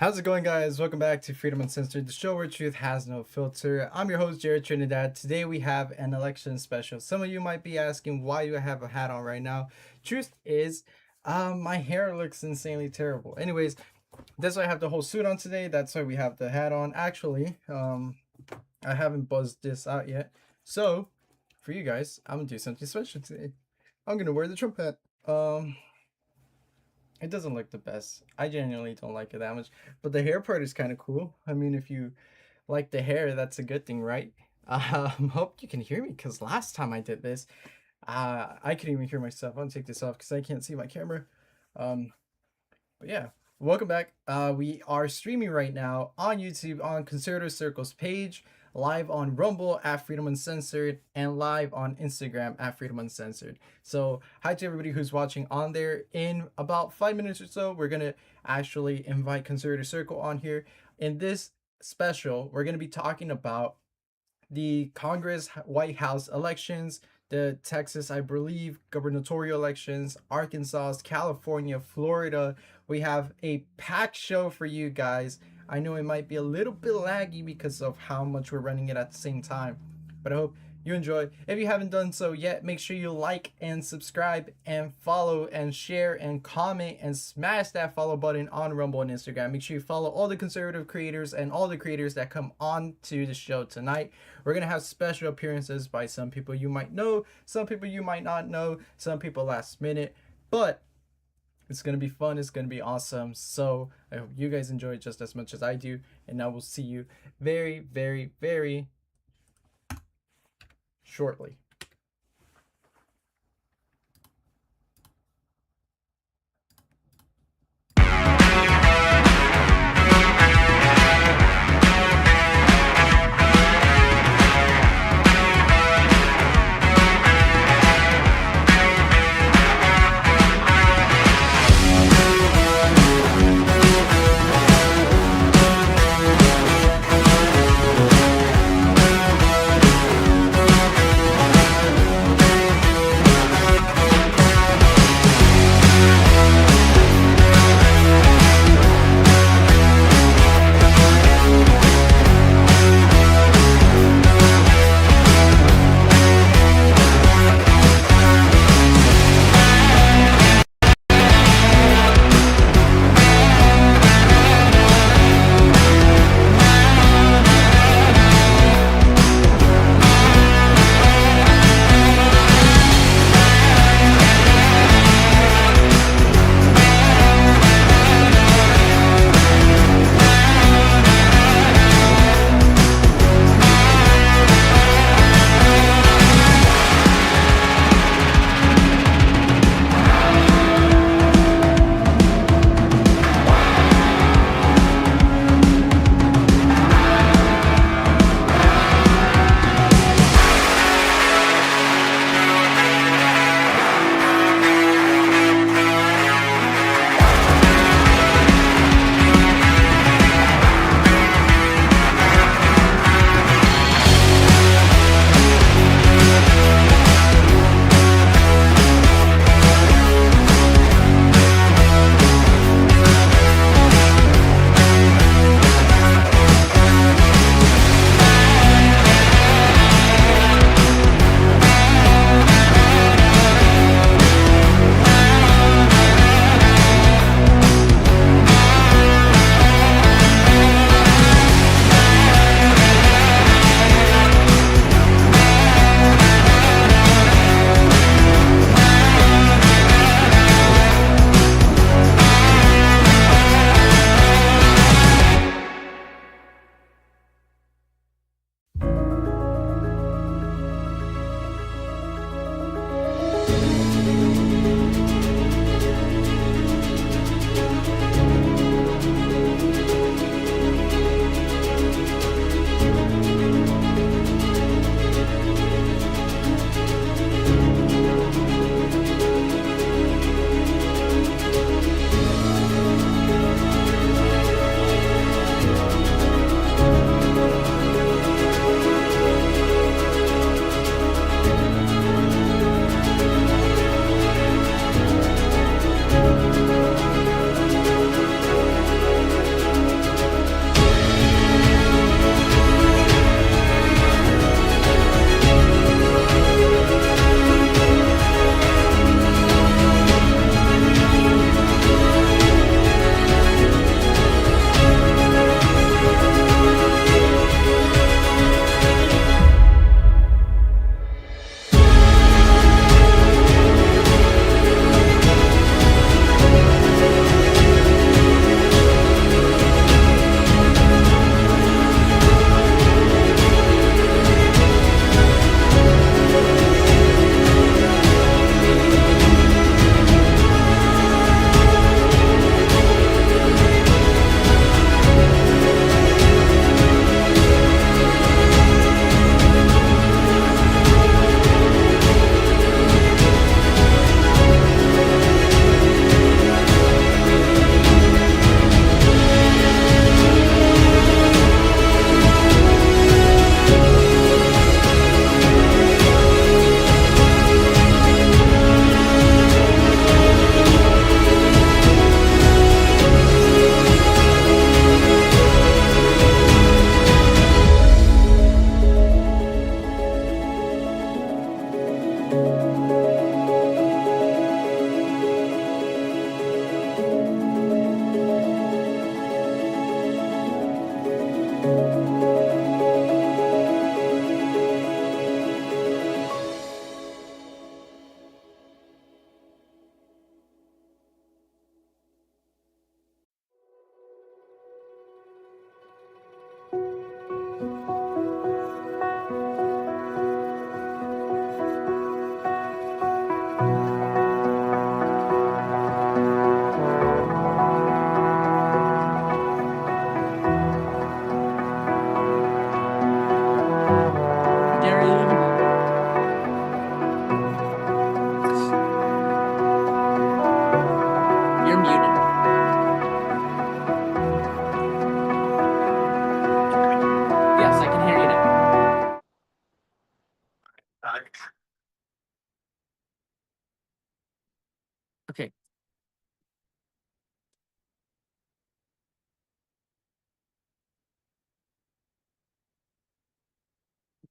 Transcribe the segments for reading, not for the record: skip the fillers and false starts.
How's it going, guys? Welcome back to Freedom Uncensored, the show where truth has no filter. I'm your host, Jared Trinidad. Today we have an election special. Some of you might be asking why you have a hat on right now. Truth is, my hair looks insanely terrible. Anyways, that's why I have the whole suit on today. That's why we have the hat on. Actually, I haven't buzzed this out yet. So, for you guys, I'm gonna do something special today. I'm gonna wear the Trump hat. It doesn't look the best. I genuinely don't like it that much. But the hair part is kind of cool. I mean, if you like the hair, that's a good thing, right? Hope you can hear me because last time I did this, I couldn't even hear myself. I'm gonna take this off because I can't see my camera. But yeah, welcome back. We are streaming right now on YouTube on Conservative Circle's page, live on Rumble at Freedom Uncensored, and live on Instagram at Freedom Uncensored. So hi to everybody who's watching on there. In about 5 minutes or so, we're gonna actually invite Conservative Circle on here. In this special, we're gonna be talking about the Congress, White House elections, the Texas, I believe, gubernatorial elections, Arkansas, California, Florida. We have a packed show for you guys. I know it might be a little bit laggy because of how much we're running it at the same time, but I hope you enjoy. If you haven't done so yet, make sure you like and subscribe and follow and share and comment and smash that follow button on Rumble and Instagram. Make sure you follow all the conservative creators and all the creators that come on to the show tonight. We're going to have special appearances by some people you might know, some people you might not know, some people last minute, but it's going to be fun. It's going to be awesome. So I hope you guys enjoy it just as much as I do. And I will see you very, very, very shortly.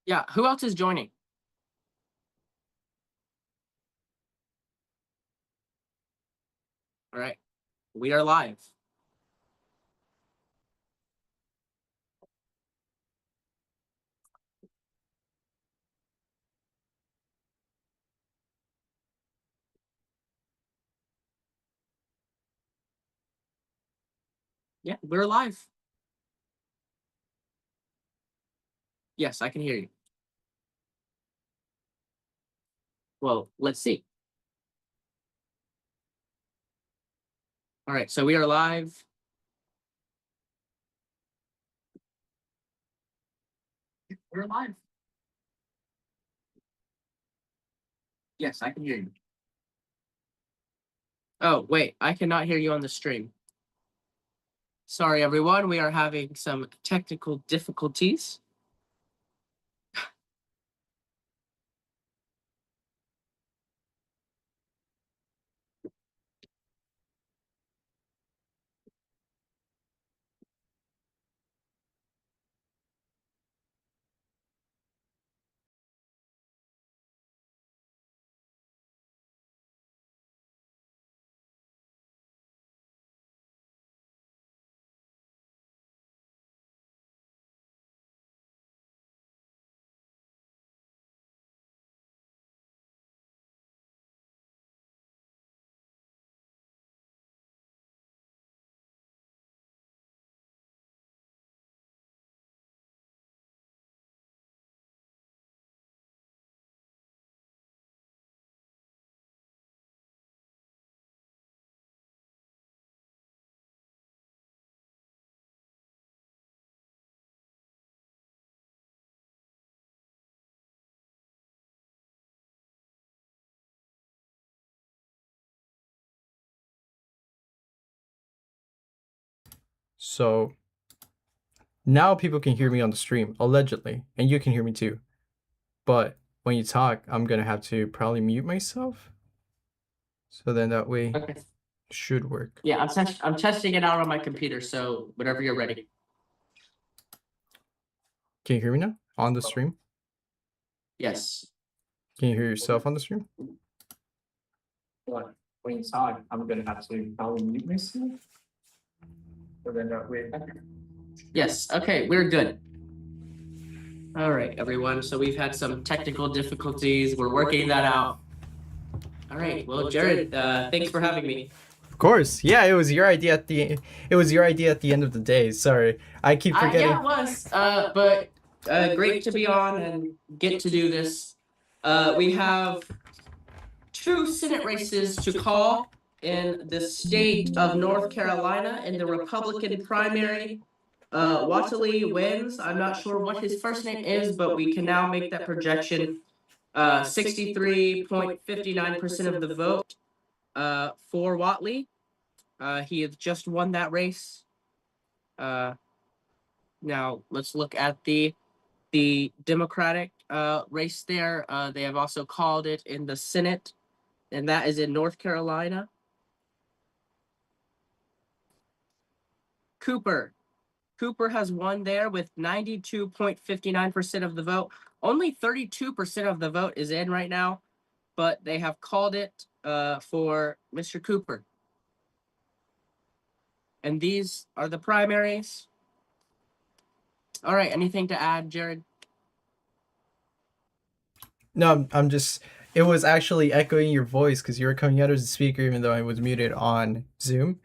Yeah, who else is joining? All right, we are live. Yeah, we're live. Yes, I can hear you. Well, let's see. All right, so we are live. We're live. Yes, I can hear you. Oh, wait, I cannot hear you on the stream. Sorry, everyone. We are having some technical difficulties. So now people can hear me on the stream, allegedly, and you can hear me too. But when you talk, I'm gonna have to probably mute myself. So then that way Okay. should work. Yeah, I'm testing it out on my computer, so whenever you're ready. Can you hear me now on the stream? Yes. Can you hear yourself on the stream? When you talk, I'm gonna have to probably mute myself. So then that way. Yes. Okay, we're good. All right, everyone. So we've had some technical difficulties. We're working that out. All right. Well, Jared, thanks for having me. Of course. Yeah, it was your idea at the end of the day. Sorry. I keep forgetting. Yeah, it was. But great to be on and get to do this. We have two Senate races to call in the state of North Carolina in the Republican primary. Whatley wins. I'm not sure what his first name is, but we can now make that projection. 63.59% of the vote for Whatley. He has just won that race. Now let's look at the Democratic race there. They have also called it in the Senate, and that is in North Carolina. Cooper has won there with 92.59% of the vote. Only 32% of the vote is in right now, but they have called it for Mr. Cooper. And these are the primaries. All right, anything to add, Jared? No, I'm just. It was actually echoing your voice because you were coming out as a speaker, even though I was muted on Zoom.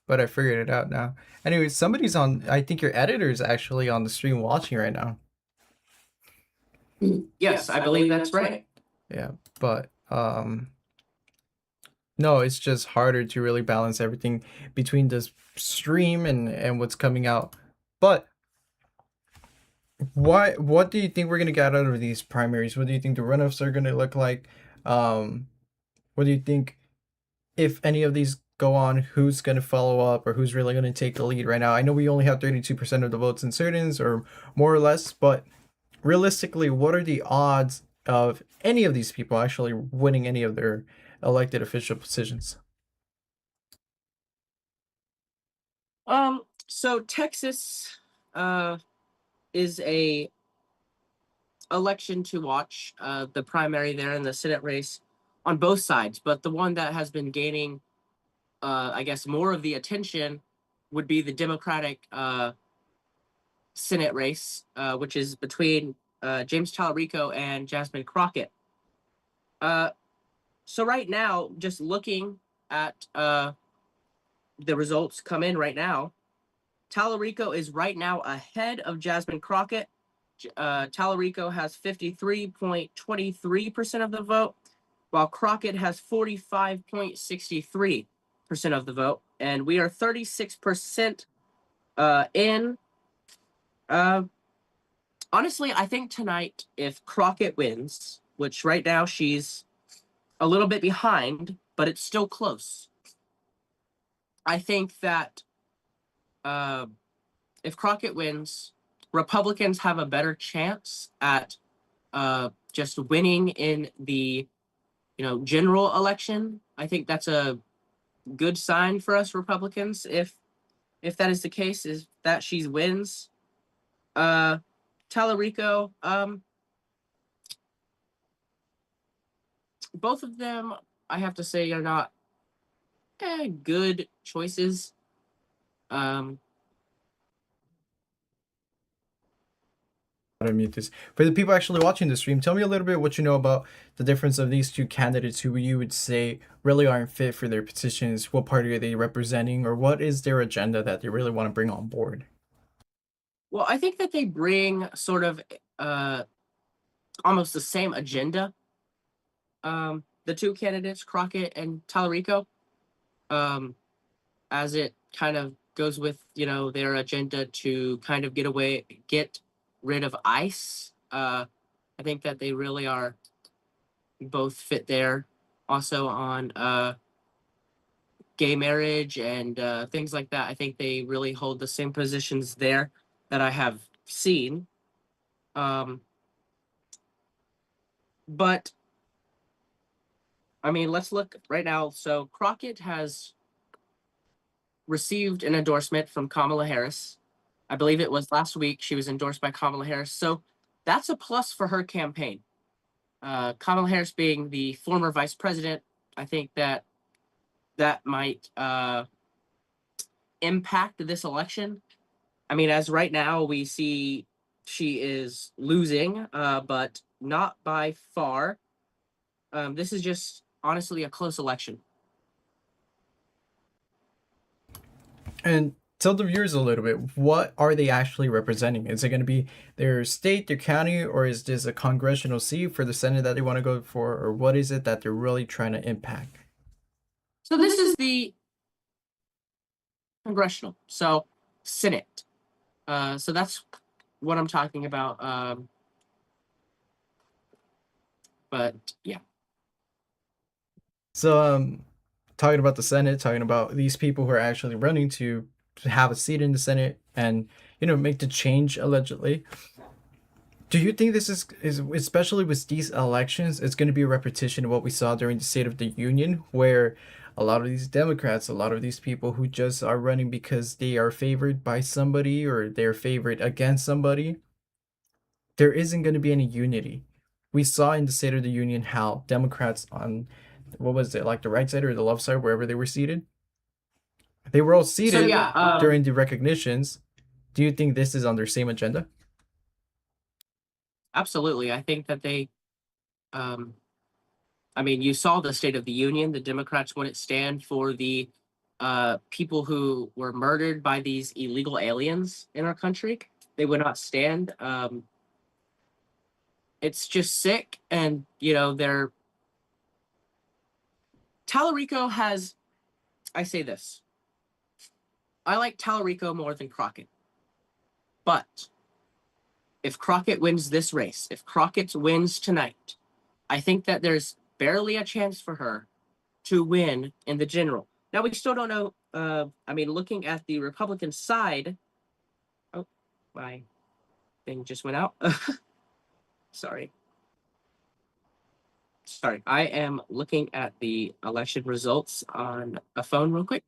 But I figured it out now. Anyway, somebody's on. I think your editor is actually on the stream watching right now. Yes, I believe that's right. Yeah, but no, it's just harder to really balance everything between this stream and what's coming out. But what do you think we're gonna get out of these primaries? What do you think the runoffs are gonna look like? What do you think if any of these go on? Who's gonna follow up or who's really gonna take the lead right now? I know we only have 32% of the votes in certains or more or less, but realistically, what are the odds of any of these people actually winning any of their elected official positions? So Texas is a election to watch, the primary there in the Senate race on both sides, but the one that has been gaining, I guess, more of the attention would be the Democratic Senate race, which is between James Tallarico and Jasmine Crockett. So right now, just looking at the results come in right now, Tallarico is right now ahead of Jasmine Crockett. Tallarico has 53.23% of the vote, while Crockett has 45.63% of the vote. And we are 36% in. Honestly, I think tonight, if Crockett wins, which right now she's a little bit behind, but it's still close. I think that if Crockett wins, Republicans have a better chance at just winning in the general election. I think that's a good sign for us Republicans if that is the case, is that she wins. Tallarico, both of them, I have to say, are not good choices. To mute this. For the people actually watching the stream, tell me a little bit what you know about the difference of these two candidates who you would say really aren't fit for their positions. What party are they representing, or what is their agenda that they really want to bring on board? Well, I think that they bring sort of almost the same agenda. The two candidates, Crockett and Tallarico, as it kind of goes with their agenda to kind of get rid of ICE. I think that they really are both fit there. Also on gay marriage and things like that. I think they really hold the same positions there that I have seen. But I mean, let's look right now. So Crockett has received an endorsement from Kamala Harris. I believe it was last week she was endorsed by Kamala Harris. So that's a plus for her campaign. Kamala Harris being the former vice president, I think that might impact this election. I mean, as right now we see she is losing, but not by far. This is just honestly a close election. And tell the viewers a little bit, what are they actually representing? Is it going to be their state, their county, or is this a congressional seat for the Senate that they want to go for, or what is it that they're really trying to impact? So this is the congressional, so Senate. So that's what I'm talking about. But yeah. So talking about the Senate, talking about these people who are actually running to have a seat in the Senate and make the change allegedly. Do you think this is especially with these elections, it's going to be a repetition of what we saw during the State of the Union, where a lot of these Democrats, a lot of these people who just are running because they are favored by somebody or they're favored against somebody, there isn't going to be any unity. We saw in the State of the Union how Democrats on, what was it, like the right side or the left side, wherever they were seated, they were all seated during the recognitions. Do you think this is on their same agenda? Absolutely. I think that they, I mean, you saw the State of the Union. The Democrats wouldn't stand for the people who were murdered by these illegal aliens in our country. They would not stand. It's just sick. And, they're. Tallarico has, I say this, I like Tallarico more than Crockett. But if Crockett wins this race, if Crockett wins tonight, I think that there's barely a chance for her to win in the general. Now, we still don't know. I mean, looking at the Republican side. Oh, my thing just went out. Sorry. I am looking at the election results on a phone real quick.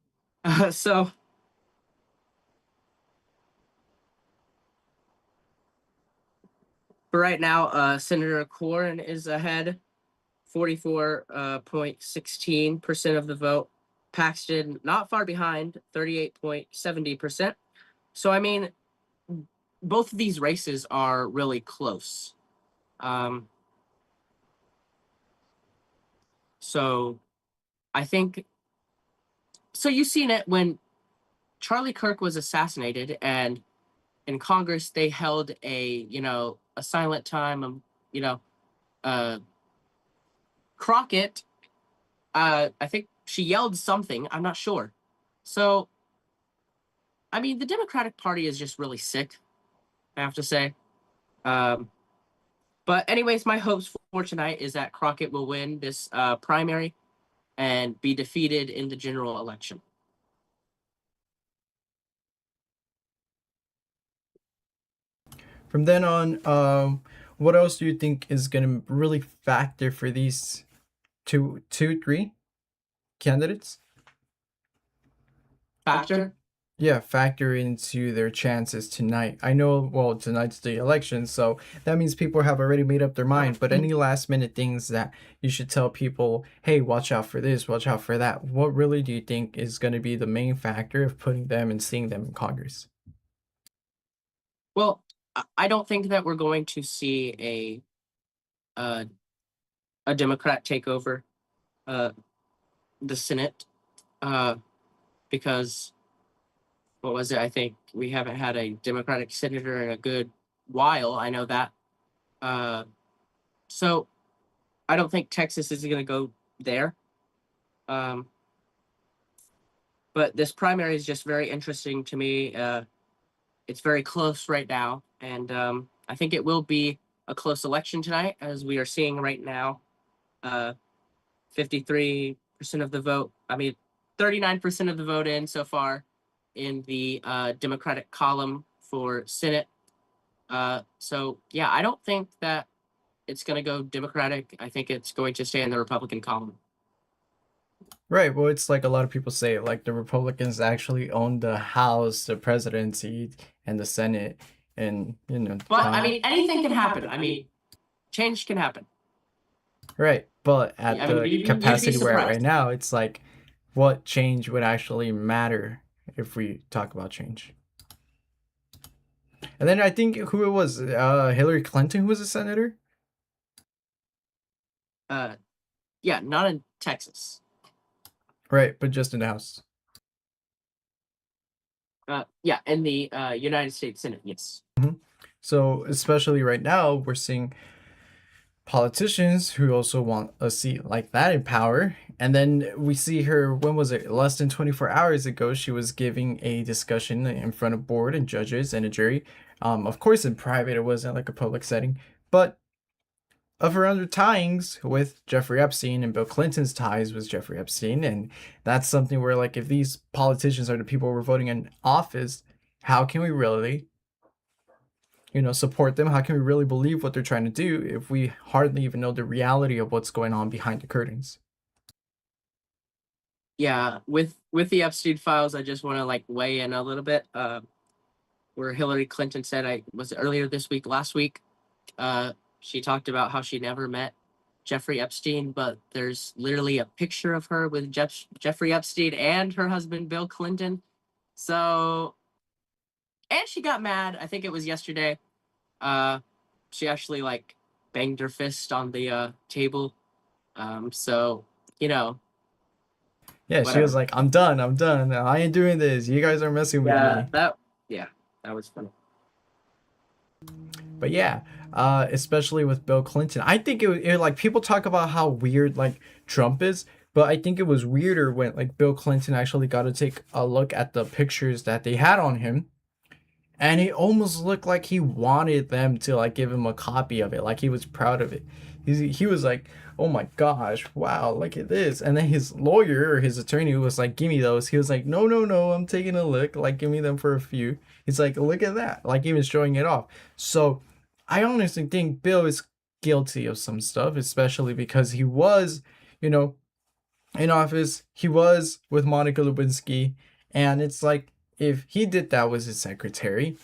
So. But right now, Senator Corrin is ahead, 44.16% of the vote. Paxton not far behind, 38.70%. So I mean, both of these races are really close. Um, so I think so. You've seen it when Charlie Kirk was assassinated, and in Congress they held a silent time. You know, uh, Crockett. I think she yelled something. I'm not sure. So I mean, the Democratic Party is just really sick. I have to say. Um, but anyways, my hopes for tonight is that Crockett will win this primary and be defeated in the general election. From then on, what else do you think is going to really factor for these three candidates? Factor? Yeah, factor into their chances tonight. I know, well, tonight's the election, so that means people have already made up their mind. But any last minute things that you should tell people, hey, watch out for this, watch out for that. What really do you think is going to be the main factor of putting them and seeing them in Congress? Well, I don't think that we're going to see uh, a Democrat take over uh, the Senate uh, because what was it? I think we haven't had a Democratic senator in a good while. I know that. Uh, so I don't think Texas is going to go there. Um, but this primary is just very interesting to me. It's very close right now, and I think it will be a close election tonight, as we are seeing right now. 53% of the vote. I mean, 39% of the vote in so far in the Democratic column for Senate. So yeah, I don't think that it's going to go Democratic. I think it's going to stay in the Republican column. Right. Well, it's like a lot of people say, like the Republicans actually own the House, the presidency, and the Senate, and But I mean, anything can happen. I mean, change can happen. right. But at I mean, the you'd be capacity we're at right surprised. now, it's like, what change would actually matter if we talk about change? And then I think who it was, Hillary Clinton, who was a senator. Uh, yeah, not in Texas. Right, but just in the House. Yeah, in the United States Senate. Yes. Mm-hmm. So especially right now, we're seeing politicians who also want a seat like that in power. And then we see her, when was it? Less than 24 hours ago, she was giving a discussion in front of board and judges and a jury. Of course, in private, it wasn't like a public setting, but of her other ties with Jeffrey Epstein and Bill Clinton's ties with Jeffrey Epstein. And that's something where, like, if these politicians are the people we're voting in office, how can we really support them? How can we really believe what they're trying to do if we hardly even know the reality of what's going on behind the curtains? Yeah, with the Epstein files, I just want to like weigh in a little bit. Where Hillary Clinton said, I was earlier this week, last week, she talked about how she never met Jeffrey Epstein, but there's literally a picture of her with Jeffrey Epstein and her husband Bill Clinton. So, and she got mad. I think it was yesterday. Uh, she actually like banged her fist on the table. So you know, Yeah, she was whatever. like, I'm done, I'm done. I ain't doing this. You guys are messing with Yeah, me. that was funny. But yeah, especially with Bill Clinton. I think like people talk about how weird like Trump is, but I think it was weirder when like Bill Clinton actually got to take a look at the pictures that they had on him, and it almost looked like he wanted them to like give him a copy of it, like he was proud of it. He was like, oh my gosh, wow, look at this. And then his lawyer or his attorney was like, give me those. He was like, no, no, no, I'm taking a look, like give me them for a few. He's like, look at that, like even showing it off. So I honestly think Bill is guilty of some stuff, especially because he was, you know in office. He was with Monica Lewinsky, and it's like, if he did that with his secretary,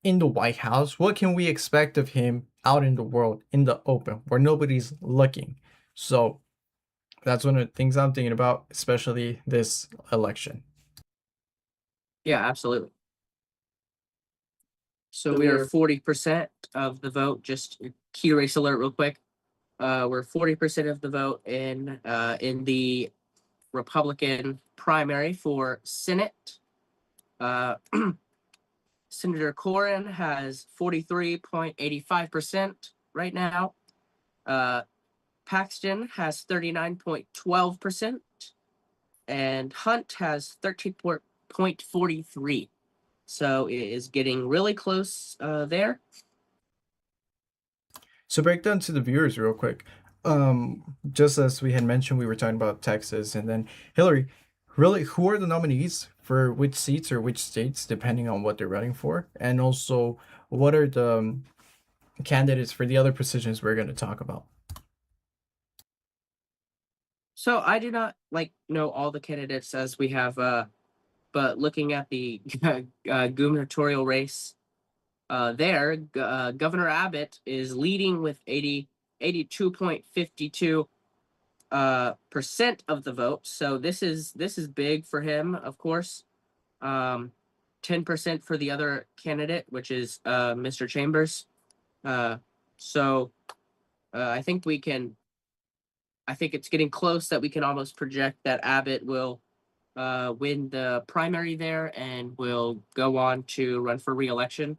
in the White House, what can we expect of him out in the world, in the open, where nobody's looking? So that's one of the things I'm thinking about, especially this election. Yeah, absolutely. So we are 40% of the vote. Just key race alert, real quick. We're 40% of the vote in the Republican primary for Senate. Uh, Senator Corrin has 43.85% right now. Paxton has 39.12%, and Hunt has 13.43. So it is getting really close there. So break down to the viewers real quick. Just as we had mentioned, we were talking about Texas, and then Hillary. Really, who are the nominees for which seats or which states, depending on what they're running for, and also what are the candidates for the other positions we're going to talk about? So I do not know all the candidates as we have, but looking at the gubernatorial race, Governor Abbott is leading with 82.52 percent of the vote. So this is big for him, of course. 10% for the other candidate, which is Mr. Chambers. So I think we can. I think it's getting close that we can almost project that Abbott will win the primary there and will go on to run for re-election.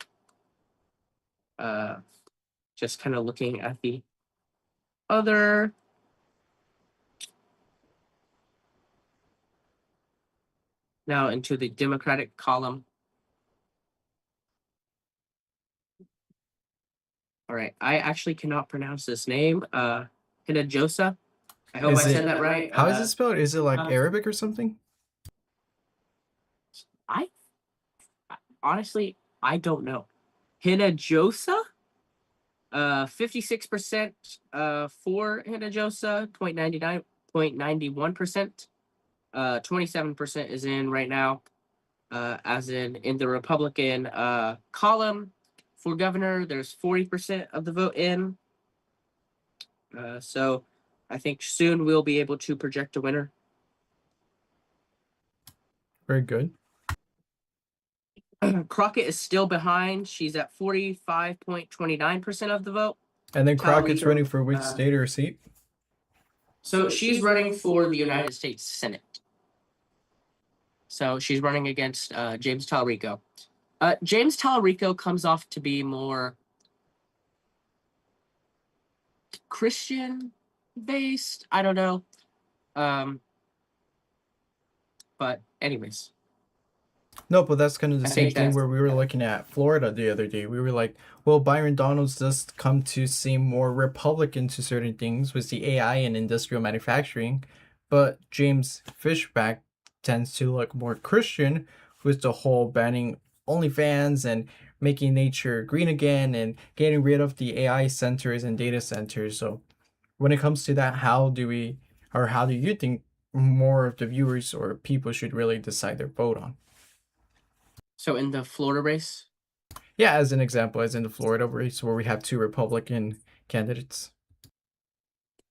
Just kind of looking at the other. Now into the Democratic column. All right, I actually cannot pronounce this name. Hinajosa. I hope I Is said it that right. how is it spelled? Is it like Uh, Arabic or something? I honestly I don't know. Hinajosa. 56% for Hinajosa. 0.91%. 27% is in right now. As in the Republican column for governor, there's 40% of the vote in. So I think soon we'll be able to project a winner. Very good. Crockett is still behind. She's at 45.29% of the vote. And then Crockett's running Talarico, for which state or seat? so she's running for the United States Senate. So she's running against James Talarico. James Talarico comes off to be more Christian based. I don't know. But anyways, No, but that's kind of the I same think thing that's where we were looking at Florida the other day. We were like, well, Byron Donalds does come to seem more Republican to certain things with the AI and industrial manufacturing, but James Fishback tends to look more Christian with the whole banning OnlyFans and making nature green again and getting rid of the AI centers and data centers. So when it comes to that, how do you think more of the viewers or people should really decide their vote on? so in the Florida race. Yeah, as an example, as in the Florida race where we have two Republican candidates.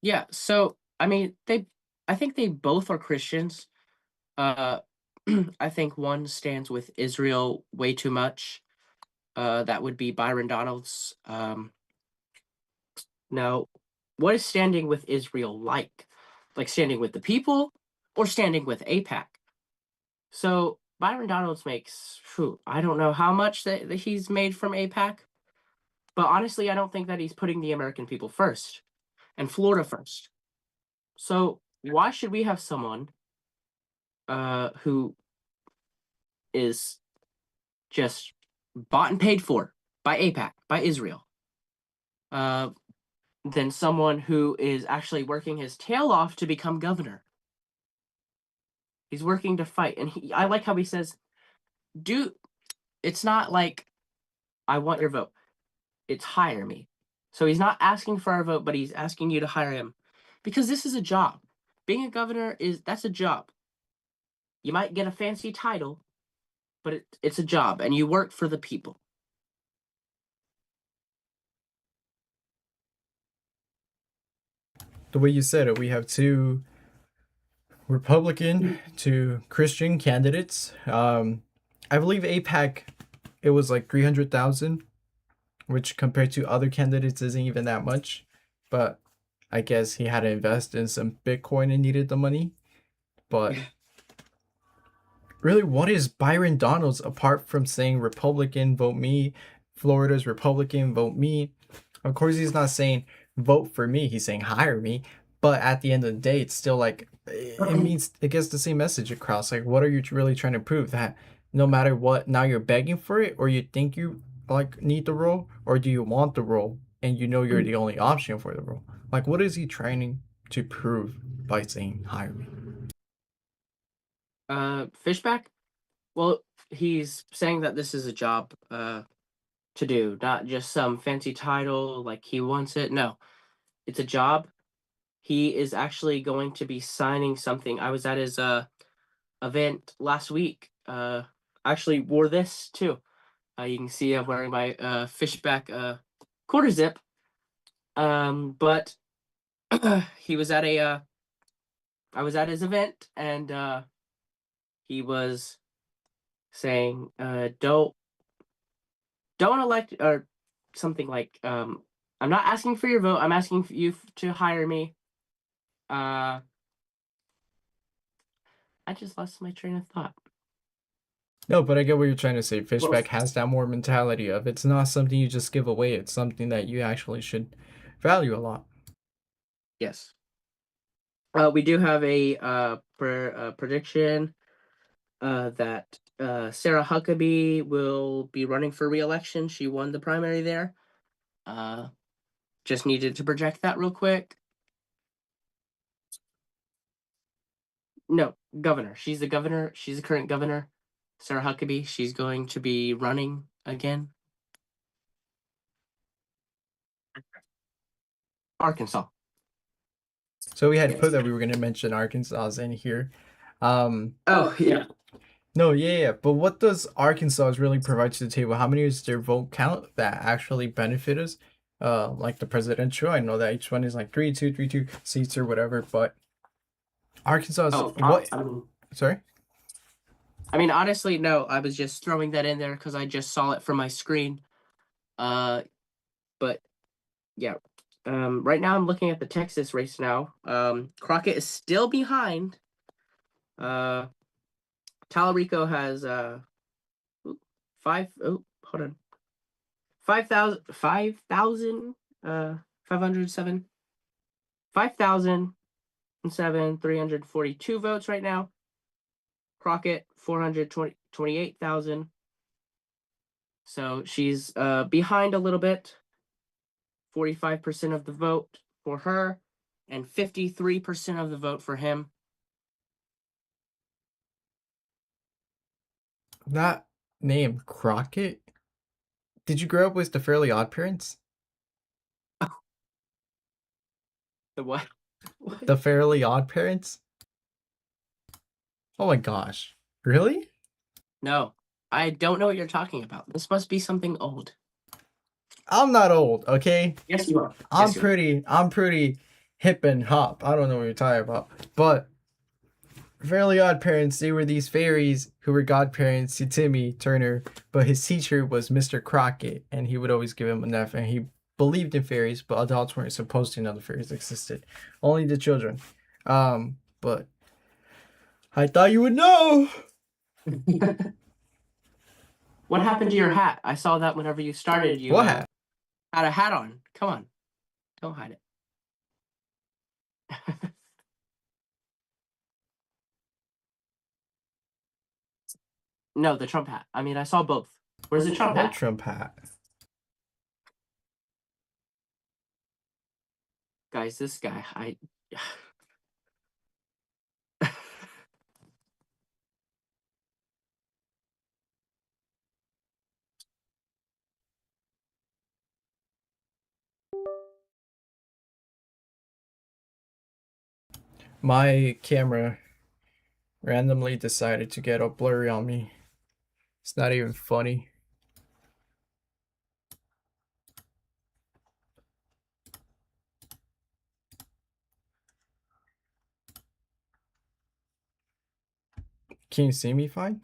Yeah, so I mean I think they both are Christians. Uh I think one stands with Israel way too much. That would be Byron Donalds. Now, what is standing with Israel like? Like standing with the people or standing with APAC? So Byron Donalds makes, I don't know how much that he's made from APAC, but honestly, I don't think that he's putting the American people first and Florida first. So why should we have someone who is just bought and paid for by APAC, by Israel, uh, than someone who is actually working his tail off to become governor? He's working to fight, and I like how he says, "Do." It's not like I want your vote. It's hire me. So he's not asking for our vote, but he's asking you to hire him, because this is a job. Being a governor that's a job. You might get a fancy title, but it's a job, and you work for the people. the way you said it, we have two Republican, two Christian candidates. I believe APAC, it was like 300,000, which compared to other candidates isn't even that much. But I guess he had to invest in some Bitcoin and needed the money. But really, what is Byron Donalds apart from saying Republican, vote me? Florida's Republican, vote me. Of course, he's not saying vote for me. He's saying hire me. But at the end of the day, it's still like it means it gets the same message across. Like, what are you really trying to prove? That no matter what, now you're begging for it, or you think you like need the role, or do you want the role and you know you're the only option for the role? Like, what is he trying to prove by saying hire me? Fishback. Well, he's saying that this is a job to do, not just some fancy title like he wants it. No, it's a job. He is actually going to be signing something. I was at his event last week. Actually wore this too. You can see I'm wearing my fishback quarter zip. But he was at a I was at his event, and he was saying don't elect, or something like, I'm not asking for your vote, I'm asking for you to hire me. I just lost my train of thought. No, but I get what you're trying to say. Well, Fishback has that more mentality of it's not something you just give away. It's something that you actually should value a lot. yes. We do have a prediction that Sarah Huckabee will be running for re-election. She won the primary there. Just needed to project that real quick. No, governor. She's the governor. She's the current governor, Sarah Huckabee. She's going to be running again. Arkansas. So we had put that we were going to mention Arkansas in here. Oh yeah. No, yeah. But what does Arkansas really provide to the table? How many is their vote count that actually benefit us? Like the presidential, I know that each one is like 3-2 seats or whatever. But Arkansas, Oh, what? Sorry. I mean, honestly, no. I was just throwing that in there because I just saw it from my screen. But yeah. Right now I'm looking at the Texas race now. Crockett is still behind. Talarico has hold on. 5,007 342 votes right now. Crockett 428,000. So she's behind a little bit. 45% of the vote for her and 53% of the vote for him. That name, Crockett? Did you grow up with the Fairly Odd Parents? The what? What? The Fairly Odd Parents? Oh my gosh. Really? No, I don't know what you're talking about. This must be something old. I'm not old, okay? Yes, you are. I'm pretty hip and hop. I don't know what you're talking about. But Fairly Odd Parents, they were these fairies who were godparents to Timmy Turner, but his teacher was Mr. Crockett, and he would always give him an F, and he believed in fairies, but adults weren't supposed to know the fairies existed. Only the children. But I thought you would know. What happened to your hat? I saw that whenever you started, you What hat? had a hat on. Come on. Don't hide it. No, the Trump hat. I mean, I saw both. Where's the Trump What hat? Trump hat? Guys, this guy, I My camera randomly decided to get all blurry on me. It's not even funny. Can you see me fine?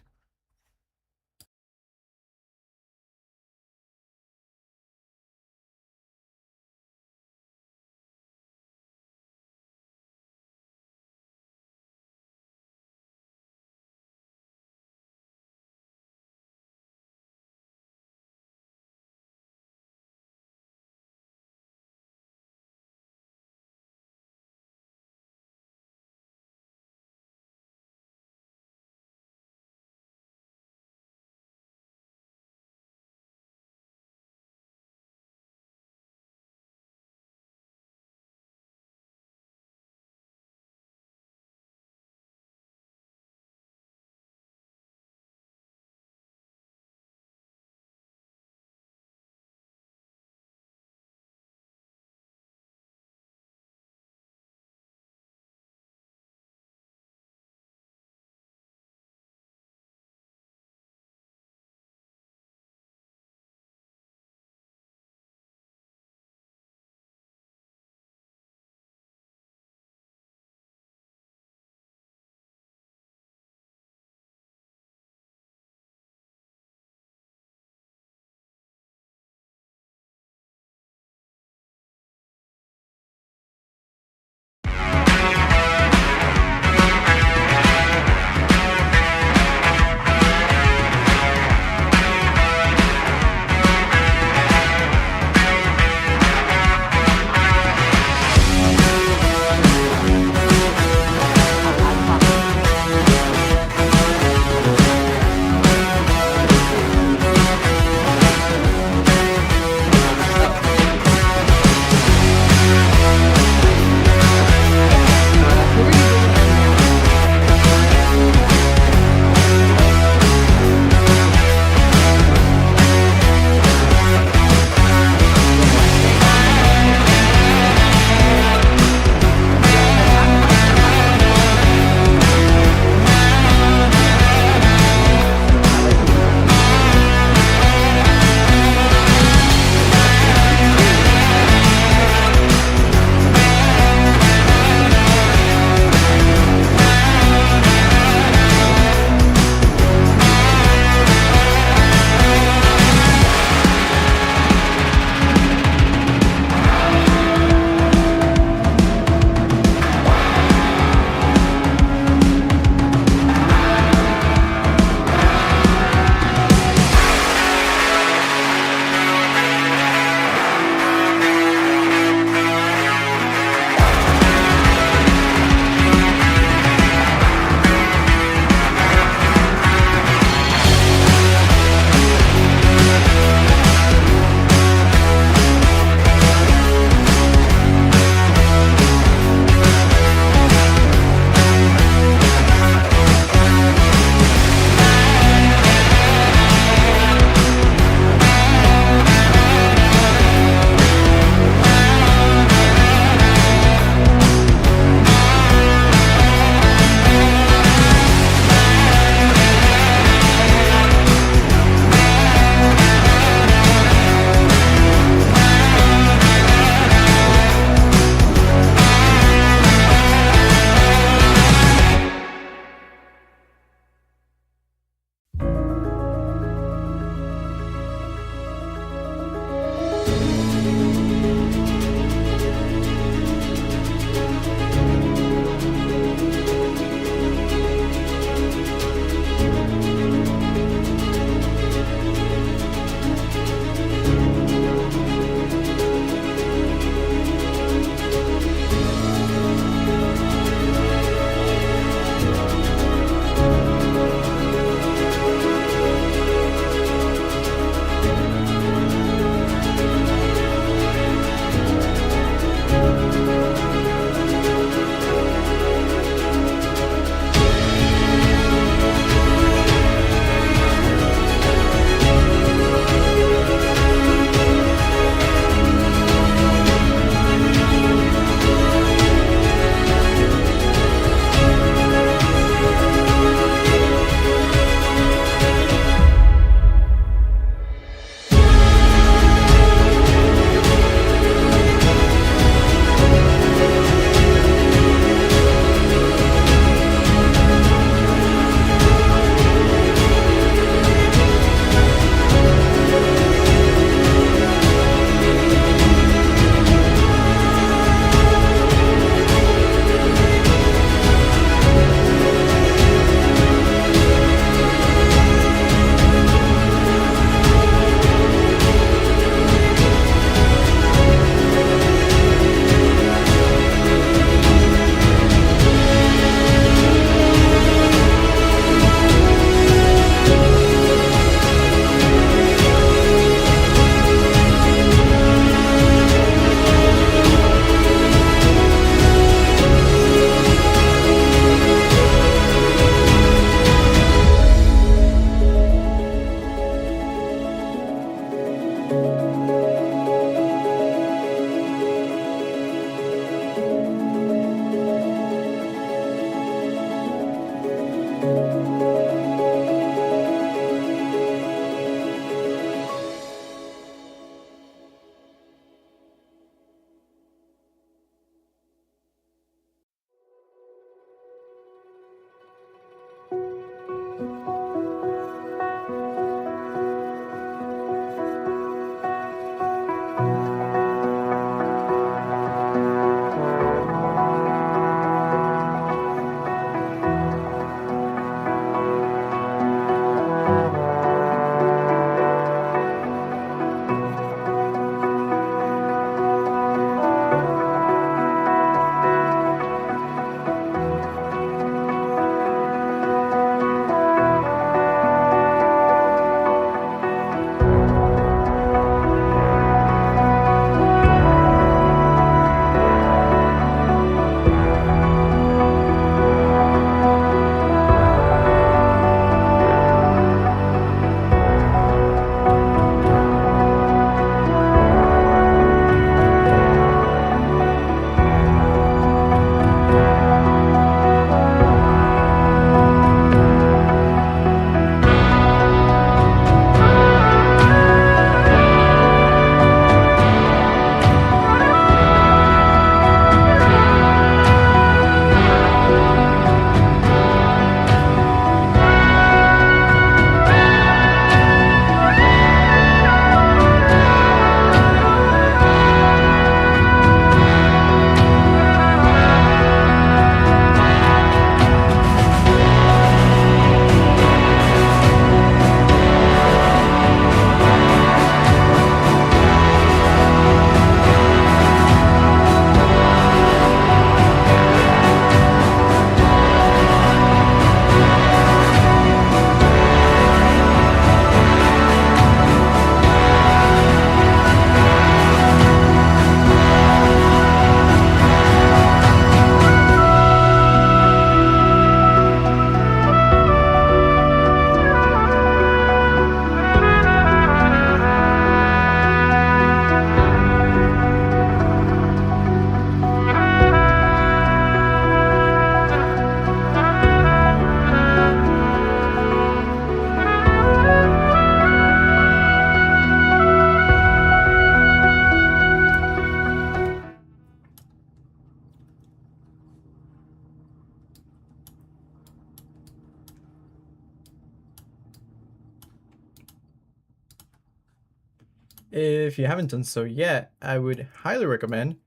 If you haven't done so yet, I would highly recommend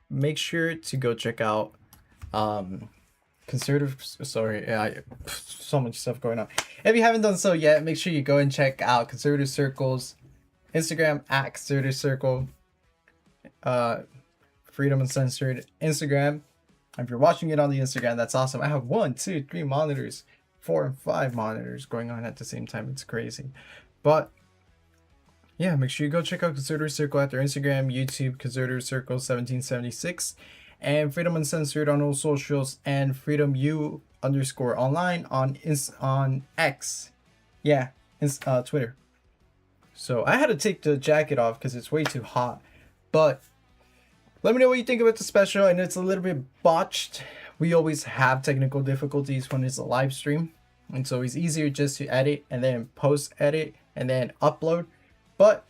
make sure to go check out conservative sorry so much stuff going on. If you haven't done so yet, make sure you go and check out Conservative Circle's Instagram at Conservative Circle, Freedom Uncensored Instagram. If you're watching it on the Instagram, that's awesome. I have 1, 2, 3 monitors, 4 and 5 monitors going on at the same time. It's crazy. But yeah, make sure you go check out Conservative Circle at their Instagram, YouTube, Conservative Circle 1776, and Freedom Uncensored on all socials, and Freedom U _ online on X. Yeah, Twitter. So I had to take the jacket off because it's way too hot. But let me know what you think about the special. I know it's a little bit botched. We always have technical difficulties when it's a live stream, and so it's easier just to edit and then post edit and then upload. But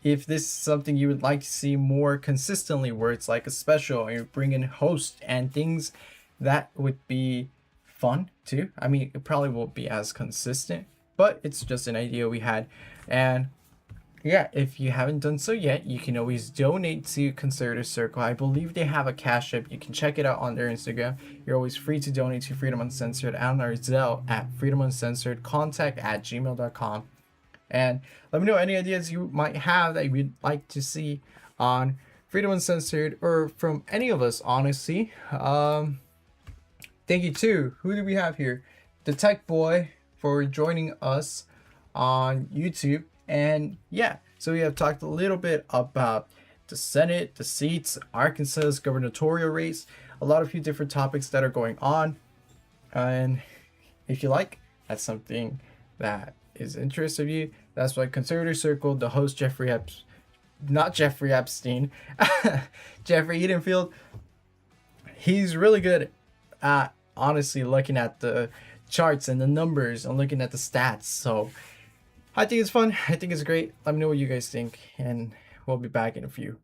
if this is something you would like to see more consistently, where it's like a special and you bring in hosts and things, that would be fun too. I mean, it probably won't be as consistent, but it's just an idea we had. And yeah, if you haven't done so yet, you can always donate to Conservative Circle. I believe they have a Cash App. You can check it out on their Instagram. You're always free to donate to Freedom Uncensored and our Zelle at freedomuncensored@gmail.com. And let me know any ideas you might have that you'd like to see on Freedom Uncensored or from any of us, honestly. Thank you too. Who do we have here? The Tech Boy for joining us on YouTube. And yeah, so we have talked a little bit about the Senate, the seats, Arkansas's gubernatorial race, a lot of few different topics that are going on. And if you like, that's something that is interest of you. That's why Conservator Circle, the host not Jeffrey Epstein, Jeffrey Edenfield, he's really good at honestly looking at the charts and the numbers and looking at the stats. So I think it's fun. I think it's great. Let me know what you guys think, and we'll be back in a few.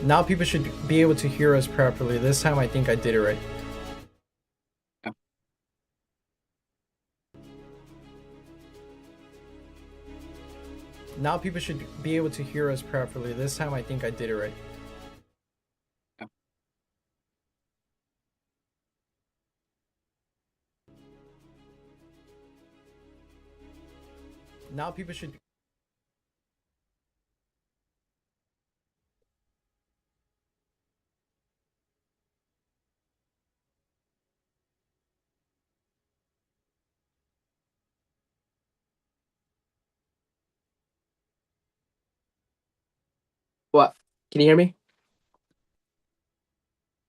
Now people should be able to hear us properly. This time I think I did it right. Now people should be able to hear us properly. This time I think I did it right. Now people should. What? Can you hear me?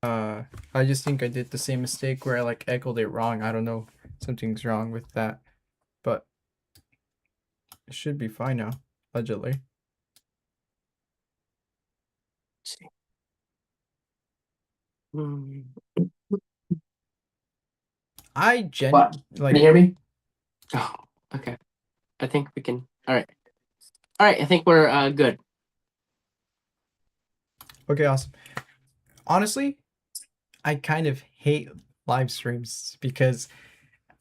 I just think I did the same mistake where I like echoed it wrong. I don't know. Something's wrong with that. But it should be fine now, allegedly. Let's see. Mm. What? Can you hear me? Oh, okay. I think we can. All right. All right. I think we're good. Okay, awesome. Honestly, I kind of hate live streams because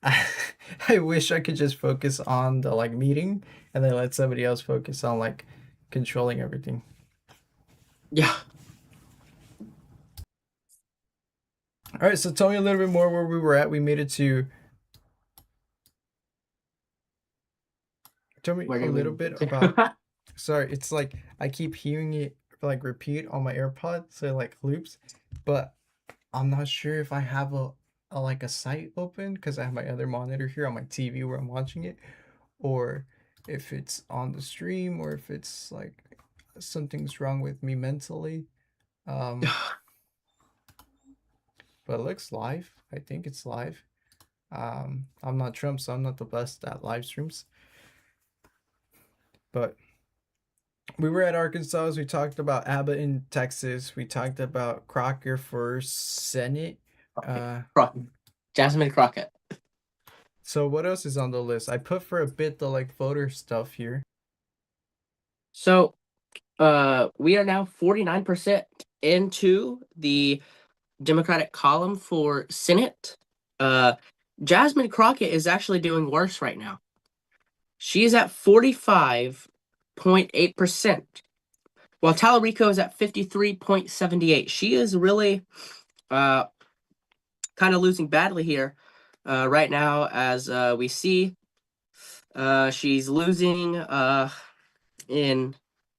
I wish I could just focus on the like meeting and then let somebody else focus on like controlling everything. Yeah. All right, so tell me a little bit more where we were at. We made it to. Tell me a little bit about. Sorry, it's like I keep hearing it like repeat on my AirPods, so it like loops, but I'm not sure if I have a like a site open because I have my other monitor here on my TV where I'm watching it, or if it's on the stream, or if it's like something's wrong with me mentally. Um, but it looks live. I think it's live. I'm not Trump, so I'm not the best at live streams. But we were at Arkansas. We talked about Abbott in Texas. We talked about Crocker for Senate. Crockett. Jasmine Crockett. So what else is on the list? I put for a bit the like voter stuff here. So, we are now 49% into the Democratic column for Senate. Jasmine Crockett is actually doing worse right now. She is at 45.8%, while Tallarico is at 53.78. She is really kind of losing badly here right now, as we see. She's losing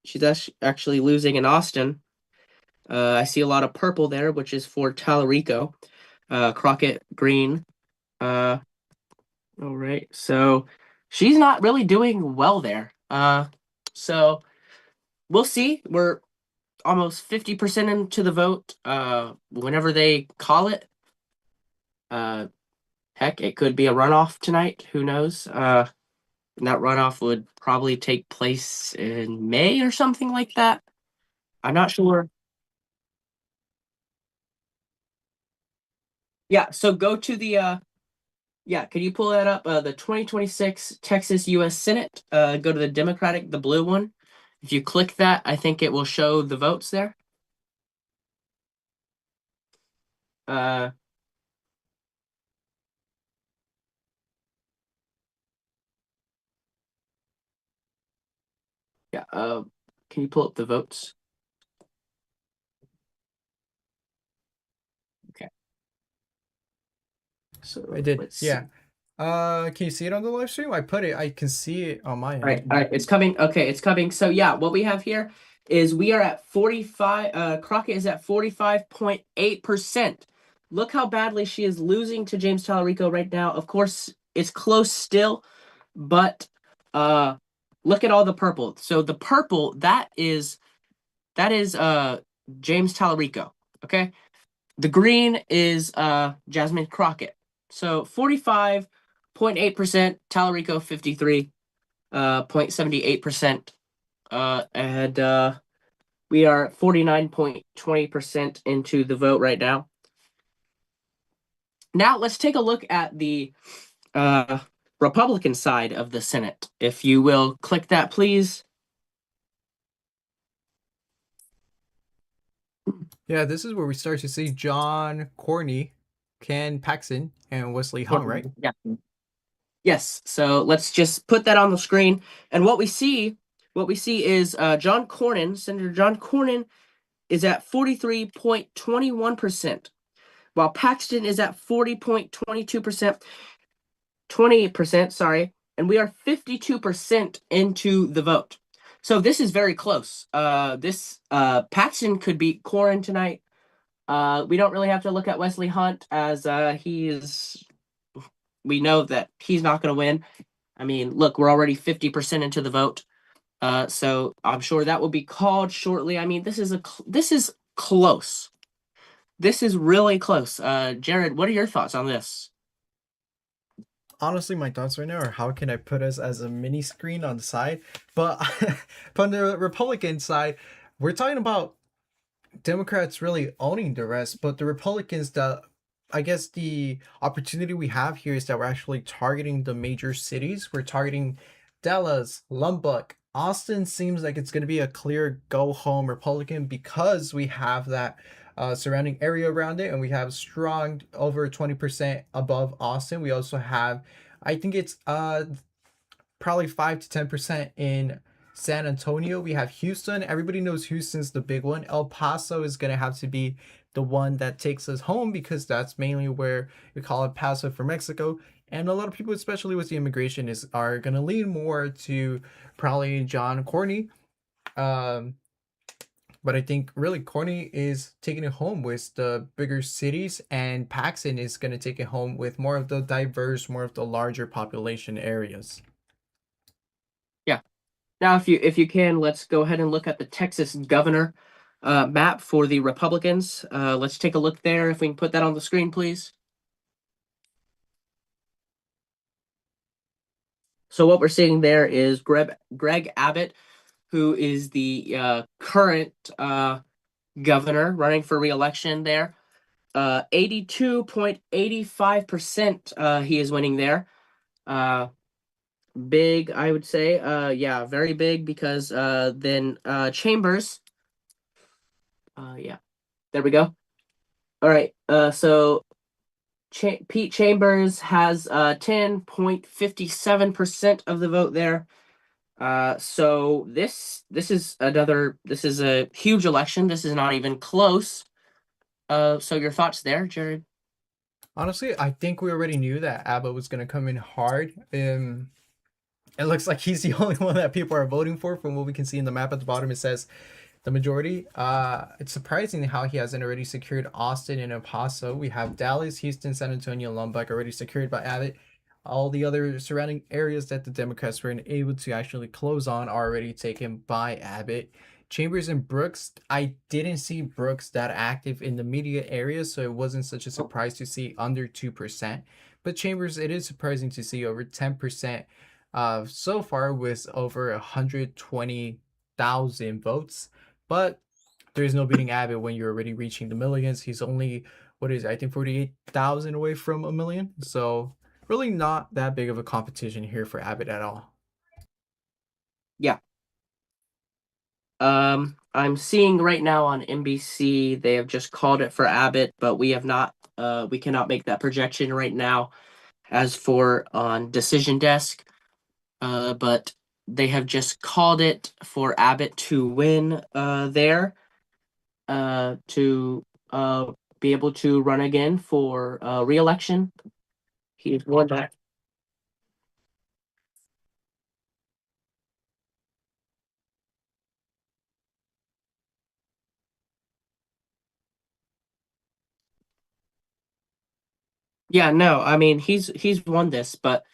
she's actually losing in Austin. I see a lot of purple there, which is for Tallarico. Crockett green. All right, so she's not really doing well there. So we'll see. We're almost 50% into the vote. Whenever they call it, heck, it could be a runoff tonight. Who knows? And that runoff would probably take place in May or something like that. I'm not sure. Yeah, so go to the yeah, can you pull that up? The 2026 Texas US Senate. Go to the Democratic, the blue one. If you click that, I think it will show the votes there. Uh yeah, can you pull up the votes? Okay. So I did. let's Yeah. see. Can you see it on the live stream? I put it. I can see it on my end. All right, it's coming. Okay, it's coming. So yeah, what we have here is we are at 45. Crockett is at 45.8%. Look how badly she is losing to James Tallarico right now. Of course, it's close still, but look at all the purple. So the purple that is James Tallarico. Okay, the green is Jasmine Crockett. So 45.8%, Tallarico 53.78%. And we are 49.20% into the vote right now. Now let's take a look at the Republican side of the Senate. If you will click that, please. Yeah, this is where we start to see John Corney, Ken Paxton, and Wesley Hung, right? Yeah. Yes. So let's just put that on the screen. And what we see is John Cornyn, Senator John Cornyn, is at 43.21%, while Paxton is at 40.22%, 20%, sorry, and we are 52% into the vote. So this is very close. This Paxton could beat Cornyn tonight. We don't really have to look at Wesley Hunt as we know that he's not going to win. I mean, look, we're already 50% into the vote. So I'm sure that will be called shortly. I mean, this is close. This is really close. Jared, what are your thoughts on this? Honestly, my thoughts right now are how can I put us as a mini screen on the side? But from the Republican side, we're talking about Democrats really owning the rest, but the Republicans, I guess the opportunity we have here is that we're actually targeting the major cities. We're targeting Dallas, Lubbock, Austin. Seems like it's going to be a clear go home Republican because we have that surrounding area around it, and we have strong over 20% above Austin. We also have, I think it's probably 5 to 10% in San Antonio. We have Houston. Everybody knows Houston's the big one. El Paso is gonna have to be the one that takes us home because that's mainly where we call it Paso for Mexico. And a lot of people, especially with the immigration, are gonna lean more to probably John Corney. Um, but I think really Corney is taking it home with the bigger cities, and Paxton is gonna take it home with more of the diverse, more of the larger population areas. Yeah. Now, if you can, let's go ahead and look at the Texas governor map for the Republicans. Let's take a look there. If we can put that on the screen, please. So what we're seeing there is Greg Abbott, who is the current governor running for reelection there. 82.85% he is winning there. Big, I would say. Yeah, very big because then Chambers. Yeah, there we go. All right. So Pete Chambers has 10.57% of the vote there. So this is a huge election. This is not even close. So your thoughts there, Jared? Honestly, I think we already knew that Abbott was going to come in hard. It looks like he's the only one that people are voting for. From what we can see in the map at the bottom, it says the majority. It's surprising how he hasn't already secured Austin and El Paso. We have Dallas, Houston, San Antonio, Lubbock already secured by Abbott. All the other surrounding areas that the Democrats were able to actually close on are already taken by Abbott. Chambers and Brooks, I didn't see Brooks that active in the media area, so it wasn't such a surprise to see under 2%. But Chambers, it is surprising to see over 10% so far with over 120,000 votes. But there's no beating Abbott when you're already reaching the millions. He's only, what is it, I think 48,000 away from a million. So really not that big of a competition here for Abbott at all. Yeah. I'm seeing right now on NBC they have just called it for Abbott, but we have not. We cannot make that projection right now. As for on Decision Desk, but they have just called it for Abbott to win there, to be able to run again for re-election. He's won that. Yeah, no, I mean he's won this, but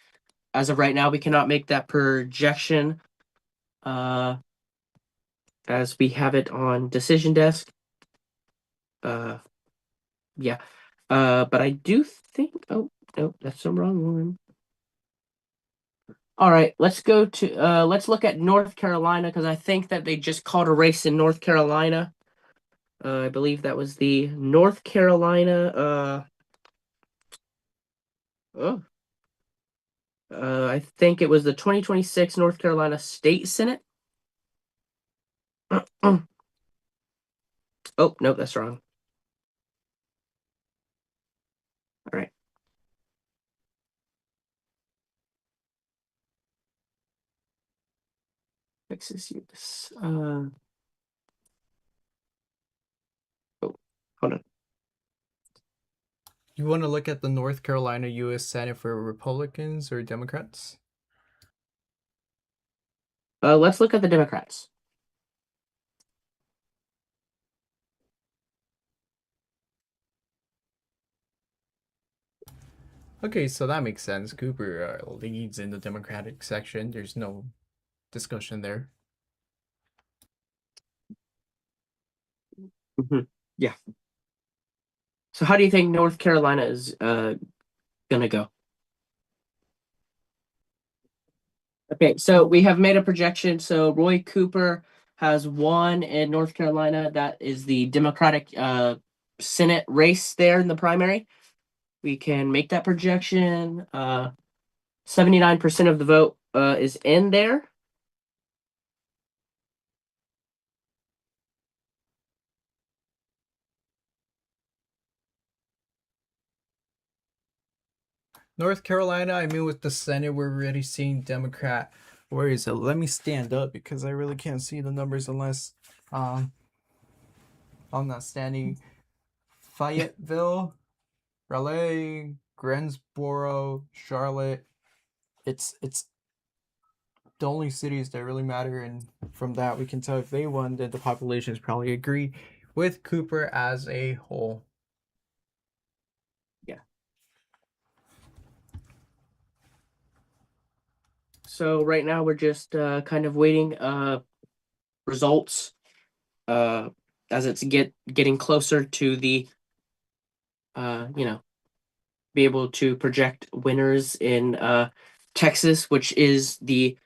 as of right now, we cannot make that projection. Uh, as we have it on Decision Desk. Uh, yeah. But I do think. Oh no, that's the wrong one. All right, let's look at North Carolina because I think that they just called a race in North Carolina. I believe that was the North Carolina. Oh, I think it was the 2026 North Carolina State Senate. Oh, nope, that's wrong. All right. Texas US. Oh, hold on. You want to look at the North Carolina U.S. Senate for Republicans or Democrats? Let's look at the Democrats. Okay, so that makes sense. Cooper leads in the Democratic section. There's no discussion there. Yeah. So how do you think North Carolina is gonna go? Okay, so we have made a projection. So Roy Cooper has won in North Carolina. That is the Democratic Senate race there in the primary. We can make that projection. 79% of the vote is in there. North Carolina, I mean, with the Senate, we're already seeing Democrat. Where is it? Let me stand up because I really can't see the numbers unless um, I'm not standing. Fayetteville, Raleigh, Greensboro, Charlotte. It's the only cities that really matter, and from that we can tell if they won, then the populations probably agree with Cooper as a whole. Yeah. So right now we're just kind of waiting results as it's getting closer to the be able to project winners in Texas, which is the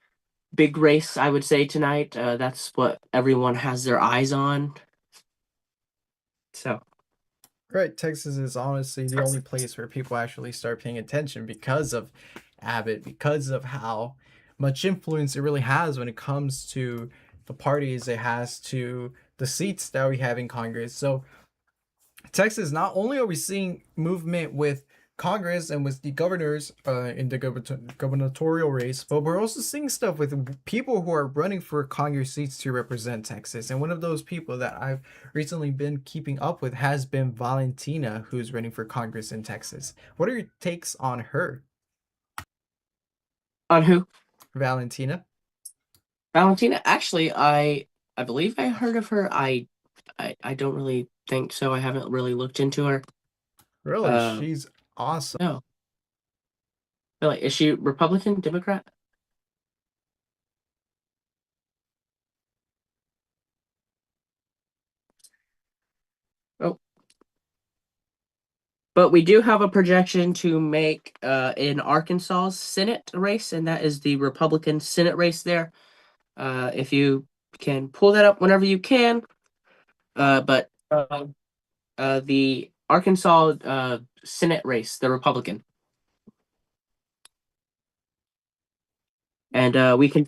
big race, I would say, tonight. That's what everyone has their eyes on. So, Right, Texas is honestly the only place where people actually start paying attention because of Abbott, because of how much influence it really has when it comes to the parties it has to the seats that we have in Congress. So Texas, not only are we seeing movement with Congress and with the governors in the gubernatorial race, but we're also seeing stuff with people who are running for Congress seats to represent Texas. And one of those people that I've recently been keeping up with has been Valentina, who's running for Congress in Texas. What are your takes on her, on who? Valentina? Valentina. Actually, I believe I heard of her. I don't really think so. I haven't really looked into her. Really, Uh, she's awesome. no. Really, is she Republican, Democrat? Oh, but we do have a projection to make in Arkansas Senate race, and that is the Republican Senate race there. If you can pull that up whenever you can. But the Arkansas Senate race, the Republican, and we can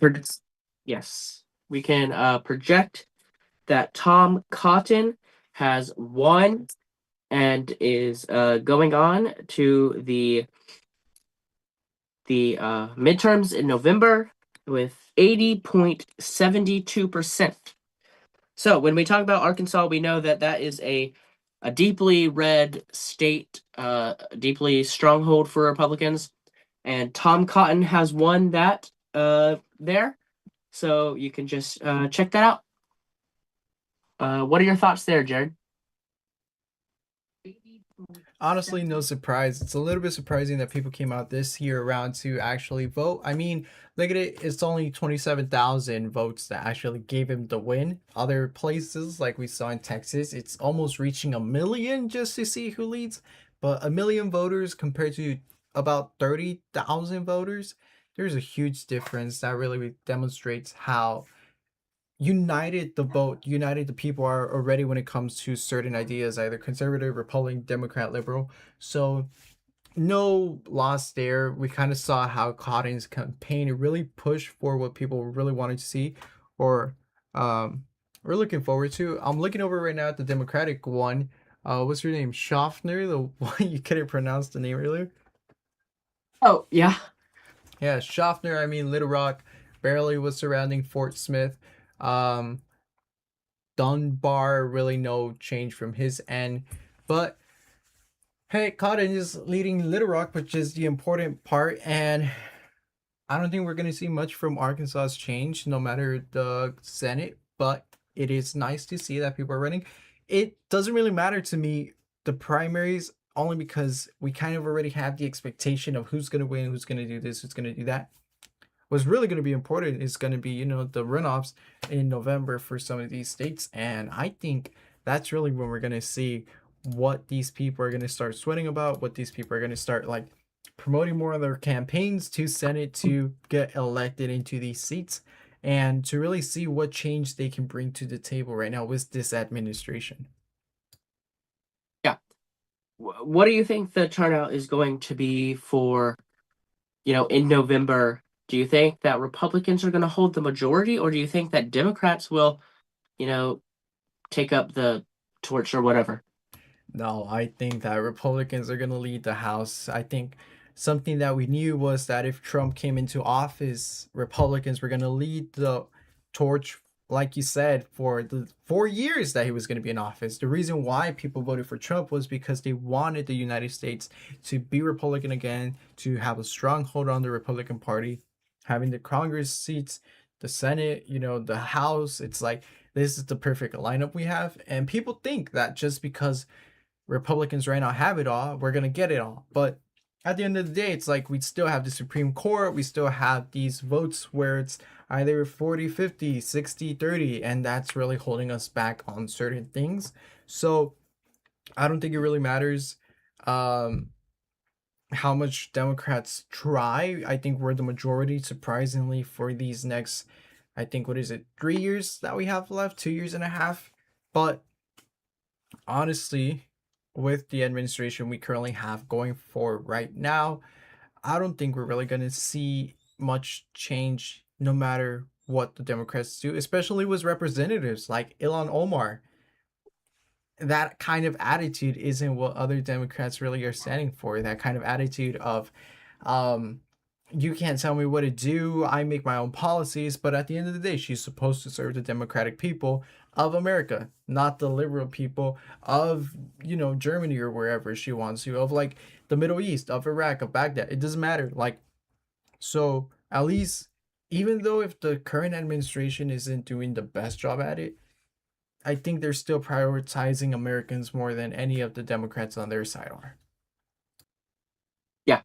yes, we can project that Tom Cotton has won and is going on to the midterms in November with 80.72%. So when we talk about Arkansas, we know that that is a deeply red state, deeply stronghold for Republicans, and Tom Cotton has won that there. So you can just check that out. What are your thoughts there, Jared? Honestly, no surprise. It's a little bit surprising that people came out this year around to actually vote. I mean, look at it, it's only 27,000 votes that actually gave him the win. Other places, like we saw in Texas, it's almost reaching a million just to see who leads. But a million voters compared to about 30,000 voters, there's a huge difference that really demonstrates how united the vote, united the people are already when it comes to certain ideas, either conservative, Republican, Democrat, liberal. So no loss there. We kind of saw how Cotton's campaign really pushed for what people really wanted to see, or um, we're looking forward to. I'm looking over right now at the Democratic one. What's her name? Schaffner, the one you couldn't pronounce the name earlier. Oh, yeah. Yeah, Schaffner. I mean, Little Rock barely was surrounding Fort Smith. Um, Dunbar, really no change from his end. But hey, Cotton is leading Little Rock, which is the important part. And I don't think we're going to see much from Arkansas's change, no matter the Senate. But it is nice to see that people are running. It doesn't really matter to me, the primaries, only because we kind of already have the expectation of who's going to win, who's going to do this, who's going to do that. What's really going to be important is going to be, the runoffs in November for some of these states. And I think that's really when we're going to see what these people are going to start sweating about, what these people are going to start like promoting more of their campaigns to Senate to get elected into these seats and to really see what change they can bring to the table right now with this administration. Yeah. What do you think the turnout is going to be for, in November? Do you think that Republicans are going to hold the majority, or do you think that Democrats will, you know, take up the torch or whatever? No, I think that Republicans are going to lead the House. I think something that we knew was that if Trump came into office, Republicans were going to lead the torch, like you said, for the 4 years that he was going to be in office. The reason why people voted for Trump was because they wanted the United States to be Republican again, to have a stronghold on the Republican Party, having the Congress seats, the Senate, the House. It's like this is the perfect lineup we have. And people think that just because Republicans right now have it all, we're going to get it all. But at the end of the day, it's like we still have the Supreme Court. We still have these votes where it's either 40-50, 60-30, and that's really holding us back on certain things. So I don't think it really matters um, how much Democrats try. I think we're the majority, surprisingly, for these next, I think, what is it, 3 years that we have left, 2 years and a half. But honestly, with the administration we currently have going for right now, I don't think we're really going to see much change no matter what the Democrats do, especially with representatives like Ilhan Omar. That kind of attitude isn't what other Democrats really are standing for. That kind of attitude of, um, you can't tell me what to do. I make my own policies. But at the end of the day, she's supposed to serve the democratic people of America, not the liberal people of, Germany or wherever she wants to, of like the Middle East, of Iraq, of Baghdad. It doesn't matter. Like, so at least, even though if the current administration isn't doing the best job at it, I think they're still prioritizing Americans more than any of the Democrats on their side are. Yeah.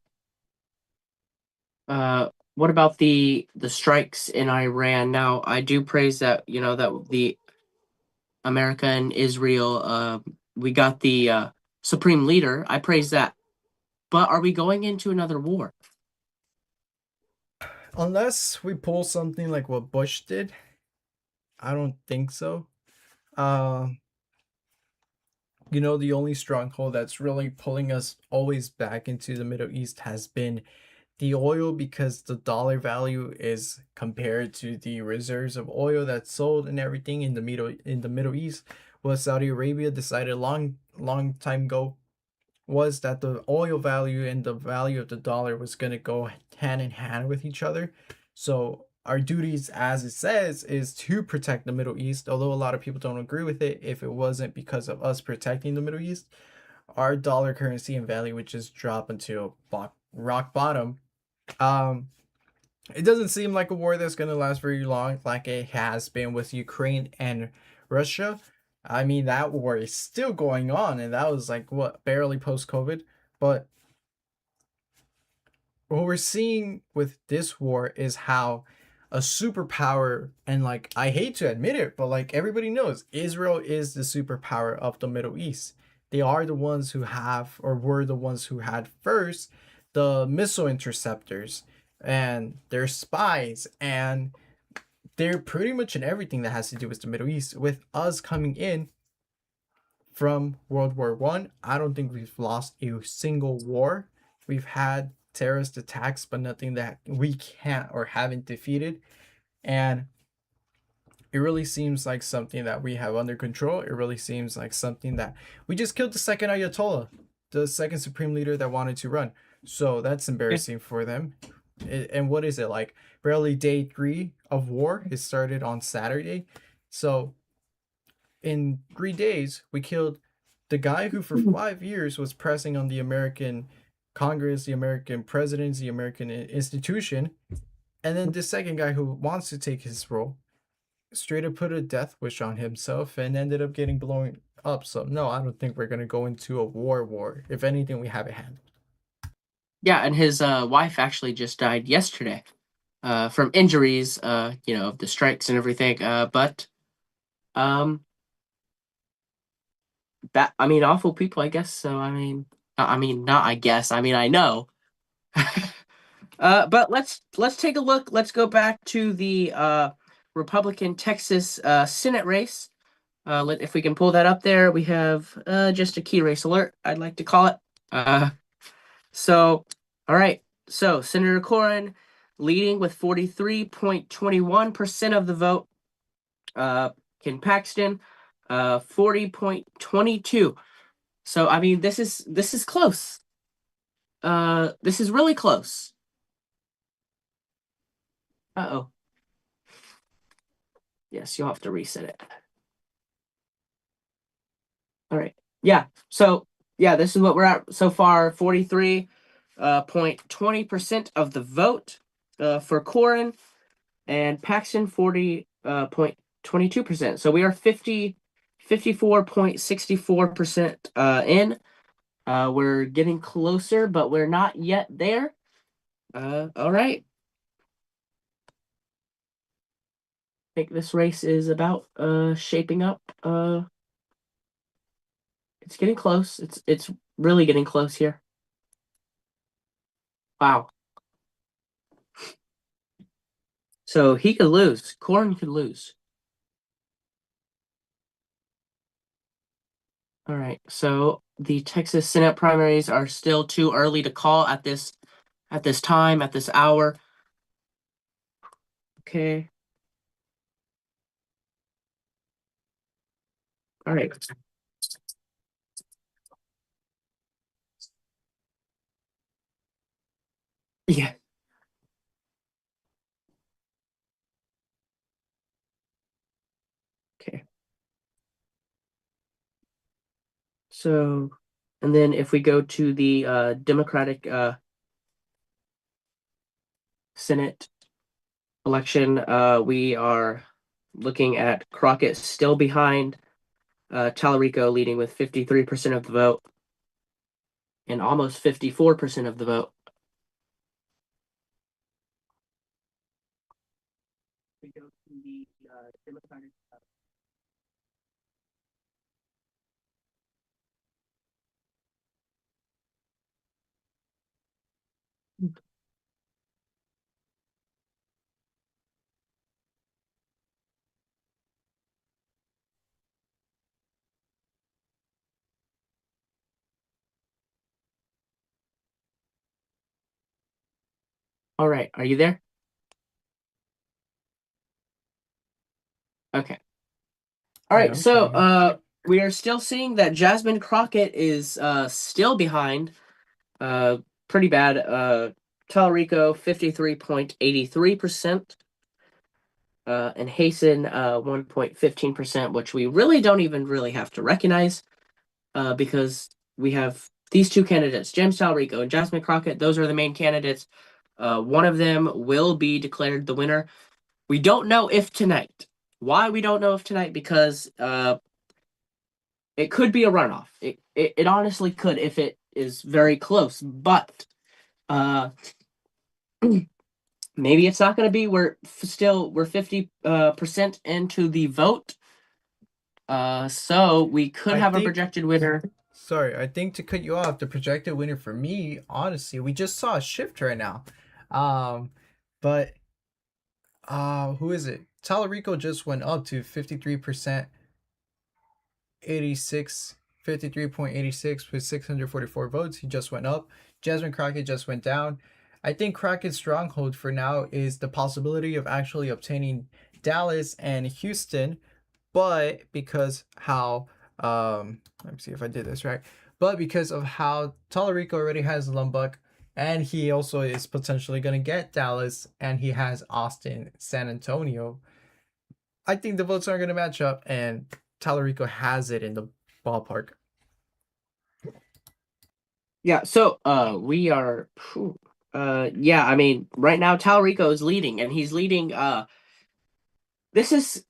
What about the strikes in Iran? Now, I do praise that, that the America and Israel, we got the supreme leader. I praise that. But are we going into another war? Unless we pull something like what Bush did, I don't think so. Uh, the only stronghold that's really pulling us always back into the Middle East has been the oil because the dollar value is compared to the reserves of oil that's sold and everything in the Middle East. What Saudi Arabia decided long time ago was that the oil value and the value of the dollar was going to go hand in hand with each other. So our duties, as it says, is to protect the Middle East. Although a lot of people don't agree with it, if it wasn't because of us protecting the Middle East, our dollar currency and value would just drop into rock bottom. Um, it doesn't seem like a war that's going to last very long, like it has been with Ukraine and Russia. I mean, that war is still going on, and that was like what, barely post COVID. But what we're seeing with this war is how a superpower, and like, I hate to admit it, but like everybody knows, Israel is the superpower of the Middle East. They are the ones who have, or were the ones who had first, the missile interceptors and their spies, and they're pretty much in everything that has to do with the Middle East. With us coming in from World War I, I don't think we've lost a single war. We've had terrorist attacks, but nothing that we can't or haven't defeated. And it really seems like something that we have under control. It really seems like something that we just killed the second Ayatollah, the second supreme leader that wanted to run. So that's Yeah. embarrassing for them. And what is it like? Barely day 3 of war. It started on Saturday. So in 3 days, we killed the guy who for 5 years was pressing on the American Congress, the American presidents, the American institution, and then the second guy who wants to take his role straight up put a death wish on himself and ended up getting blown up. So no, I don't think we're gonna go into a war. If anything, we have it handled. Yeah, and his wife actually just died yesterday from injuries, of the strikes and everything. But um, that I mean, awful people, I guess. So not I guess. I mean, I know. But let's take a look. Let's go back to the Republican Texas Senate race. If we can pull that up there, we have just a key race alert, I'd like to call it. So, all right. So Senator Corrin leading with 43.21% of the vote. Ken Paxton, 40.22. So I mean, this is close. This is really close. Uh-oh. Yes, you'll have to reset it. All right. Yeah. So yeah, this is what we're at so far. 43.20% of the vote for Corrin, and Paxton 40.22%. So we are 54.64% in. We're getting closer, but we're not yet there. All right. I think this race is about shaping up. It's getting close. It's really getting close here. Wow. So he could lose. Corrin could lose. All right. So the Texas Senate primaries are still too early to call at this time, at this hour. Okay. All right. Yeah. Okay. So, and then if we go to the Democratic Senate election, we are looking at Crockett still behind Tallarico, leading with 53% of the vote and almost 54% of the vote. We go to the Democratic. All right, are you there? Okay. All Yeah, right, I'm still so here. we are still seeing that Jasmine Crockett is still behind. Uh, Pretty bad. Tallarico 53.83%. And Hasten 1.15%, which we really don't even really have to recognize because we have these two candidates, James Tallarico and Jasmine Crockett. Those are the main candidates. One of them will be declared the winner. We don't know if tonight. Why we don't know if tonight? Because it could be a runoff. It honestly could if it is very close. But maybe it's not going to be. We're 50% into the vote. So we could I have a think projected winner. Sorry, I think to cut you off, the projected winner for me, honestly, we just saw a shift right now. Um, but who is it? Tallarico just went up to 53%, 86, 53.86 with 644 votes. He just went up. Jasmine Crockett just went down. I think Crockett's stronghold for now is the possibility of actually obtaining Dallas and Houston, but because how let me see if I did this right. But because of how Tallarico already has Lubbock, and he also is potentially going to get Dallas, and he has Austin, San Antonio, I think the votes aren't going to match up, and Tallarico has it in the ballpark. Yeah, so we are yeah, I mean, right now Tallarico is leading, and he's leading this is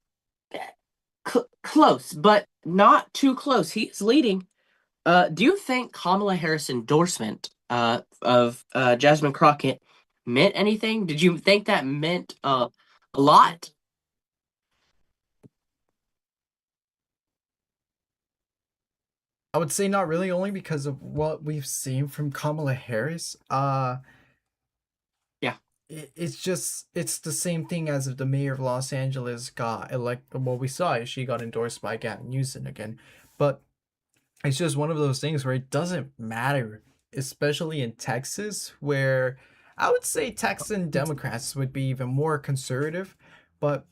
close, but not too close. He's leading. Do you think Kamala Harris' endorsement of Jasmine Crockett meant anything? Did you think that meant a lot? I would say not really, only because of what we've seen from Kamala Harris. Yeah. It's the same thing as if the mayor of Los Angeles got elected. What we saw is she got endorsed by Gavin Newsom again, but it's just one of those things where it doesn't matter, especially in Texas, where I would say Texan Democrats would be even more conservative, but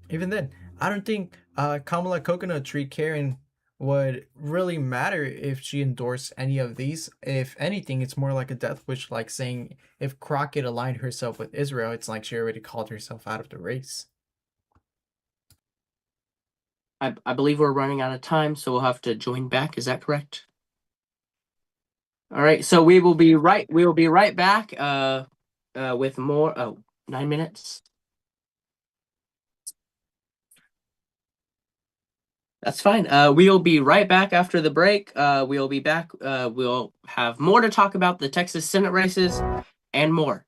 even then, I don't think Kamala Coconut Tree Karen would really matter if she endorsed any of these. If anything, it's more like a death wish, like saying if Crockett aligned herself with Israel, it's like she already called herself out of the race. I believe we're running out of time, so we'll have to join back. Is that correct? All right, so we will be right back with more. Oh, 9 minutes. That's fine. We'll be right back after the break. We'll be back. We'll have more to talk about the Texas Senate races and more.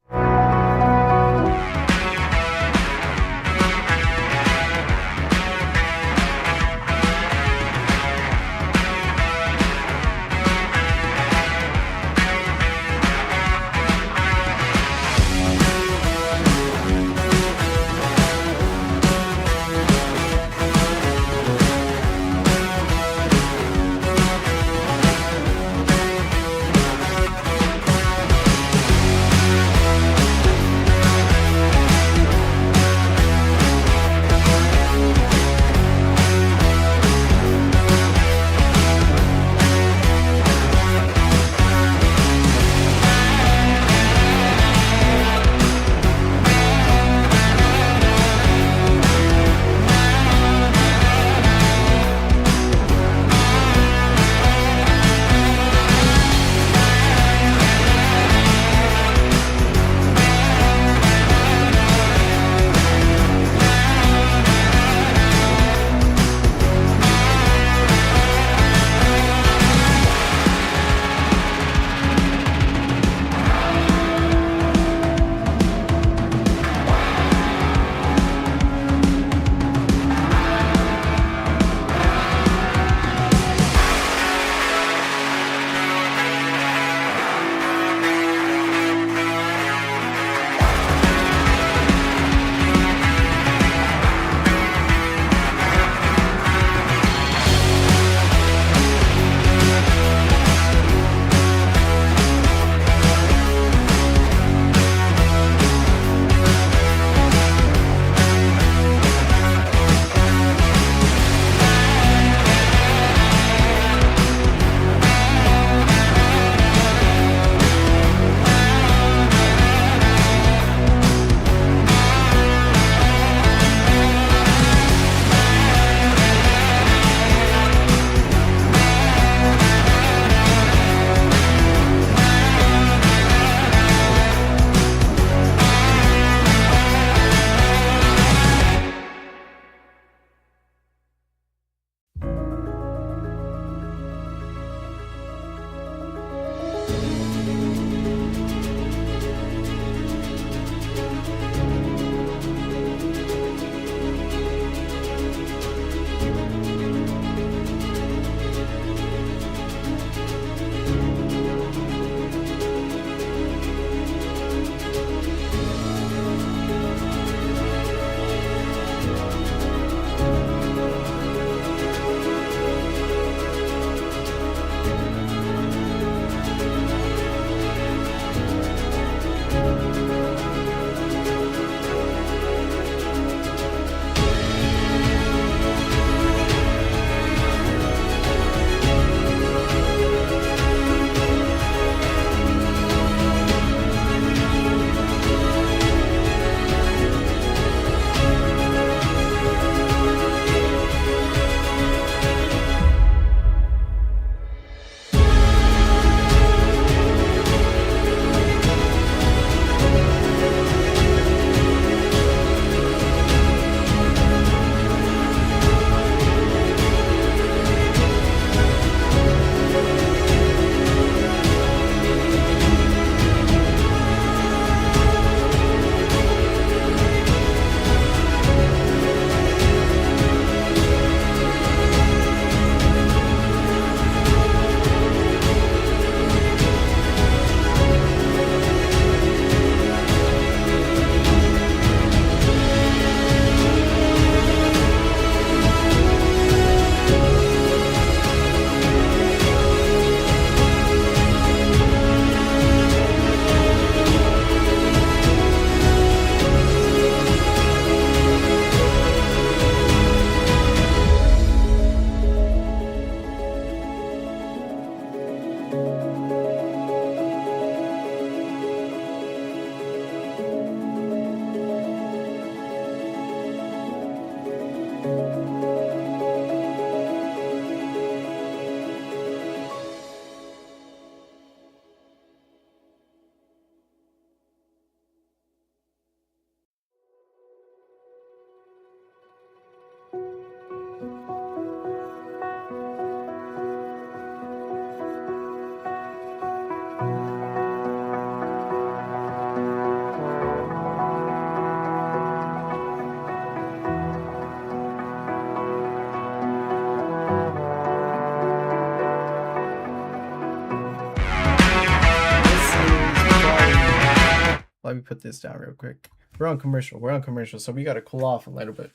let me put this down real quick. We're on commercial, so we gotta cool off a little bit.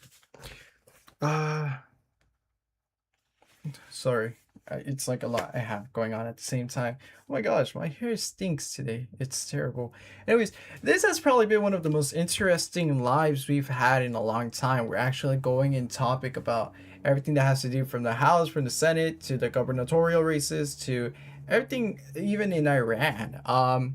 Sorry, it's like a lot I have going on at the same time. Oh my gosh, my hair stinks today. It's terrible. Anyways, this has probably been one of the most interesting lives we've had in a long time. We're actually going in topic about everything that has to do from the House, from the Senate, to the gubernatorial races, to everything, even in Iran.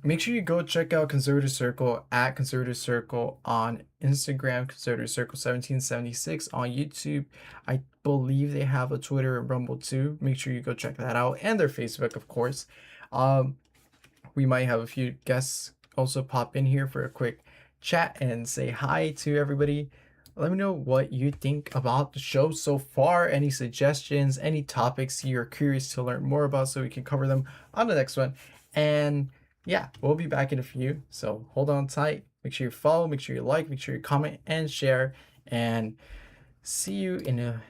Make sure you go check out Conservative Circle at Conservative Circle on Instagram, Conservative Circle 1776 on YouTube. I believe they have a Twitter and Rumble too. Make sure you go check that out, and their Facebook, of course. We might have a few guests also pop in here for a quick chat and say hi to everybody. Let me know what you think about the show so far. Any suggestions, any topics you're curious to learn more about, so we can cover them on the next one. And yeah, we'll be back in a few, so hold on tight. Make sure you follow, make sure you like, make sure you comment and share, and see you in a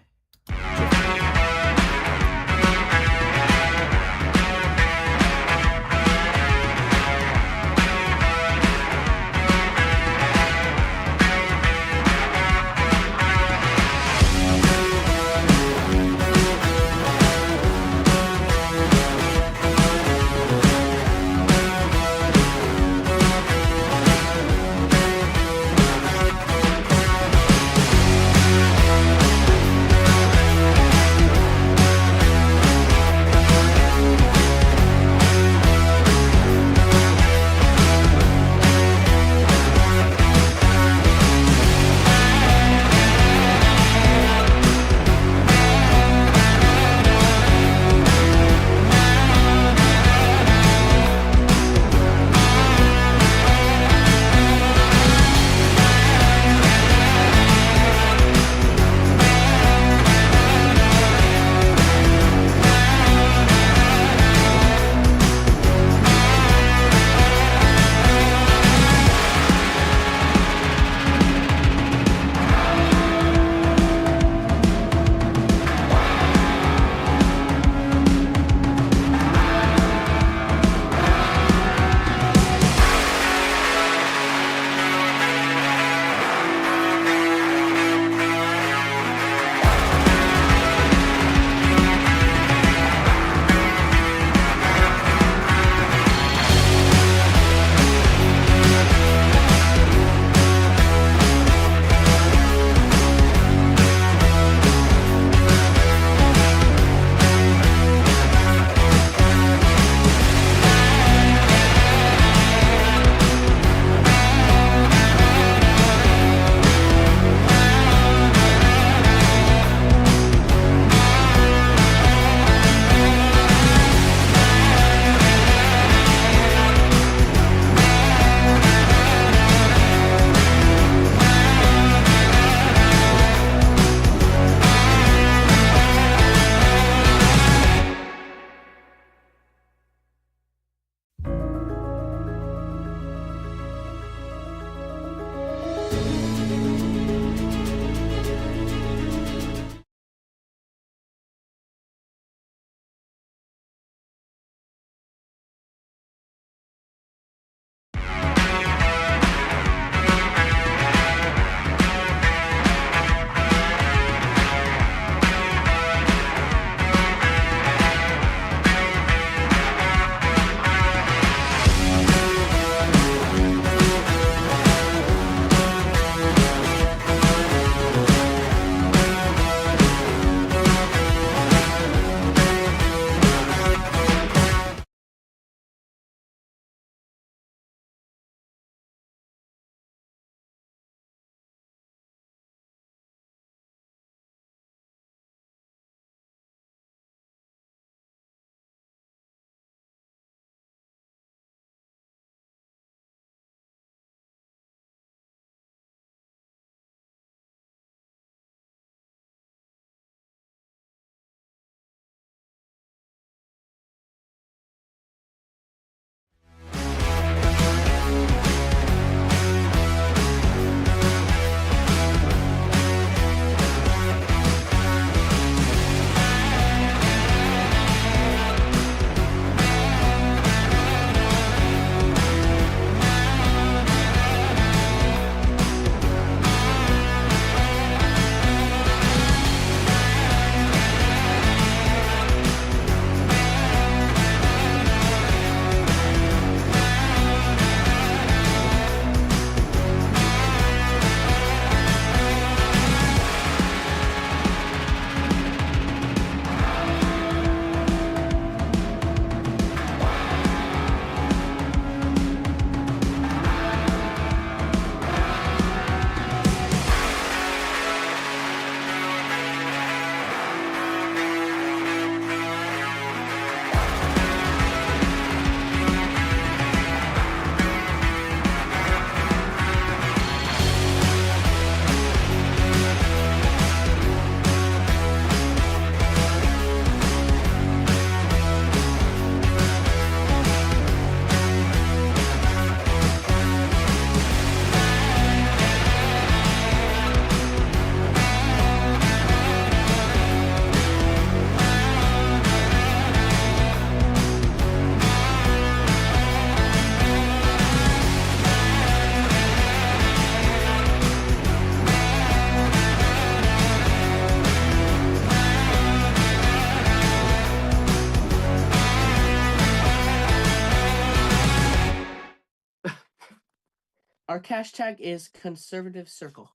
Our hashtag is conservative circle.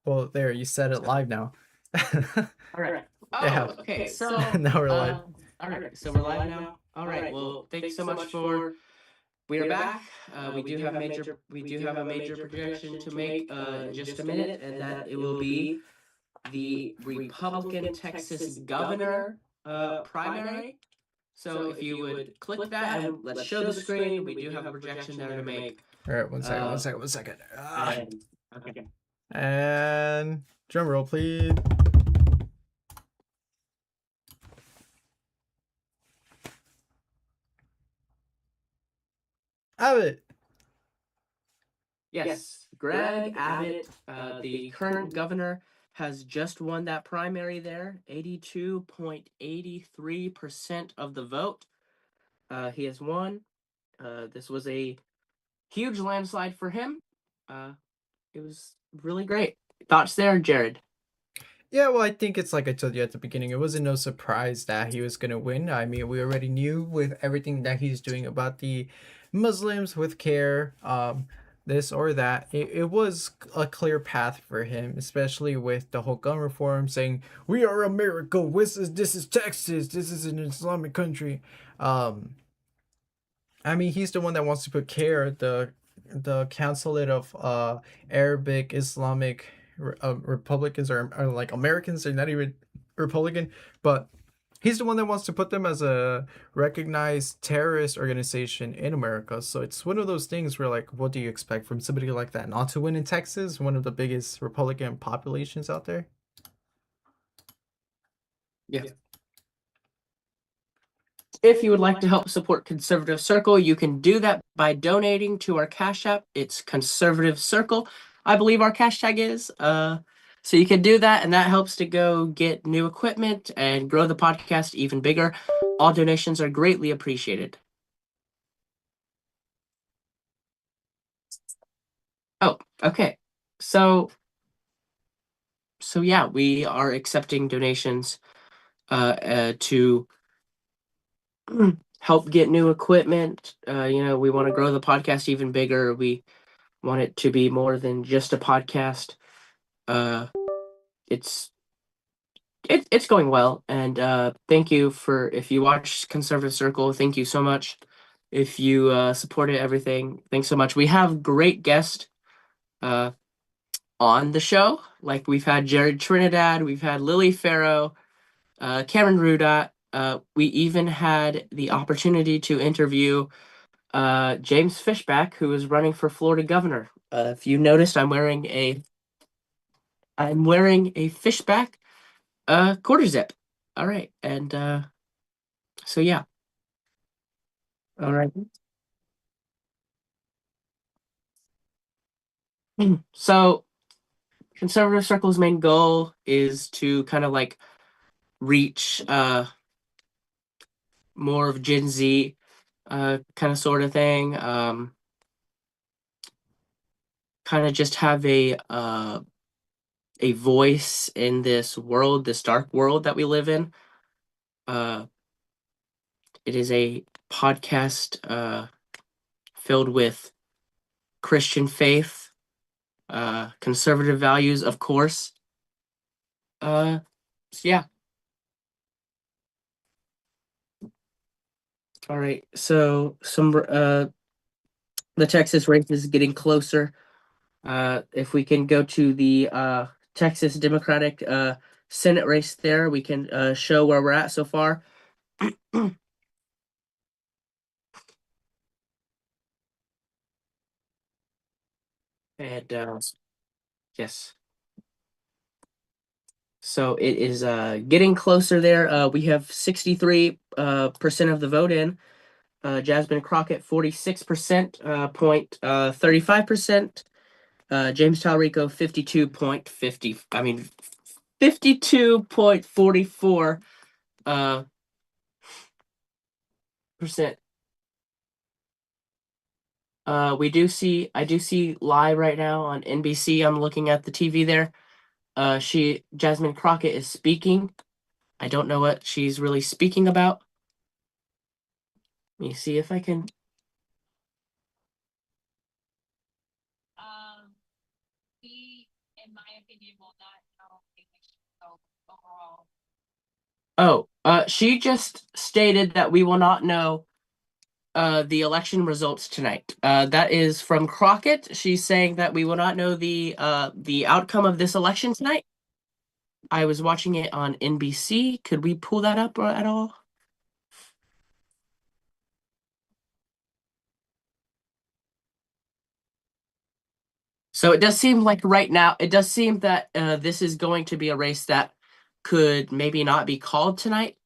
Well, there, you said it live now. All right. Yeah. Oh, okay. So, Now we're live. all right. So we're live now. All right. Well, thank you so much for. We are back. We do have a major projection to make in just a minute, and that it will be the Republican Texas governor primary. So if you would click that and let's show the screen, we do have a projection there to make. All right, one second, one second. Okay. And drum roll, please. Abbott. Yes, Greg Abbott, the current governor, has just won that primary there, 82.83% of the vote. He has won. This was a huge landslide for him. It was really great. Thoughts there, Jared? Yeah, well, I think it's like I told you at the beginning. It wasn't no surprise that he was gonna win. I mean, we already knew with everything that he's doing about the Muslims with care, this or that. It was a clear path for him, especially with the whole gun reform, saying we are America. This is Texas. This is an Islamic country. Um, I mean, he's the one that wants to put care, the consulate of Arabic Islamic Republicans or like Americans. They're not even Republican, but he's the one that wants to put them as a recognized terrorist organization in America. So it's one of those things where like, what do you expect from somebody like that not to win in Texas, one of the biggest Republican populations out there? Yeah. If you would like to help support Conservative Circle, you can do that by donating to our Cash App. It's Conservative Circle, I believe our hashtag is. So you can do that, and that helps to go get new equipment and grow the podcast even bigger. All donations are greatly appreciated. Oh, okay. So yeah, we are accepting donations to help get new equipment. We want to grow the podcast even bigger. We want it to be more than just a podcast. Uh, it's it's going well, and thank you for if you watch Conservative Circle. Thank you so much. If you supported everything, thanks so much. We have great guests uh, on the show. Like we've had Jared Trinidad, we've had Lily Farrow, Cameron Rudot. We even had the opportunity to interview James Fishback, who is running for Florida governor. If you noticed, I'm wearing a Fishback quarter zip. All right, and so yeah. All right. So Conservative Circle's main goal is to kind of like reach more of Gen Z kind of sort of thing. Kind of just have a voice in this world, this dark world that we live in. Uh, it is a podcast filled with Christian faith, conservative values, of course. So yeah. All right. So the Texas race is getting closer. If we can go to the Texas Democratic Senate race there, we can show where we're at so far. And yes. So it is getting closer there. We have 63% of the vote in. Jasmine Crockett 46%, 35%. James Talrico 52.44 percent. I do see live right now on NBC. I'm looking at the TV there. Jasmine Crockett is speaking. I don't know what she's really speaking about. Let me see if I can. Oh, she just stated that we will not know the election results tonight. That is from Crockett. She's saying that we will not know the outcome of this election tonight. I was watching it on NBC. Could we pull that up at all? So it does seem like right now, it does seem that this is going to be a race that could maybe not be called tonight.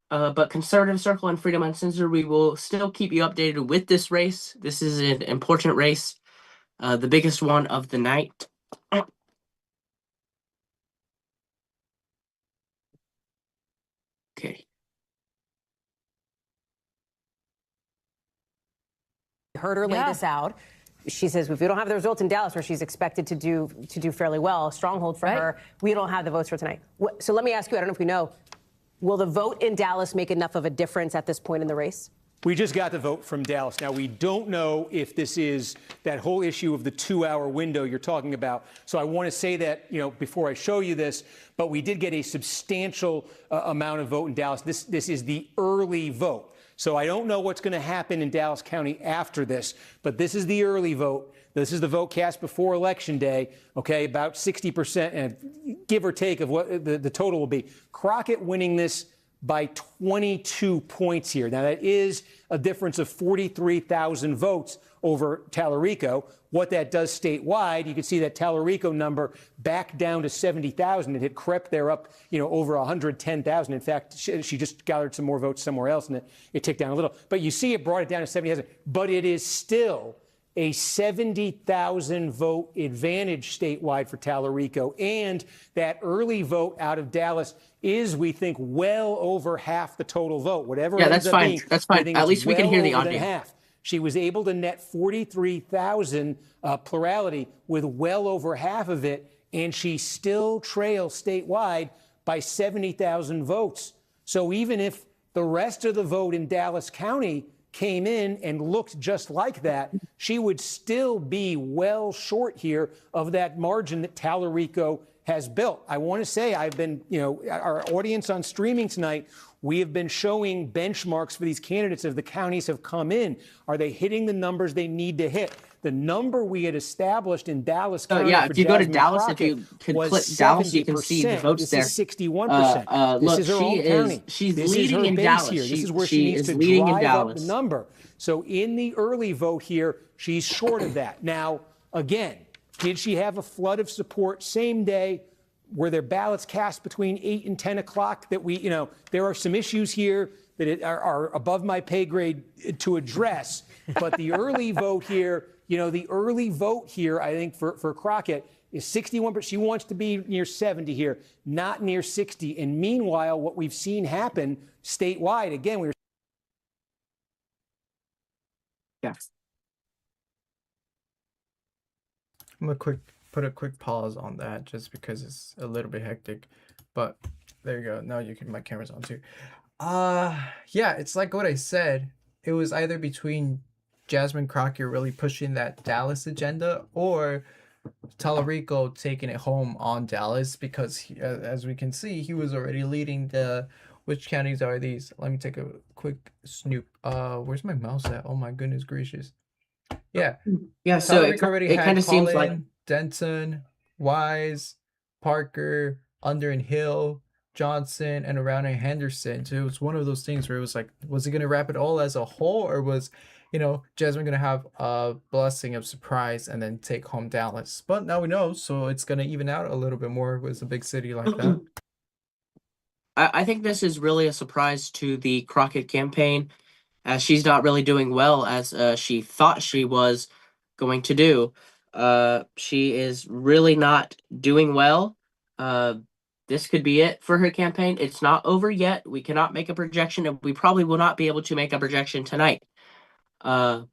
But Conservative Circle and Freedom Uncensored, we will still keep you updated with this race. This is an important race, the biggest one of the night. Okay. Heard her lay this out. She says if we don't have the results in Dallas, where she's expected to do fairly well, a stronghold for her, we don't have the votes for tonight. So let me ask you, I don't know if you know, will the vote in Dallas make enough of a difference at this point in the race? We just got the vote from Dallas. Now, we don't know if this is that whole issue of the 2-hour window you're talking about. So I want to say that, before I show you this, but we did get a substantial amount of vote in Dallas. This is the early vote. So I don't know what's going to happen in Dallas County after this, but this is the early vote. This is the vote cast before Election Day, okay, about 60%, and give or take of what the total will be. Crockett winning this by 22 points here. Now, that is a difference of 43,000 votes over Tallarico. What that does statewide, you can see that Tallarico number back down to 70,000. It had crept there up, over 110,000. In fact, she just gathered some more votes somewhere else, and it ticked down a little. But you see it brought it down to 70,000. But it is still a 70,000 vote advantage statewide for Tallarico. And that early vote out of Dallas is, we think, well over half the total vote. Whatever. Yeah, that's fine. That's fine. At least we can hear the audio. Half. She was able to net 43,000 plurality with well over half of it, and she still trails statewide by 70,000 votes. So even if the rest of the vote in Dallas County came in and looked just like that, she would still be well short here of that margin that Tallarico has built. I want to say I've been, our audience on streaming tonight, we have been showing benchmarks for these candidates as the counties have come in. Are they hitting the numbers they need to hit? The number we had established in Dallas County. Yeah, if you go to Dallas, if you could click Dallas, you can see the votes there. This is 61%. Look, this is her own county. She's this leading is her in base Dallas. Here. This is where she needs to drive up the number. So in the early vote here, she's short of that. Now, again, did she have a flood of support same day? Were there ballots cast between 8 and 10 o'clock that there are some issues here that are above my pay grade to address. But the early vote here, I think for Crockett is 61%. She wants to be near 70 here, not near 60. And meanwhile, what we've seen happen statewide, again, we were. Yes. I'm gonna put a quick pause on that just because it's a little bit hectic, but there you go. Now my camera's on too. Yeah, it's like what I said. It was either between Jasmine Crockett really pushing that Dallas agenda or Tallarico taking it home on Dallas, because as we can see, he was already leading the. Which counties are these? Let me take a quick snoop. Where's my mouse at? Oh my goodness gracious. Yeah. Yeah, so Tallarico already it had kind of seems like Collin, Denton, Wise, Parker, Under and Hill, Johnson, and around in Henderson. So it was one of those things where it was like, was he going to wrap it all as a whole, or was, Jasmine going to have a blessing of surprise and then take home Dallas? But now we know, so it's going to even out a little bit more with a big city like that. I think this is really a surprise to the Crockett campaign, as she's not really doing well as she thought she was going to do. She is really not doing well. This could be it for her campaign. It's not over yet. We cannot make a projection, and we probably will not be able to make a projection tonight. So,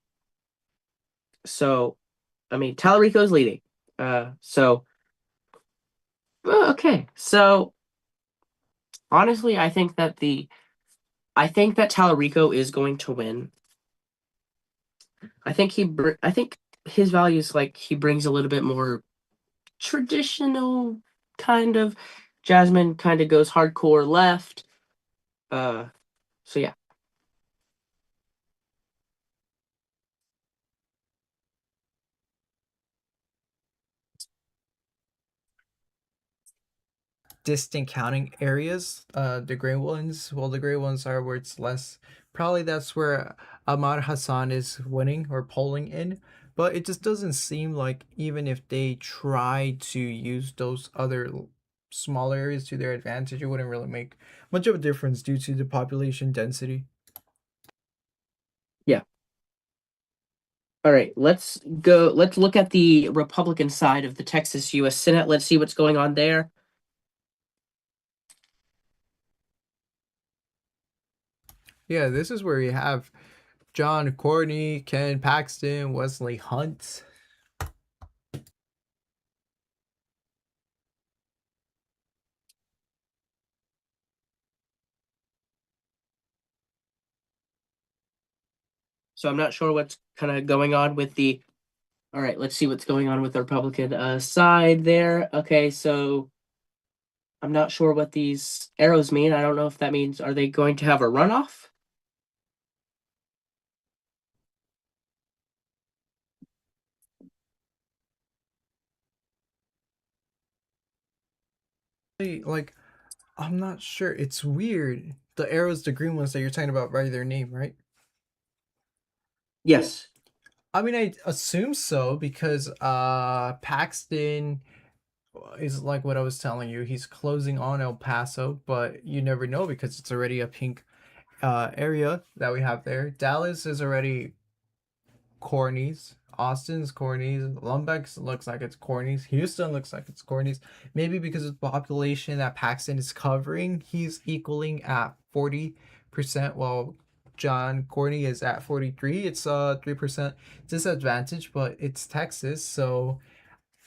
I mean, Tallarico's leading. Okay. So, honestly, I think that Tallarico is going to win. I think his values, like, he brings a little bit more traditional kind of. Jasmine kind of goes hardcore left. So yeah. Distant counting areas, the gray ones, well, the gray ones are where it's less. Probably that's where Ahmad Hassan is winning or polling in. But it just doesn't seem like even if they try to use those other smaller areas to their advantage, it wouldn't really make much of a difference due to the population density. Yeah. All right, let's go. Let's look at the Republican side of the Texas U.S. Senate. Let's see what's going on there. Yeah, this is where you have John Cornyn, Ken Paxton, Wesley Hunt. So I'm not sure what's kind of going on with the. All right, let's see what's going on with the Republican side there. Okay, so I'm not sure what these arrows mean. I don't know if that means are they going to have a runoff? Like, I'm not sure. It's weird. The arrows, the green ones that you're talking about by their name, right? Yes. I mean, I assume so because Paxton is like what I was telling you. He's closing on El Paso, but you never know because it's already a pink area that we have there. Dallas is already Cornies. Austin's Cornies. Lumbex looks like it's Cornies. Houston looks like it's Cornies. Maybe because of the population that Paxton is covering, he's equaling at 40%, while John Corney is at 43. It's 3% disadvantage, but it's Texas, so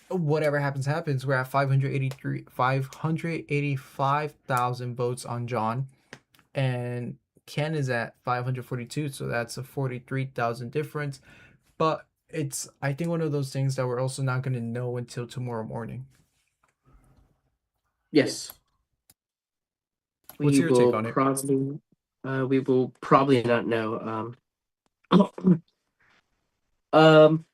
whatever happens. We're at 585,000 votes on John, and Ken is at 542, so that's a 43,000 difference. But it's, I think, one of those things that we're also not going to know until tomorrow morning. Yes. What's your take on it? We will probably not know. Um,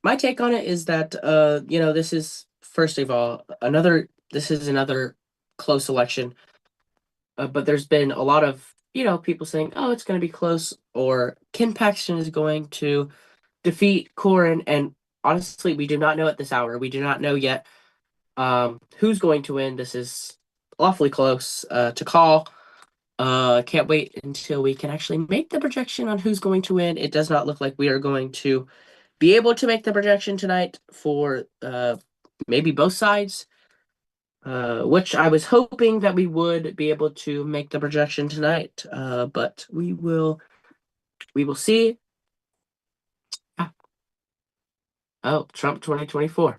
my take on it is that this is first of all this is another close election. But there's been a lot of people saying, "Oh, it's going to be close," or Ken Paxton is going to defeat Corin, and honestly, we do not know at this hour. We do not know yet who's going to win. This is awfully close to call. Can't wait until we can actually make the projection on who's going to win. It does not look like we are going to be able to make the projection tonight for maybe both sides, which I was hoping that we would be able to make the projection tonight. But we will see. Ah. Oh, Trump 2024.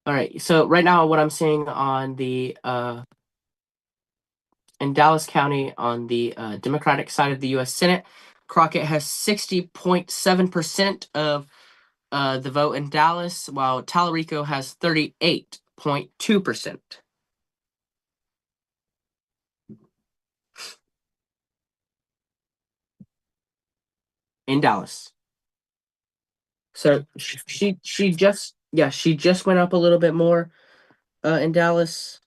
All right. So right now, what I'm seeing on the in Dallas County on the Democratic side of the U.S. Senate, Crockett has 60.7% of the vote in Dallas, while Tallarico has 38.2%. In Dallas. So she just went up a little bit more in Dallas.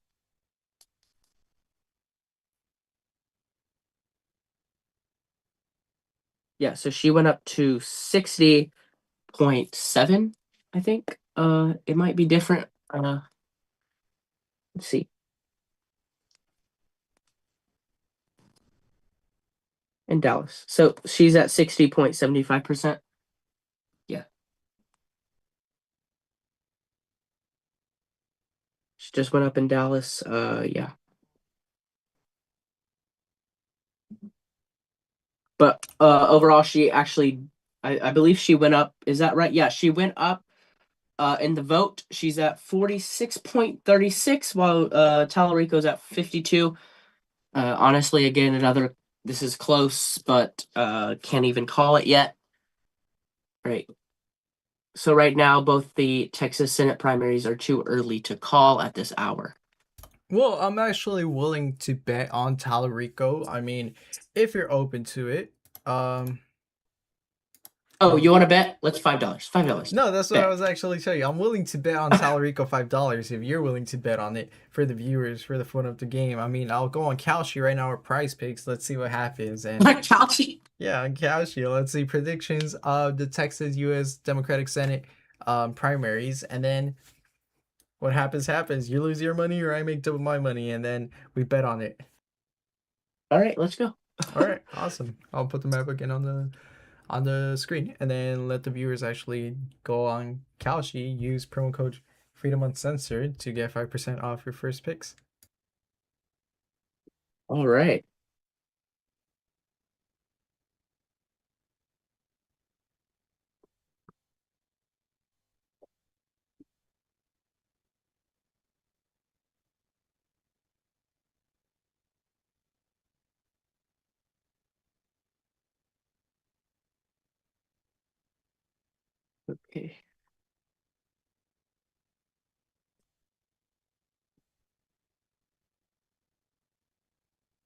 Yeah, so she went up to 60.7, I think. It might be different. Let's see. In Dallas. So she's at 60.75%. Yeah. She just went up in Dallas. Yeah. But overall she actually I believe she went up. Is that right? Yeah, she went up in the vote. She's at 46.36, while Tallarico's at 52. Honestly, again, this is close, but can't even call it yet. Right. So right now, both the Texas Senate primaries are too early to call at this hour. Well, I'm actually willing to bet on Tallarico. I mean, if you're open to it. Oh, you want to bet? Let's $5. $5. No, that's what I Bet. was actually telling you. I'm willing to bet on Tallarico $5 if you're willing to bet on it for the viewers, for the fun of the game. I mean, I'll go on Kalshi right now with Prize Picks. Let's see what happens. And Calci. yeah, on Kalshi, let's see predictions of the Texas U.S. Democratic Senate primaries, and then what happens happens. You lose your money, or I make double my money, and then we bet on it. All right, let's go. All right, awesome. I'll put the map again on the screen, and then let the viewers actually go on Kalshi, use promo code Freedom Uncensored to get 5% off your first picks. All right. Okay.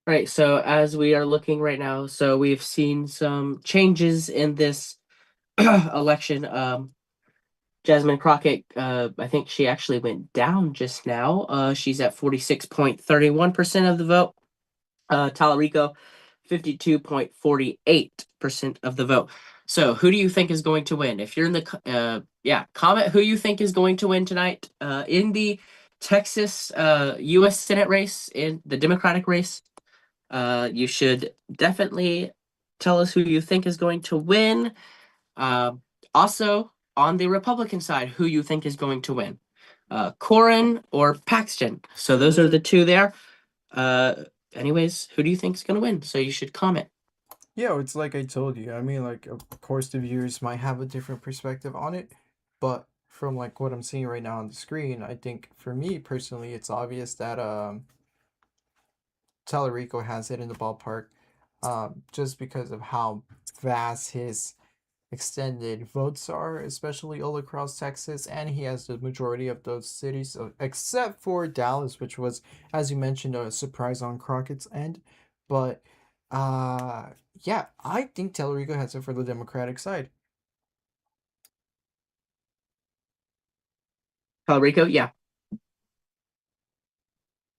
Right, so as we are looking right now, so we've seen some changes in this election. Jasmine Crockett, I think she actually went down just now. She's at 46.31% of the vote. Tallarico, 52.48% of the vote. So, who do you think is going to win? If you're in the comment who you think is going to win tonight in the Texas U.S. Senate race, in the Democratic race. You should definitely tell us who you think is going to win. Also, on the Republican side, who you think is going to win. Corrin or Paxton. So those are the two there. Anyways, who do you think is going to win? So you should comment. Yeah, it's like I told you. I mean, like, of course, the viewers might have a different perspective on it, but from like what I'm seeing right now on the screen, I think for me personally, it's obvious that Tallarico has it in the ballpark, just because of how vast his extended votes are, especially all across Texas, and he has the majority of those cities, except for Dallas, which was, as you mentioned, a surprise on Crockett's end. But yeah, I think Tellerico has it for the Democratic side. Tallarico, yeah.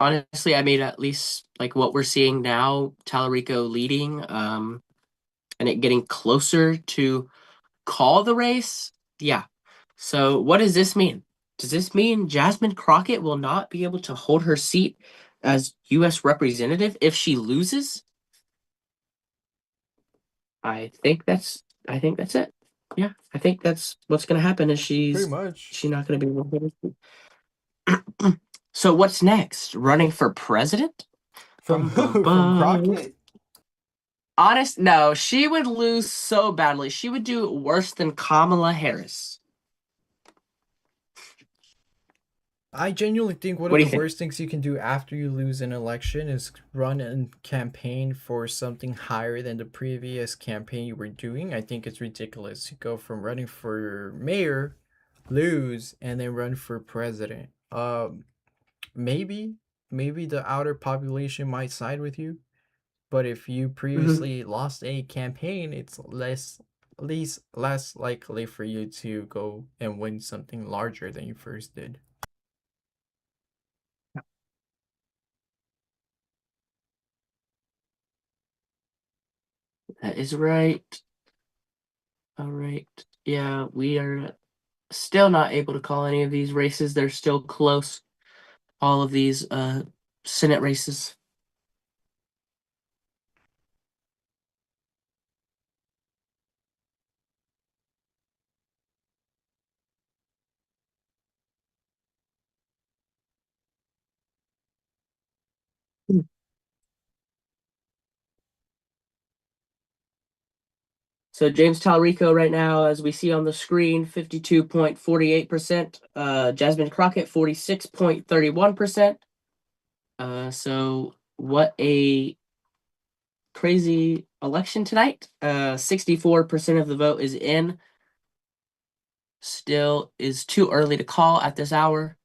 Honestly, I mean, at least like what we're seeing now, Tallarico leading, and it getting closer to call the race. Yeah. So what does this mean? Does this mean Jasmine Crockett will not be able to hold her seat as U.S. representative if she loses? I think that's it. Yeah, I think that's what's gonna happen. Is Pretty much. she's not gonna be able to hold her seat. So what's next? Running for president? From Bum, bum, who? From bum. Crockett? No, she would lose so badly. She would do worse than Kamala Harris. I genuinely think one What of do the you think? worst things you can do after you lose an election is run and campaign for something higher than the previous campaign you were doing. I think it's ridiculous to go from running for mayor, lose, and then run for president. Maybe, maybe the outer population might side with you, but if you Mhm. previously lost a campaign, it's at least less likely for you to go and win something larger than you first did. That is right. All right. Yeah, we are still not able to call any of these races. They're still close. All of these Senate races. So James Talrico right now, as we see on the screen, 52.48%. Jasmine Crockett, 46.31%. So what a crazy election tonight. 64% of the vote is in. Still is too early to call at this hour.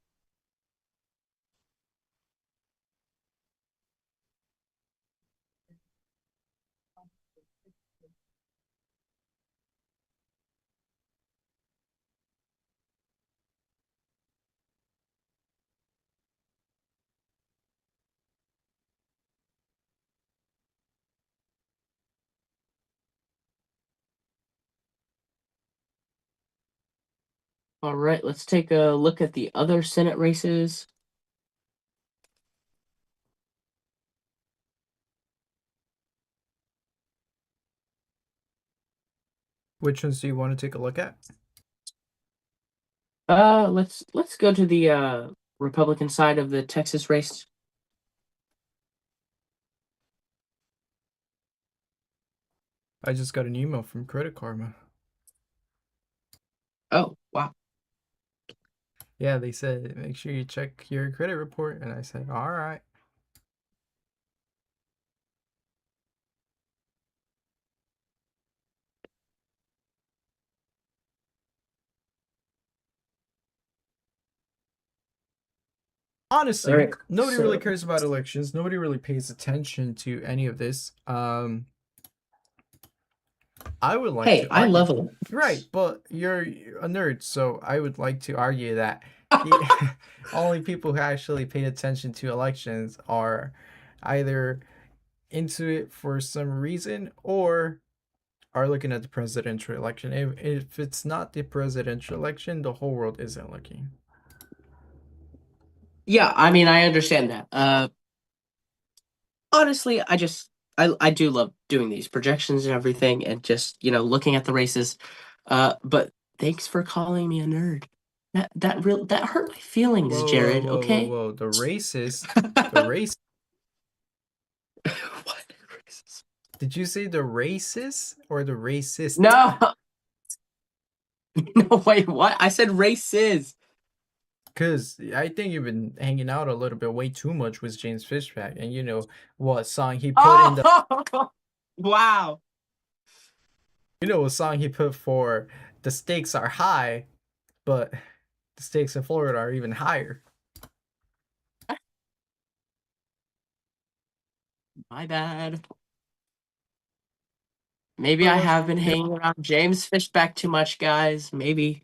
All right, let's take a look at the other Senate races. Which ones do you want to take a look at? Let's go to the Republican side of the Texas race. I just got an email from Credit Karma. Oh, wow. Yeah, they said make sure you check your credit report, and I said, all right. Honestly, All right, nobody really so- cares about elections. Nobody really pays attention to any of this. I would like Hey, to I argue, love them. right, but you're a nerd, so I would like to argue that only people who actually pay attention to elections are either into it for some reason or are looking at the presidential election. If it's not the presidential election, the whole world isn't looking. Yeah, I mean, I understand that. Honestly, I do love doing these projections and everything, and just looking at the races. But thanks for calling me a nerd. That hurt my feelings, Whoa, whoa, Jared. whoa, whoa, Okay. whoa. The race. What racist? Did you say the racist or the racist? No. No, wait, what? I said races. Because I think you've been hanging out a little bit way too much with James Fishback, and you know what song he put in the. Oh, wow. You know what song he put for the stakes are high, but the stakes in Florida are even higher. My bad. Maybe But I have been hanging around James Fishback too much, guys. Maybe.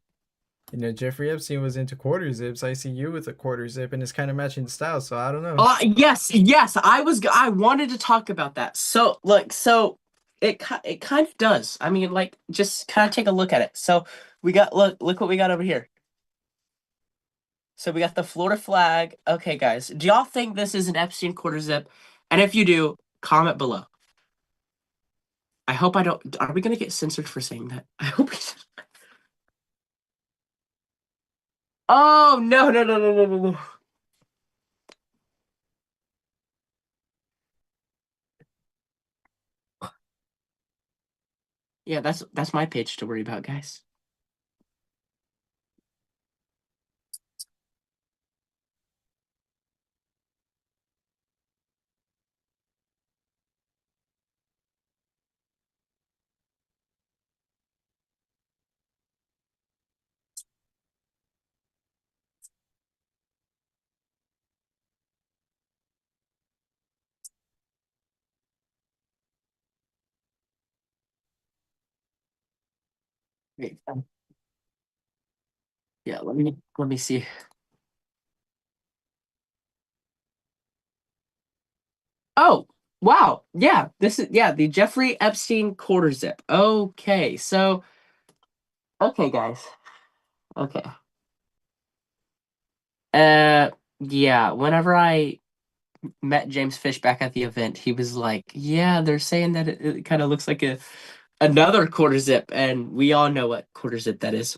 you know, Jeffrey Epstein was into quarter zips. I see you with a quarter zip, and it's kind of matching the style, so I don't know. Yes. I wanted to talk about that. So, look, it kind of does. I mean, like, just kind of take a look at it. So, we got look what we got over here. So we got the Florida flag. Okay, guys, do y'all think this is an Epstein quarter zip? And if you do, comment below. I hope I don't. Are we gonna get censored for saying that? I hope we. Oh no. Yeah, that's my page to worry about, guys. Wait, yeah, let me see. Oh, wow. Yeah, this is the Jeffrey Epstein quarter zip. Okay, so okay, guys. Okay. Yeah, whenever I met James Fishback at the event, he was like, "Yeah, they're saying that it kind of looks like another quarter zip," and we all know what quarter zip that is.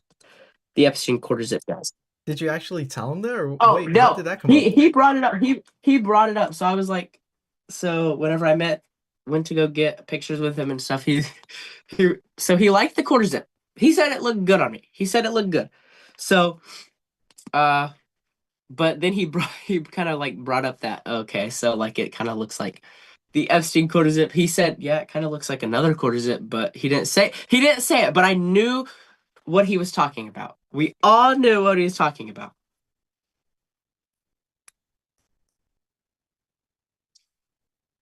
The Epstein quarter zip, guys. Did you actually tell him that, or Oh wait, how no, did that come up? he brought it up. He brought it up. So I was like, so whenever I met went to go get pictures with him and stuff. He liked the quarter zip. He said it looked good on me. He said it looked good. So, but then he kind of like brought up that, okay, so like it kind of looks like the Epstein quarter zip. He said, yeah, it kind of looks like another quarter zip, but he didn't say it, but I knew what he was talking about. We all knew what he was talking about.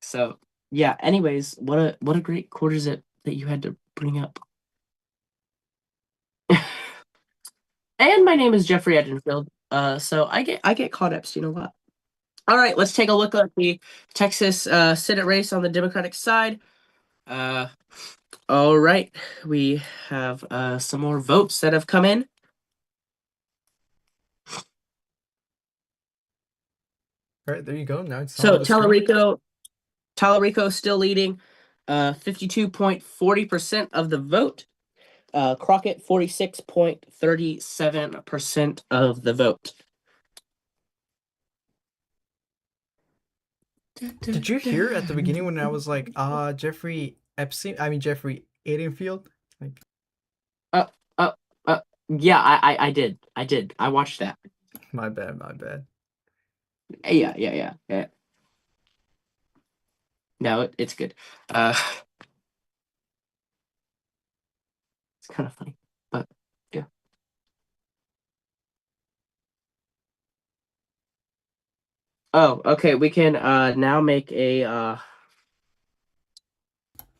So yeah, anyways, what a great quarter zip that you had to bring up. And my name is Jeffrey Edenfield. So I get called Epstein a lot. All right, let's take a look at the Texas Senate race on the Democratic side. All right, we have some more votes that have come in. All right, there you go. Now it's So on the screen. Tallarico still leading, 52.40% of the vote. Crockett 46.37% of the vote. Did you hear at the beginning when I was like, Jeffrey Edenfield? Like, Uh, uh, yeah, I did. I watched that. my bad. Yeah. No, it's good. It's kind of funny, but yeah. Oh, okay. We can now make a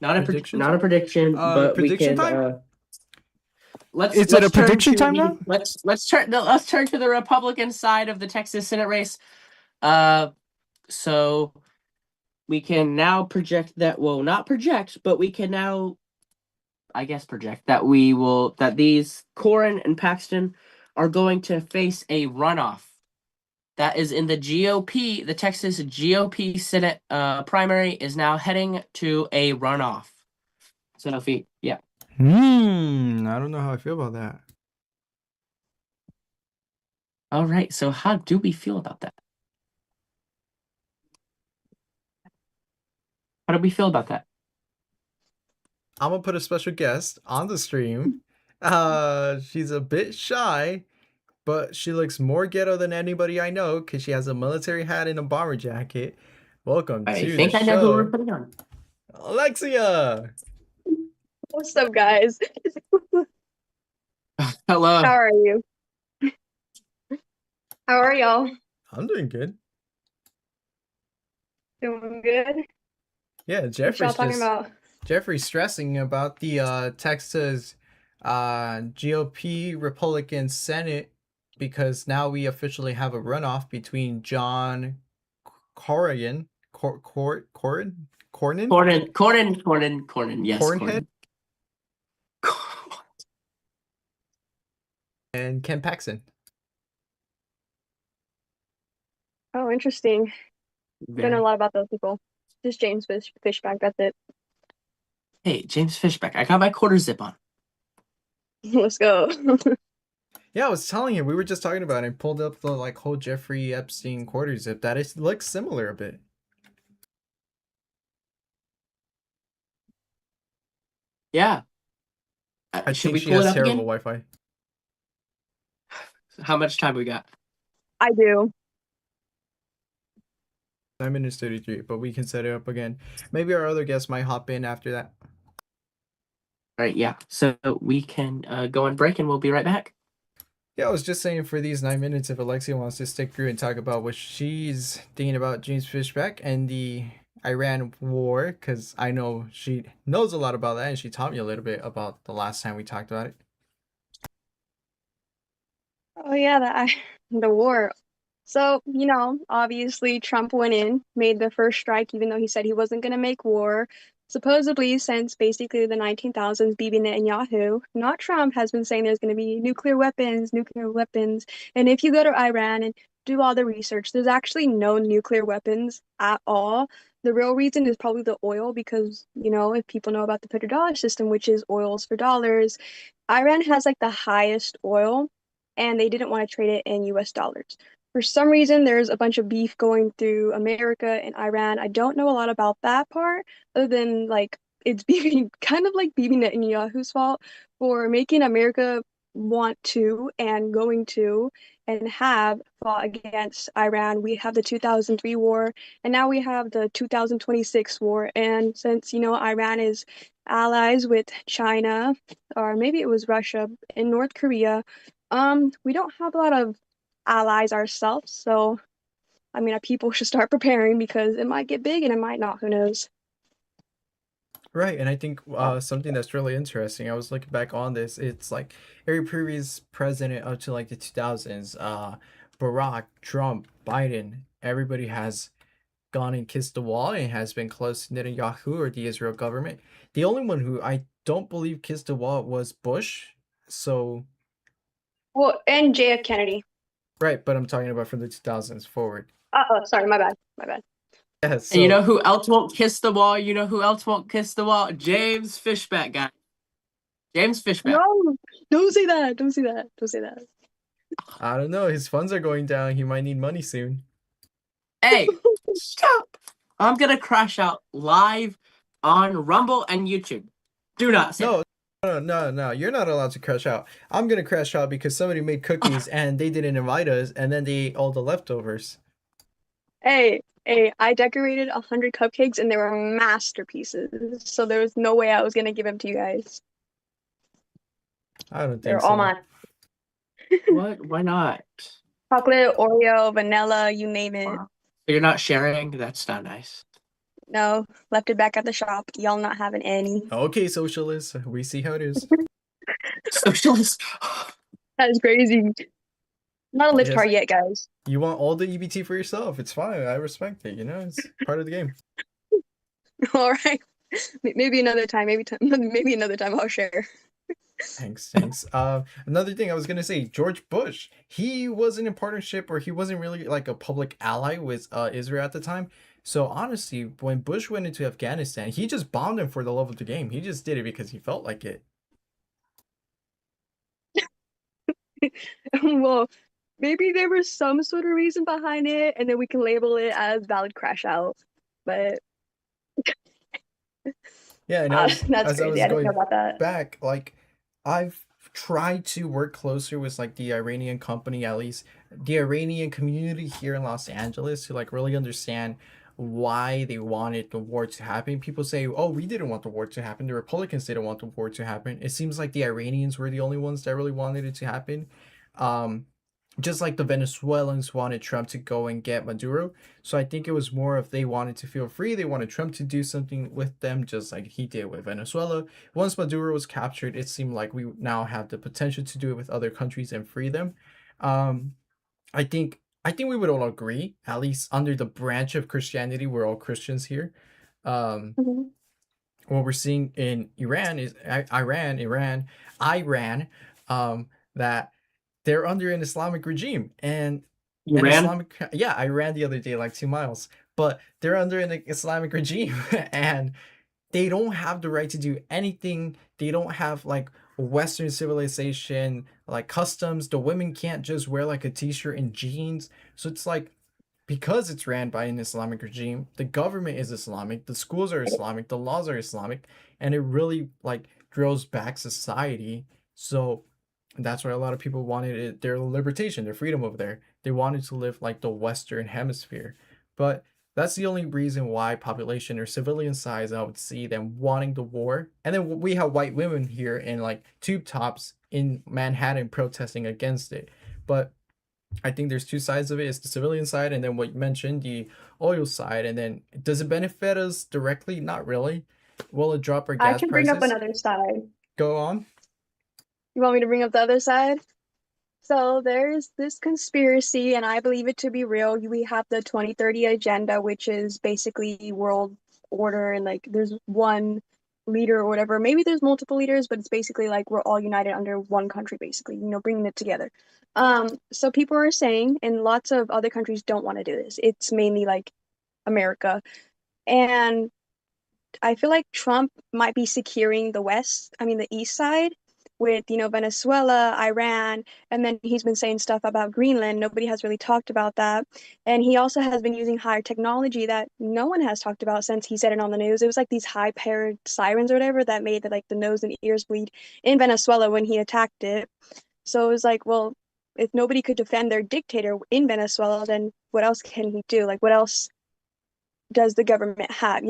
not a Prediction not a time? prediction, but we Prediction can time? let's Is it a turn prediction to time now? let's turn to the Republican side of the Texas Senate race. So we can now project that, well, not project, but we can now, I guess, project that that these Corrin and Paxton are going to face a runoff. That is in the GOP, the Texas GOP Senate primary is now heading to a runoff. So, yeah. I don't know how I feel about that. All right. So, how do we feel about that? How do we feel about that? I'm gonna put a special guest on the stream. She's a bit shy, but she looks more ghetto than anybody I know because she has a military hat and a bomber jacket. Welcome I to the think I know who we're show, putting on. Alexia. What's up, guys? Hello. How are you? How are y'all? I'm doing good. Doing good? Yeah, What y'all talking about? Jeffrey's stressing about the Texas GOP Republican Senate because now we officially have a runoff between John Corrigan, Cornyn, Yes, Cornhead, Cornyn. and Ken Paxton. Oh, interesting. Don't know a lot about those people. Just James Fishback, that's it. Hey, James Fishback, I got my quarter zip on. Let's go. Yeah, I was telling you, we were just talking about it. I pulled up the like whole Jeffrey Epstein quarter zip. That is looks similar a bit. Yeah. I Should think we she pull it has up terrible again? Wi-Fi. How much time we got? I do. 9 minutes 33, but we can set it up again. Maybe our other guests might hop in after that. All right, yeah. So we can go on break and we'll be right back. Yeah, I was just saying for these 9 minutes, if Alexia wants to stick through and talk about what she's thinking about James Fishback and the Iran war, because I know she knows a lot about that and she taught me a little bit about the last time we talked about it. Oh yeah, the war. So, obviously Trump went in, made the first strike, even though he said he wasn't going to make war. Supposedly, since basically the 19,000s, Bibi Netanyahu, not Trump, has been saying there's going to be nuclear weapons. And if you go to Iran and do all the research, there's actually no nuclear weapons at all. The real reason is probably the oil, because, if people know about the petrodollar system, which is oils for dollars, Iran has like the highest oil, and they didn't want to trade it in US dollars. For some reason, there's a bunch of beef going through America and Iran. I don't know a lot about that part, other than like it's being kind of like Bibi Netanyahu's fault for making America want to and going to and have fought against Iran. We have the 2003 war, and now we have the 2026 war. And since, Iran is allies with China, or maybe it was Russia and North Korea, we don't have a lot of allies ourselves. So, I mean, people should start preparing because it might get big and it might not. Who knows? Right, and I think something that's really interesting. I was looking back on this. It's like every previous president up to like the 2000s, Barack, Trump, Biden, everybody has gone and kissed the wall and has been close to Netanyahu or the Israel government. The only one who I don't believe kissed the wall was Bush. So, Well, and JF Kennedy. right, but I'm talking about from the 2000s forward. Oh, sorry, my bad. My bad. Yeah, And you so know who else won't kiss the wall? You know who else won't kiss the wall? James Fishback, guy. James Fishback. No, don't say that. Don't say that. Don't say that. I don't know. His funds are going down. He might need money soon. Hey, stop! I'm gonna crash out live on Rumble and YouTube. Do not say No, no. You're not allowed to crash out. I'm gonna crash out because somebody made cookies and they didn't invite us, and then they ate all the leftovers. Hey, I decorated 100 cupcakes and they were masterpieces. So there was no way I was gonna give them to you guys. I don't They're think all so. mine. What? Why not? Chocolate, Oreo, vanilla, you name it. You're not sharing? That's not nice. No, left it back at the shop. Y'all not having any. Okay, socialists, we see how it is. Socialist. That is crazy. Not a Yes. libtard yet, guys. You want all the EBT for yourself. It's fine. I respect it. It's part of the game. All right. Maybe another time. Maybe another time I'll share. Thanks. Another thing I was gonna say, George Bush, he wasn't in partnership or he wasn't really like a public ally with Israel at the time. So honestly, when Bush went into Afghanistan, he just bombed him for the love of the game. He just did it because he felt like it. Well, maybe there was some sort of reason behind it, and then we can label it as valid crash out. But Yeah, and that's as I crazy. was I didn't going know about that. back, like I've tried to work closer with like the Iranian company, at least the Iranian community here in Los Angeles, to like really understand why they wanted the war to happen. People say, "Oh, we didn't want the war to happen. The Republicans didn't want the war to happen." It seems like the Iranians were the only ones that really wanted it to happen. Um, just like the Venezuelans wanted Trump to go and get Maduro. So I think it was more of they wanted to feel free. They wanted Trump to do something with them, just like he did with Venezuela. Once Maduro was captured, it seemed like we now have the potential to do it with other countries and free them. Um, I think we would all agree, at least under the branch of Christianity, we're all Christians here. Um, Mhm. what we're seeing in Iran, that they're under an Islamic regime, and You an ran? Islamic, yeah, I ran the other day like 2 miles, but they're under an Islamic regime, and they don't have the right to do anything. They don't have like Western civilization, like customs. The women can't just wear like a t-shirt and jeans. So it's like because it's ran by an Islamic regime, the government is Islamic, the schools are Islamic, the laws are Islamic, and it really like drills back society. So that's why a lot of people wanted it, their libertation, their freedom over there. They wanted to live like the Western hemisphere. But that's the only reason why population or civilian size I would see them wanting the war. And then we have white women here in like tube tops in Manhattan protesting against it. But I think there's two sides of it. It's the civilian side, and then what you mentioned, the oil side. And then does it benefit us directly? Not really. Will it drop our I gas can bring up prices? another side. Go on. You want me to bring up the other side? So there's this conspiracy, and I believe it to be real. We have the 2030 agenda, which is basically world order, and like there's one leader or whatever. Maybe there's multiple leaders, but it's basically like we're all united under one country, basically, bringing it together. So people are saying, and lots of other countries don't want to do this. It's mainly like America. And I feel like Trump might be securing the West, I mean the East side, with, Venezuela, Iran, and then he's been saying stuff about Greenland. Nobody has really talked about that. And he also has been using higher technology that no one has talked about since he said it on the news. It was like these high-powered sirens or whatever that made the nose and ears bleed in Venezuela when he attacked it. So it was like, well, if nobody could defend their dictator in Venezuela, then what else can he do? Like, what else does the government have,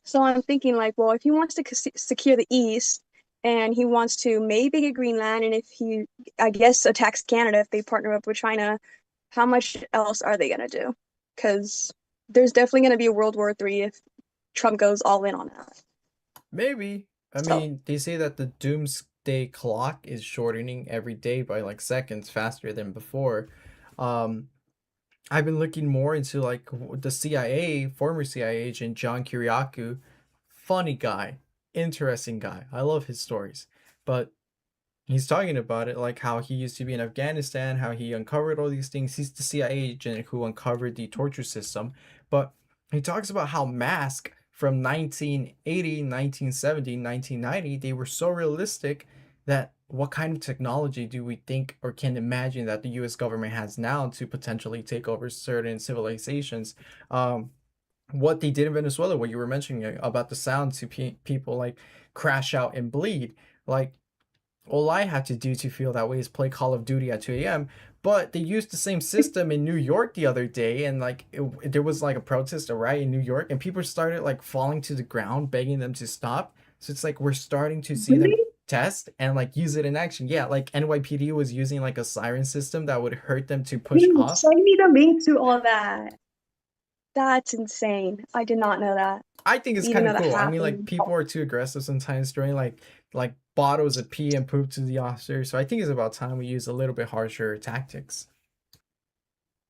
So I'm thinking like, well, if he wants to secure the East and he wants to maybe get Greenland, and if he, I guess, attacks Canada if they partner up with China, how much else are they going to do? Because there's definitely going to be a World War III if Trump goes all in on that. Maybe. I mean, they say that the doomsday clock is shortening every day by like seconds faster than before. I've been looking more into like the CIA, former CIA agent John Kiriakou. Funny guy, interesting guy. I love his stories. But he's talking about it like how he used to be in Afghanistan, how he uncovered all these things. He's the CIA agent who uncovered the torture system. But he talks about how masks from 1980, 1970, 1990, they were so realistic that what kind of technology do we think or can imagine that the US government has now to potentially take over certain civilizations? What they did in Venezuela, what you were mentioning about the sound to people like crash out and bleed. Like, all I had to do to feel that way is play Call of Duty at 2 a.m. But they used the same system in New York the other day, and like there was like a protest, a riot in New York, and people started like falling to the ground, begging them to stop. So it's like we're starting to see them test and like use it in action. Yeah, like NYPD was using like a siren system that would hurt them to push off. Send me the link to all that. That's insane. I did not know that. I think it's kind of cool. I mean, like people are too aggressive sometimes, throwing like bottles of pee and poop to the officer. So I think it's about time we use a little bit harsher tactics.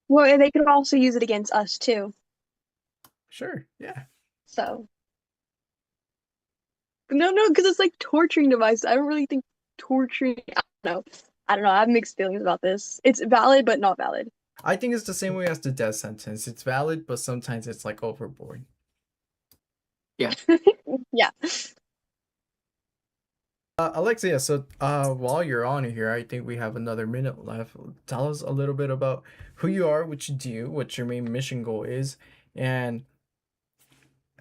Well, they could also use it against us too. Sure. Yeah. So. No, because it's like torturing devices. I don't really think torturing. I don't know. I have mixed feelings about this. It's valid, but not valid. I think it's the same way as the death sentence. It's valid, but sometimes it's like overboard. Yeah. Yeah. Alexia, so while you're on here, I think we have another minute left. Tell us a little bit about who you are, what you do, what your main mission goal is, and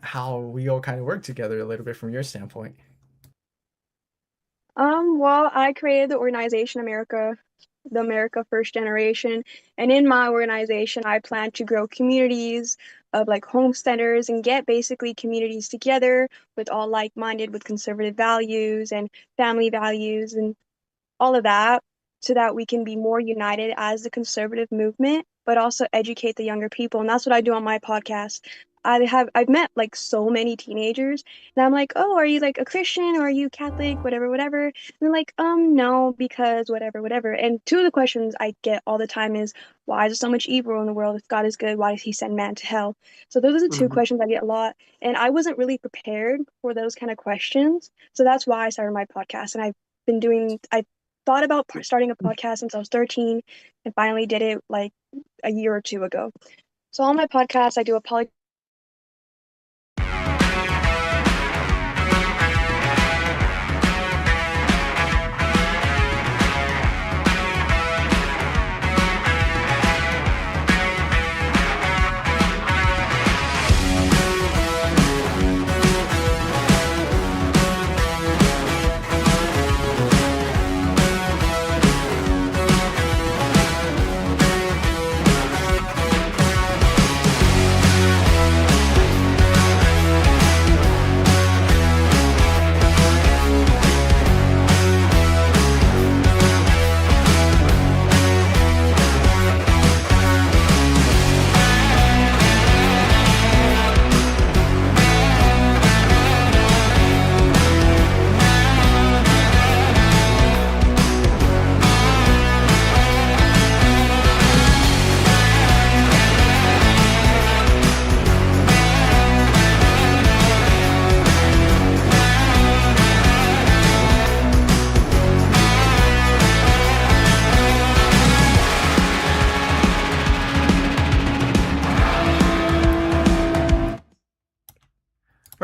how we all kind of work together a little bit from your standpoint. Well, I created the organization the America First Generation, and in my organization, I plan to grow communities of like homesteaders and get basically communities together with all like-minded with conservative values and family values and all of that, so that we can be more united as the conservative movement, but also educate the younger people. And that's what I do on my podcast. I've met like so many teenagers, and I'm like, oh, are you like a Christian or are you Catholic, whatever? And they're like, no, because whatever. And two of the questions I get all the time is, why is there so much evil in the world? If God is good, why does he send man to hell? So those are the two questions I get a lot. And I wasn't really prepared for those kind of questions. So that's why I started my podcast. And I thought about starting a podcast since I was 13 and finally did it like a year or two ago. So on my podcast, I do a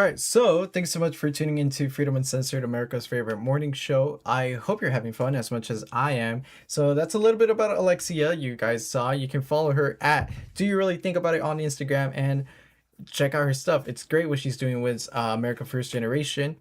right, so thanks so much for tuning into Freedom Uncensored, America's favorite morning show. I hope you're having fun as much as I am. So that's a little bit about Alexia. You guys saw. You can follow her at Do You Really Think About It on Instagram and check out her stuff. It's great what she's doing with America First Generation.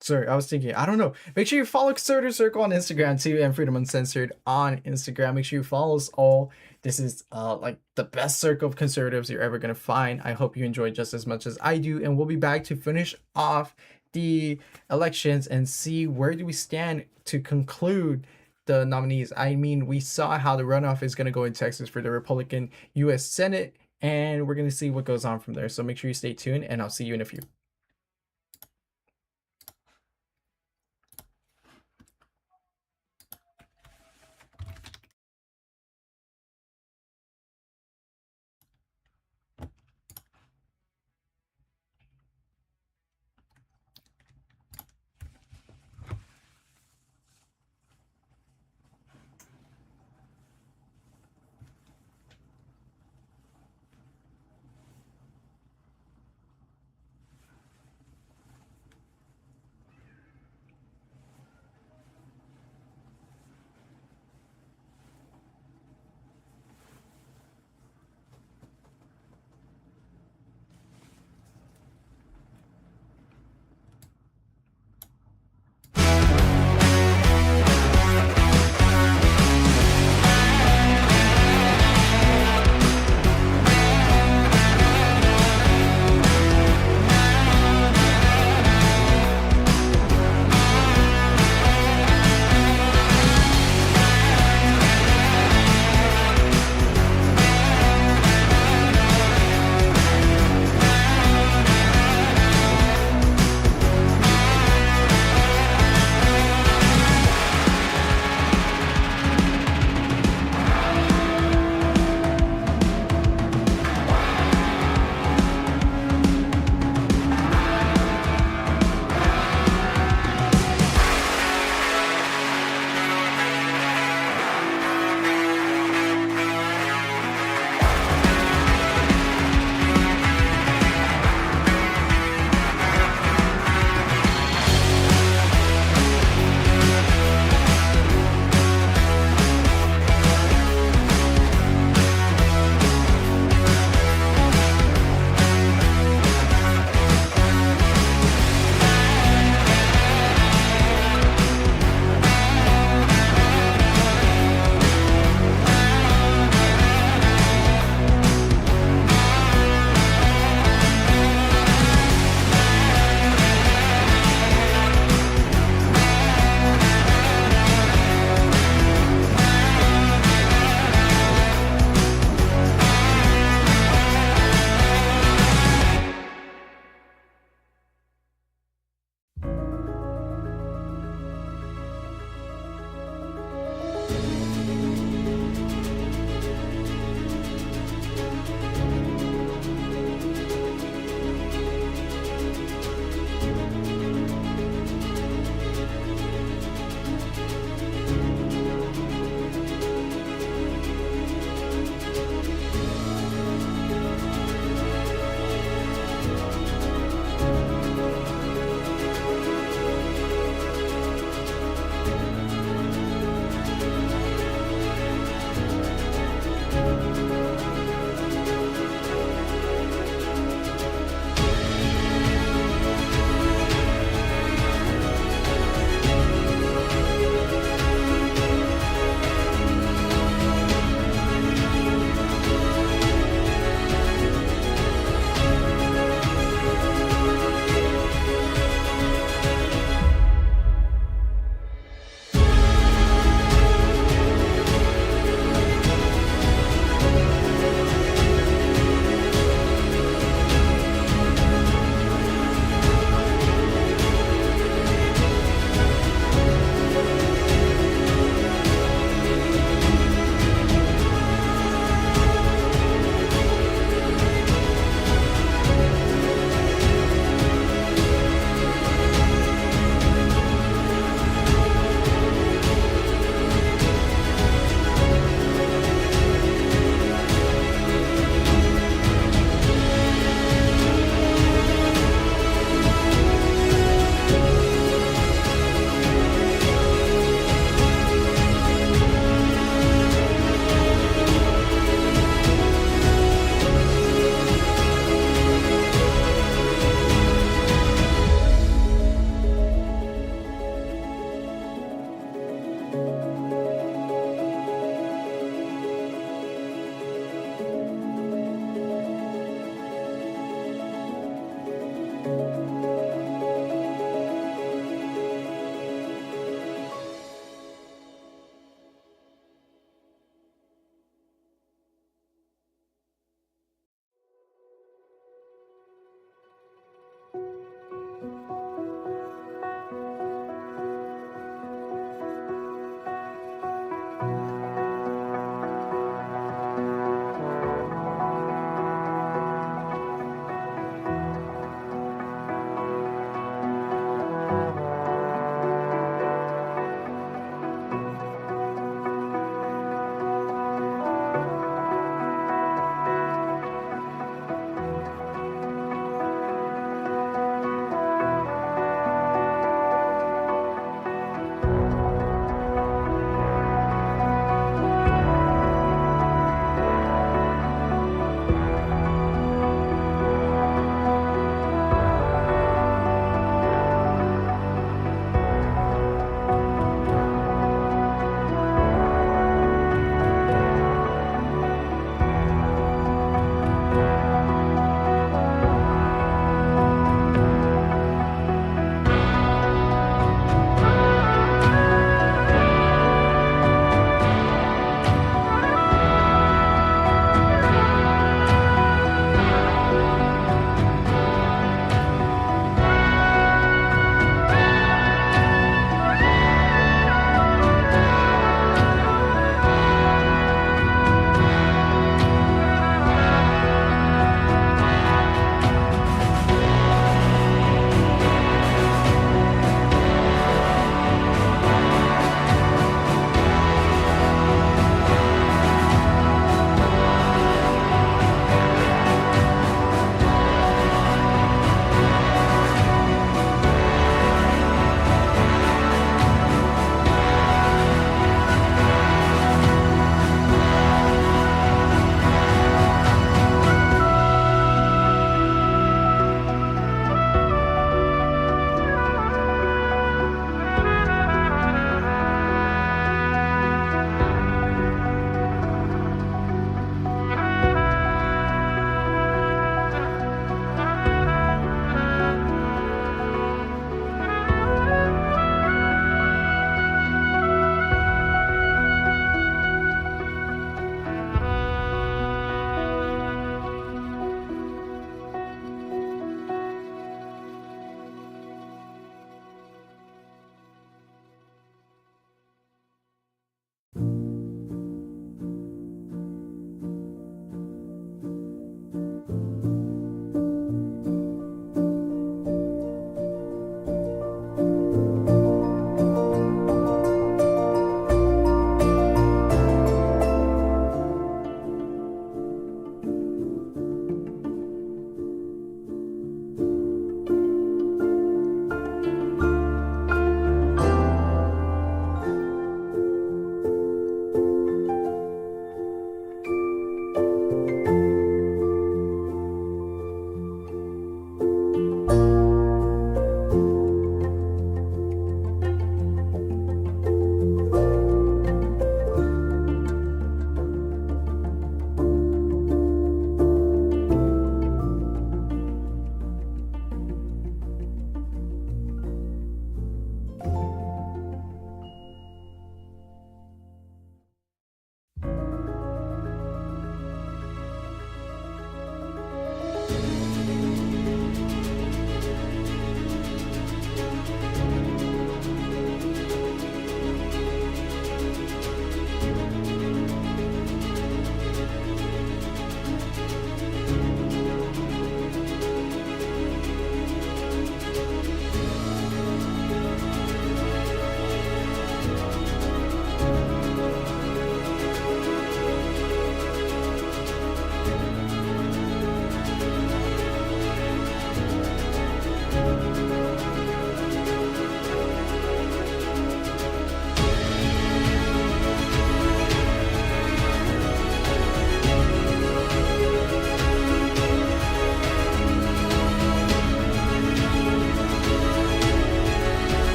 Sorry, I was thinking, I don't know. Make sure you follow Conservative Circle on Instagram too, and Freedom Uncensored on Instagram. Make sure you follow us all. This is like the best circle of conservatives you're ever gonna find. I hope you enjoyed just as much as I do, and we'll be back to finish off the elections and see where do we stand to conclude the nominees. I mean, we saw how the runoff is gonna go in Texas for the Republican U.S. Senate, and we're gonna see what goes on from there. So make sure you stay tuned, and I'll see you in a few.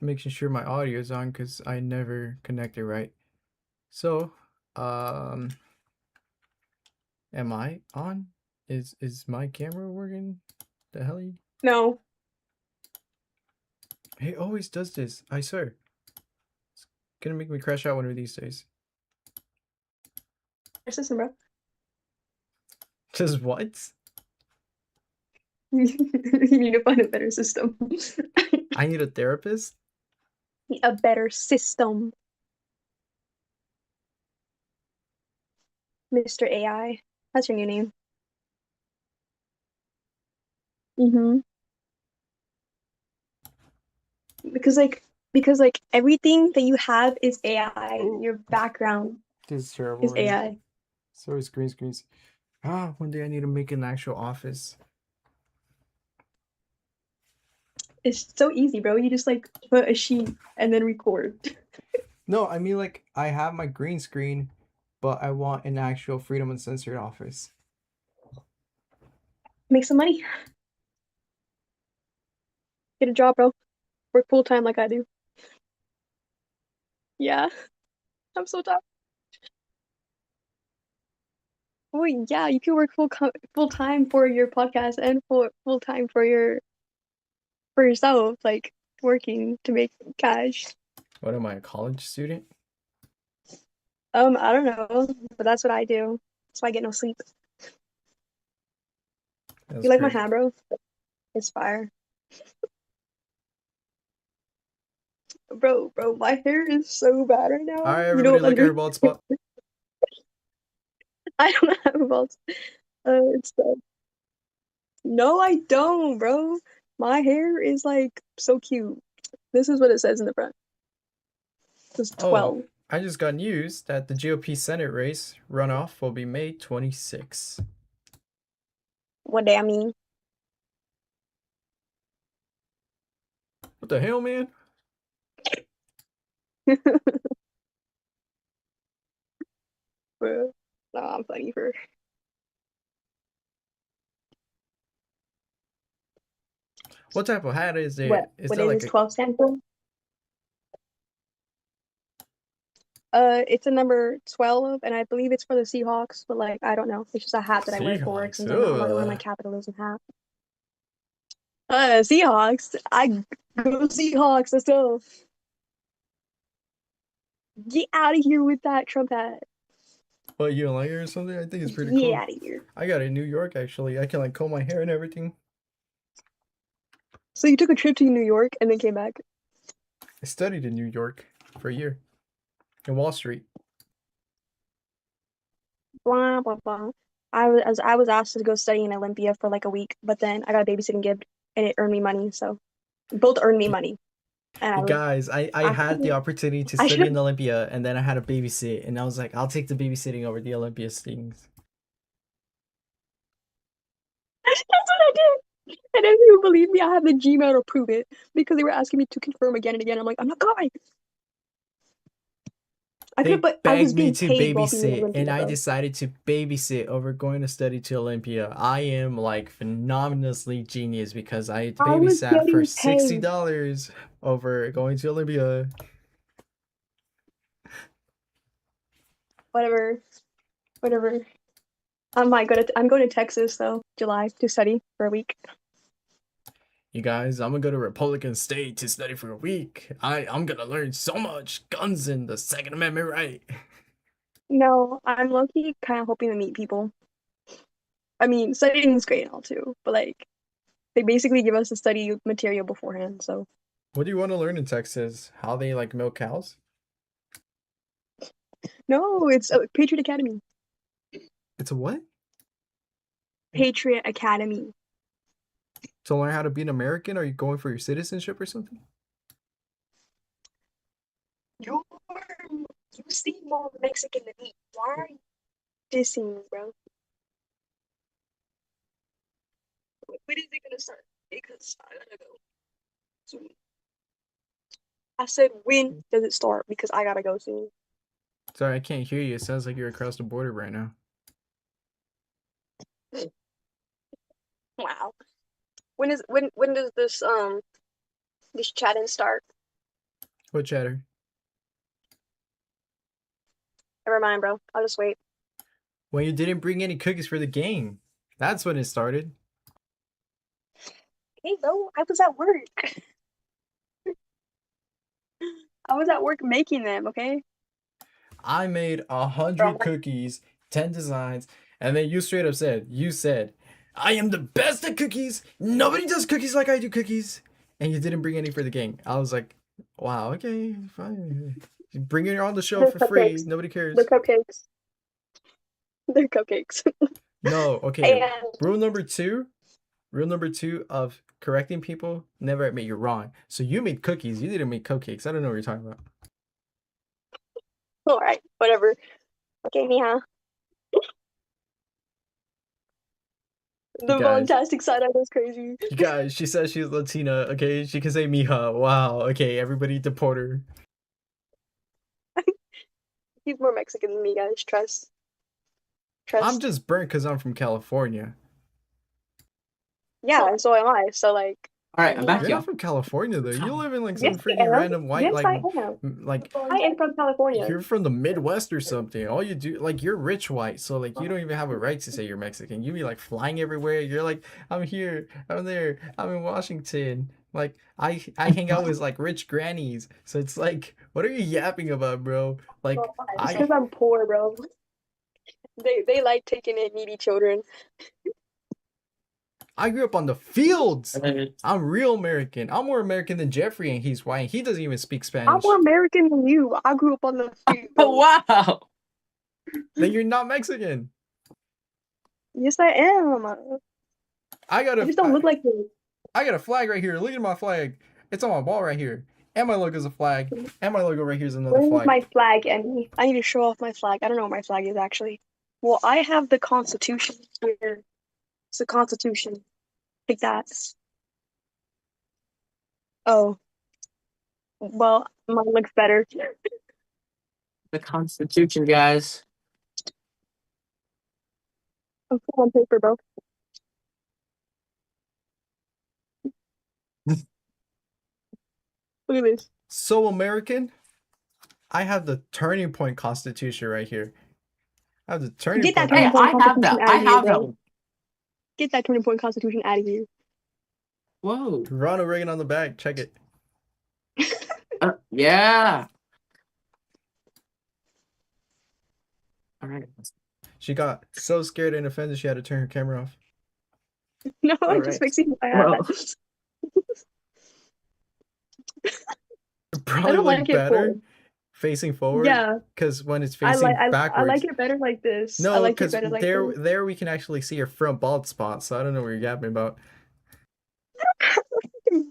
making sure my audio is on because I never connected right. So, am I on? Is my camera working? The hell? No. It always does this. I swear. It's gonna make me crash out one of these days. Your system, bro. Just what? You need to find a better system. I need a therapist? A better system. Mr. AI. That's your new name. Mm-hmm. Because everything that you have is AI. Ooh. Your background This is terrible, is right? AI. So is green screens. One day I need to make an actual office. It's so easy, bro. You just like put a sheet and then record. No, I mean like I have my green screen, but I want an actual Freedom Uncensored office. Make some money. Get a job, bro. Work full time like I do. Yeah, I'm so tired. Oh yeah, you can work full time for your podcast and full time for yourself, like working to make cash. What am I, a college student? I don't know, but that's what I do. That's why I get no sleep. That's You like my crazy. hat, bro? It's fire. Bro, my hair is so bad right now. All right, You everybody, don't look at her understand. bald spot. I don't have a bald. It's no, I don't, bro. My hair is like so cute. This is what it says in the front. It's Oh, 12. I just got news that the GOP Senate race runoff will be May 26. What day I mean? What the hell, man? Bro. No, I'm funny for. What type of hat is What? it? Is What that is like this a 12 stand for? It's a number 12, and I believe it's for the Seahawks, but like I don't know. It's just a hat that I wear for work Seahawks? since I'm not allowed to wear my Ugh. capitalism hat. Seahawks. I go Seahawks. Let's go. Get out of here with that Trump hat. What, you don't like it or something? I think it's pretty Get cool. out of here. I got it in New York actually. I can like comb my hair and everything. So you took a trip to New York and then came back? I studied in New York for a year in Wall Street. Blah blah blah. I was asked to go study in Olympia for like a week, but then I got a babysitting gig and it earned me money. So both earned me money, and Guys, I I had the opportunity to I study should in Olympia and then I had to babysit and I was like, I'll take the babysitting over the Olympia things. That's what I did. And if you believe me, I have the Gmail to prove it because they were asking me to confirm again and again. I'm like, I'm not going. I could, They but I was begged me being to paid while being in babysit and Olympia, I bro. decided to babysit over going to study to Olympia. I am like phenomenally genius because I I was babysat for getting paid. $60 over going to Olympia. Whatever, whatever. I'm going to Texas though, July to study for a week. You guys, I'm gonna go to Republican State to study for a week. I'm gonna learn so much guns and the Second Amendment right. No, I'm low-key kind of hoping to meet people. I mean, studying is great and all too, but like they basically give us the study material beforehand. So What do you want to learn in Texas? How they like milk cows? no, it's Patriot Academy. It's a what? Patriot Academy. To learn how to be an American? Are you going for your citizenship or something? You you seem more Mexican than me. Why are you dissing me, bro? When is it gonna start? Because I gotta go soon. I said, when does it start? Because I gotta go soon. Sorry, I can't hear you. It sounds like you're across the border right now. Wow. When does this chatting start? What chatter? Never mind, bro. I'll just wait. When you didn't bring any cookies for the game. That's when it started. Hey, bro, I was at work. I was at work making them, okay? I made 100 cookies, 10 designs, and then you straight up said, I am the best at cookies. Nobody does cookies like I do cookies. And you didn't bring any for the game. I was like, wow, okay, fine. Bring it on the show They're for free. cupcakes. Nobody cares. They're cupcakes. They're cupcakes. No, okay. And Rule number two of correcting people, never admit you're wrong. So you made cookies. You didn't make cupcakes. I don't know what you're talking about. all right, whatever. Okay, mija. The guys. fantastic side eye was crazy. You guys, she says she's Latina, okay? She can say mija. Wow, okay, everybody deport her. He's more Mexican than me, guys. Trust. I'm just burnt because I'm from California. Yeah, and so am I. So like. All right, I'm back, You're y'all. not from California though. You live in like some Yes, I freaking am. random white Yes, like I am. I am from California. You're from the Midwest or something. All you do, like, you're rich white, so like you don't even have a right to say you're Mexican. You be like flying everywhere. You're like, I'm here, I'm there, I'm in Washington. Like I hang out with like rich grannies. So it's like, what are you yapping about, bro? Like It's because I'm poor, bro. They like taking in needy children. I grew up on the fields. I'm real American. I'm more American than Jeffrey, and he's white. And he doesn't even speak Spanish. I'm more American than you. I grew up on the field. Oh, wow. Then you're not Mexican. Yes, I am. I just don't look like you. I got a flag right here. Look at my flag. It's on my wall right here. And my logo's a flag. And my logo right here is another Where's flag. my flag, Emmy? I need to show off my flag. I don't know what my flag is actually. Well, I have the Constitution here. It's the Constitution. Take that. Oh. Well, mine looks better. The Constitution, guys. I'm full on paper, bro. Look at this. So American. I have the Turning Point Constitution right here. I have the Turning Get that Point. Turning Point I have that. Constitution I out of here, have that bro. one. Get that Turning Point Constitution out of here. Whoa. Ronald Reagan on the back. Check it. Yeah. All right. She got so scared and offended she had to turn her camera off. No, All I'm right. just fixing my Whoa. Probably don't look like it better forward. facing forward. Yeah. Because when it's I facing like backwards. it better like this. I No, like it because better like there, this. there we can actually see your front bald spot. So I don't know what you're yapping about.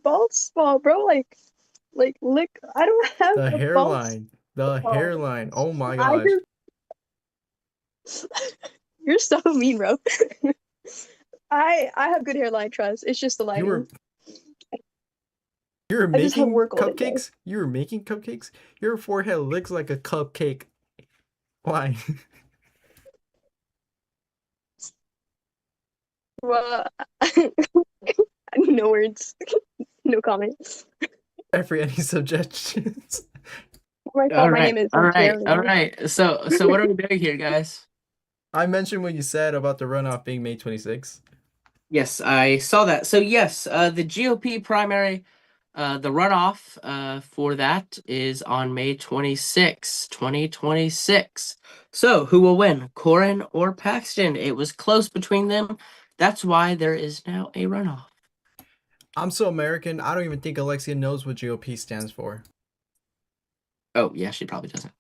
Bald spot, bro. Like, look. I don't have The a hairline. The spot. hairline. Oh my I gosh. just... You're so mean, bro. I have good hairline, trust. It's just the lighting. You were I just have making work all day. cupcakes? You were making cupcakes? Your forehead looks like a cupcake. Why? Well, no words. No comments. Jeffrey, any suggestions? My name is All Jeremy. right. So what are we doing here, guys? I mentioned what you said about the runoff being May 26th. Yes, I saw that. So yes, the GOP primary, the runoff for that is on May 26, 2026. So who will win, Corin or Paxton? It was close between them. That's why there is now a runoff. I'm so American, I don't even think Alexia knows what GOP stands for. Oh, yeah, she probably doesn't.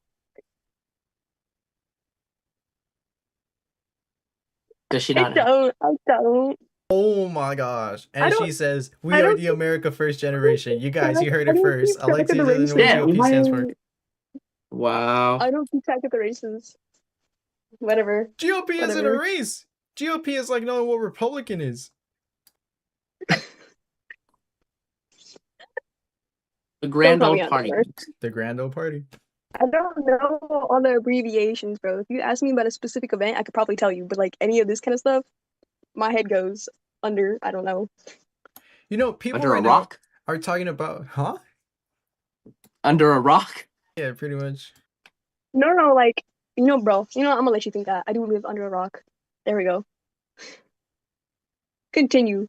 Does she not? I don't. Oh my gosh. And she says, we I are don't the think- America First generation. You guys, you heard I it don't first. keep track of Alexia the doesn't know what races. GOP stands for. Wow. I don't keep track of the races. Whatever. GOP isn't a Whatever. race. GOP is like knowing what Republican is. The Grand Don't call me Old out Party. there. The Grand Old Party. I don't know all the abbreviations, bro. If you ask me about a specific event, I could probably tell you. But like any of this kind of stuff, my head goes under. I don't know. You know, people Under a right now rock? are talking about, huh? under a rock? Yeah, pretty much. No, like, bro. I'm gonna let you think that. I do live under a rock. There we go. Continue.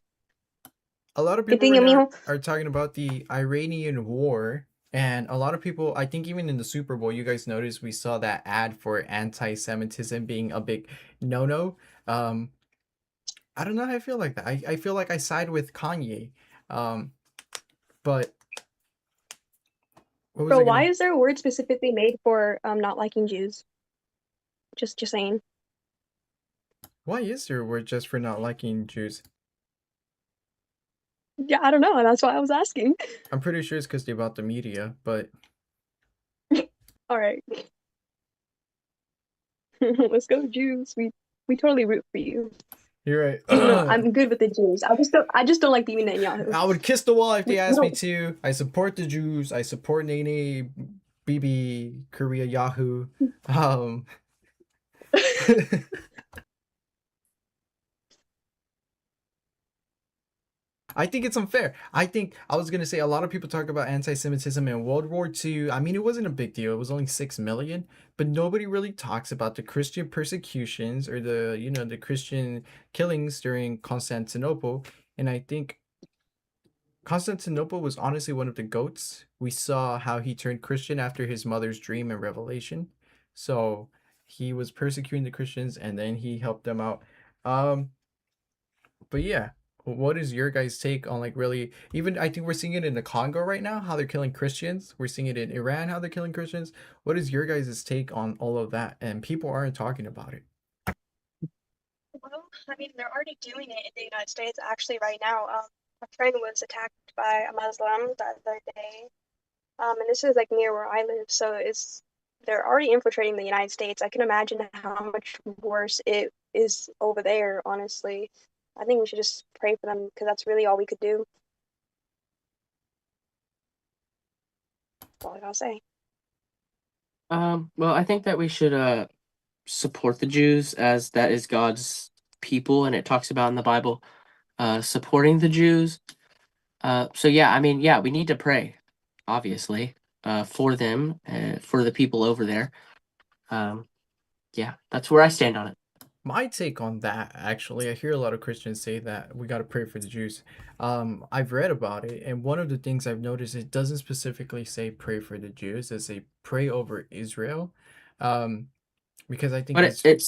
A lot of people right Continue, now mijo. are talking about the Iranian war, and a lot of people, I think even in the Super Bowl, you guys noticed we saw that ad for anti-Semitism being a big no-no. Um, I don't know how I feel like that. I feel like I side with Kanye. Um, but what was Bro, I why gonna? is there a word specifically made for not liking Jews? Just saying. Why is there a word just for not liking Jews? Yeah, I don't know. That's why I was asking. I'm pretty sure it's because they bought the media, but All right. Let's go, Jews. We totally root for you. you're right. Even though I'm good with the Jews. I just don't like the Netanyahu. I would kiss the wall if We, they we asked me don't to. I support the Jews. I support Nene, BB, Korea, Yahoo. Um, I think it's unfair. I think I was gonna say a lot of people talk about anti-Semitism in World War II. I mean, it wasn't a big deal. It was only 6 million, but nobody really talks about the Christian persecutions or the Christian killings during Constantinople. And I think Constantinople was honestly one of the goats. We saw how he turned Christian after his mother's dream and revelation. So he was persecuting the Christians and then he helped them out. Um, but yeah, what is your guys' take on like really even I think we're seeing it in the Congo right now, how they're killing Christians. We're seeing it in Iran, how they're killing Christians. What is your guys' take on all of that? And people aren't talking about it. Well, I mean, they're already doing it in the United States. Actually, right now, a friend was attacked by a Muslim the other day. And this is like near where I live, so they're already infiltrating the United States. I can imagine how much worse it is over there, honestly. I think we should just pray for them because that's really all we could do. That's all I gotta say. Well, I think that we should support the Jews as that is God's people, and it talks about in the Bible supporting the Jews. So yeah, I mean, yeah, we need to pray, obviously, for them, for the people over there. Yeah, that's where I stand on it. My take on that, actually, I hear a lot of Christians say that we got to pray for the Jews. I've read about it, and one of the things I've noticed, it doesn't specifically say pray for the Jews, it say pray over Israel. Um, because I think But it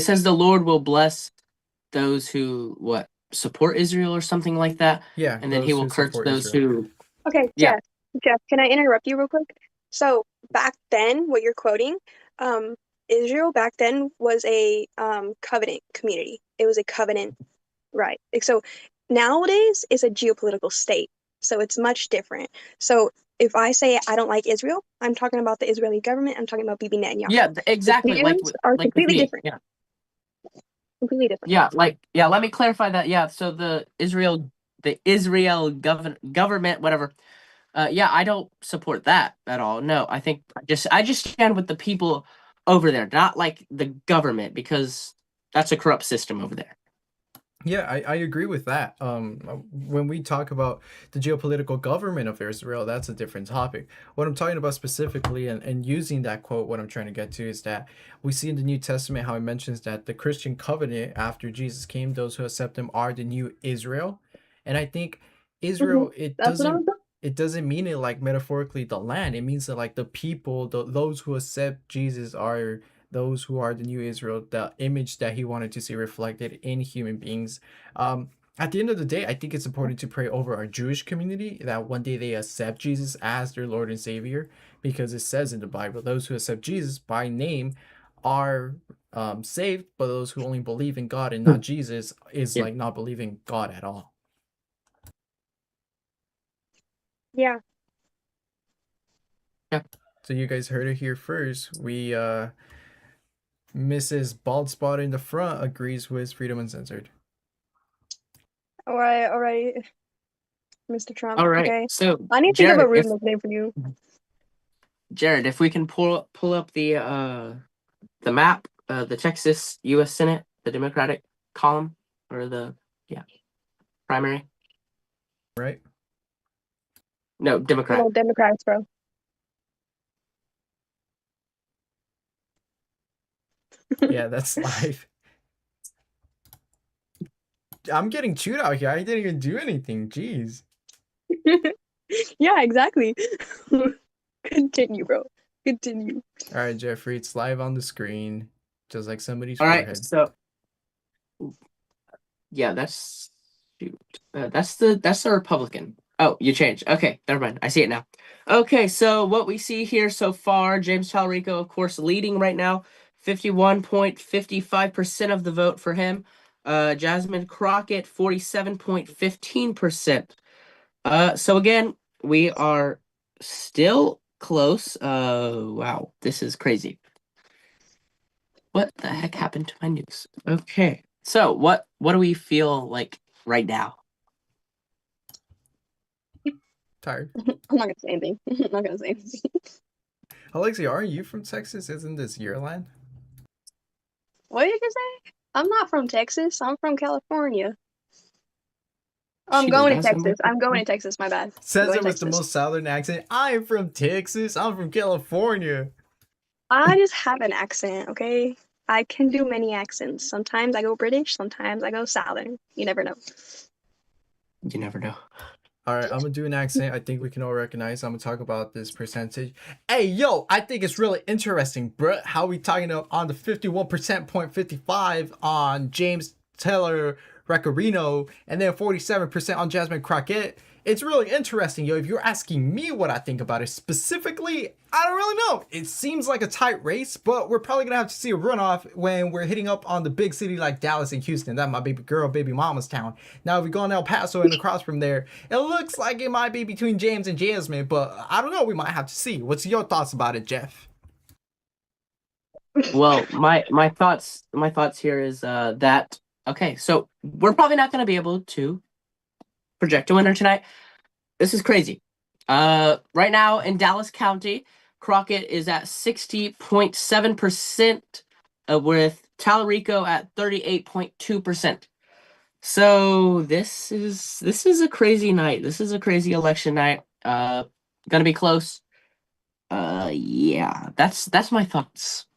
says the Lord will bless those who what support Israel or something like that, yeah, and then He those will who curse support those Israel. who Okay, yeah. Jeff, can I interrupt you real quick? So back then, what you're quoting, um, Israel back then was a covenant community. It was a covenant, right? So nowadays it's a geopolitical state. So it's much different. So if I say I don't like Israel, I'm talking about the Israeli government. I'm talking about Bibi Yeah, Netanyahu. The exactly. views are Like with completely me. different. Yeah. Completely different. Yeah, let me clarify that. Yeah, so the Israel government, whatever. Yeah, I don't support that at all. No, I think I just stand with the people over there, not like the government, because that's a corrupt system over there. Yeah, I agree with that. When we talk about the geopolitical government of Israel, that's a different topic. What I'm talking about specifically and using that quote, what I'm trying to get to is that we see in the New Testament how it mentions that the Christian covenant after Jesus came, those who accept him are the new Israel. And I think Israel, That's what I'm saying. it doesn't mean it like metaphorically the land. It means that like the people, those who accept Jesus are those who are the new Israel, the image that he wanted to see reflected in human beings. Um, at the end of the day, I think it's important to pray over our Jewish community that one day they accept Jesus as their Lord and Savior, because it says in the Bible, those who accept Jesus by name are saved, but those who only believe in God and not Jesus is Yeah. like not believing God at all. Yeah. Yeah. So you guys heard it here first. We Mrs. Bald Spot in the front agrees with Freedom Uncensored. All right, Mr. Trump. All right. Okay. So I need to think of a rude nickname for you. Jared, if we can pull up the map, the Texas U.S. Senate, the Democratic column or the primary. Right? No, Democrat. No, Democrats, bro. Yeah, that's live. I'm getting chewed out here. I didn't even do anything. Jeez. Yeah, exactly. Continue, bro. Continue. All right, Jeffrey, it's live on the screen, just like somebody's All right, forehead. so yeah, shoot. That's the Republican. Oh, you changed. Okay, never mind. I see it now. Okay, so what we see here so far, James Talarico, of course, leading right now, 51.55% of the vote for him. Jasmine Crockett, 47.15%. So again, we are still close. Wow, this is crazy. What the heck happened to my news? Okay. So what do we feel like right now? Tired. I'm not gonna say anything. I'm not gonna say anything. Alexia, aren't you from Texas? Isn't this your land? What did you say? I'm not from Texas. I'm from California. Oh, I'm She going to doesn't Texas. look I'm going to Texas. My bad. I'm Says going it to with the Texas. most southern accent. I'm from Texas. I'm from California. I just have an accent, okay? I can do many accents. Sometimes I go British. Sometimes I go Southern. You never know. You never know. All right, I'm gonna do an accent I think we can all recognize. I'm gonna talk about this percentage. Hey, yo, I think it's really interesting, bruh, how we talking on the 51%.55 on James Taylor Recorino and then 47% on Jasmine Crockett. It's really interesting, yo. If you're asking me what I think about it specifically, I don't really know. It seems like a tight race, but we're probably gonna have to see a runoff when we're hitting up on the big city like Dallas and Houston. That's my baby girl, baby mama's town. Now, if we go on El Paso and across from there, it looks like it might be between James and Jasmine, but I don't know. We might have to see. What's your thoughts about it, Jeff? Well, my thoughts here is that okay, so we're probably not going to be able to project a winner tonight. This is crazy. Right now in Dallas County, Crockett is at 60.7%, with Talarico at 38.2%. So this is a crazy night. This is a crazy election night. Gonna be close. Yeah, that's my thoughts.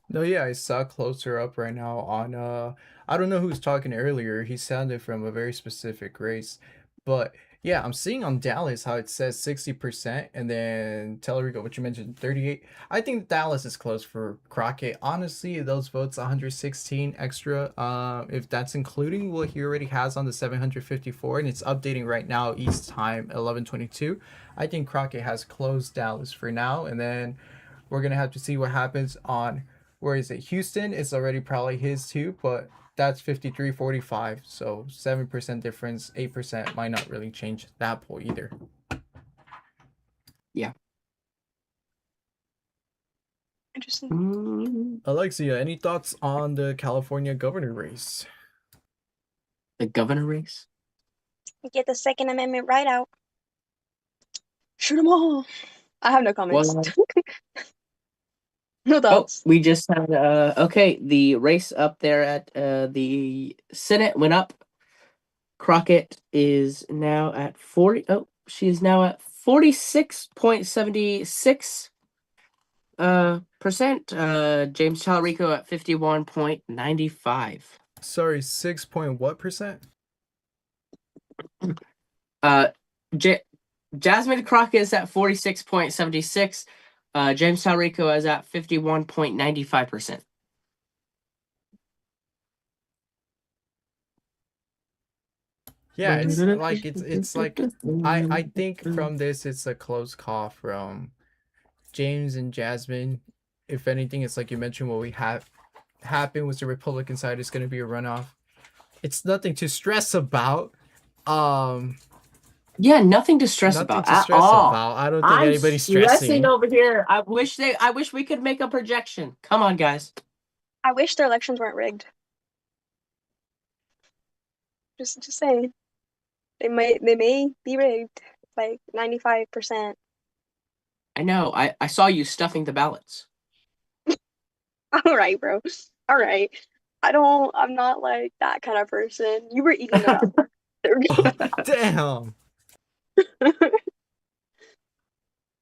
No, yeah, I saw closer up right now on I don't know who was talking earlier. He sounded from a very specific race. But yeah, I'm seeing on Dallas how it says 60% and then Tellerico, what you mentioned, 38. I think Dallas is close for Crockett. Honestly, those votes 116 extra. If that's including what he already has on the 754 and it's updating right now East time 11:22. I think Crockett has closed Dallas for now and then we're gonna have to see what happens on where is it? Houston is already probably his too, but that's 53-45. So 7% difference, 8% might not really change that poll either. Yeah. Interesting. Alexia, any thoughts on the California governor race? The governor race? Get the Second Amendment right out. Shoot them all. I have no comments. Well, No oh, thoughts. we just had okay, the race up there at the Senate went up. Crockett is now at 40. Oh, she is now at 46.76 percent. James Talarico at 51.95. Sorry, 6 point what percent? Jasmine Crockett is at 46.76. James Talarico is at 51.95%. Yeah, it's like I think from this it's a close call from James and Jasmine. If anything, it's like you mentioned what we have happened with the Republican side is going to be a runoff. It's nothing to stress about. Yeah, nothing to stress Nothing about to at stress all. about. I don't think I'm anybody's stressing stressing. over here. I wish we could make a projection. Come on, guys. I wish their elections weren't rigged. Just saying. They may be rigged. Like 95%. I know. I saw you stuffing the ballots. All right, bro. All right. I'm not like that kind of person. You were eating them out. Oh, damn.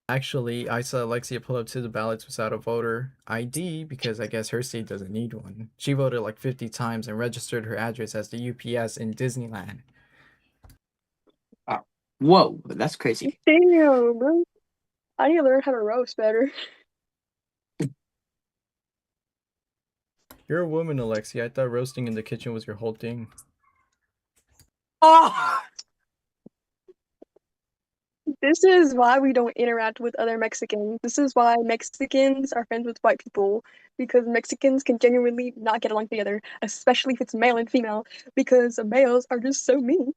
Actually, I saw Alexia pull up to the ballots without a voter ID because I guess her state doesn't need one. She voted like 50 times and registered her address as the UPS in Disneyland. Whoa, that's crazy. Damn, bro. I need to learn how to roast better. You're a woman, Alexia. I thought roasting in the kitchen was your whole thing. Oh! This is why we don't interact with other Mexicans. This is why Mexicans are friends with white people, because Mexicans can genuinely not get along together, especially if it's male and female, because males are just so mean.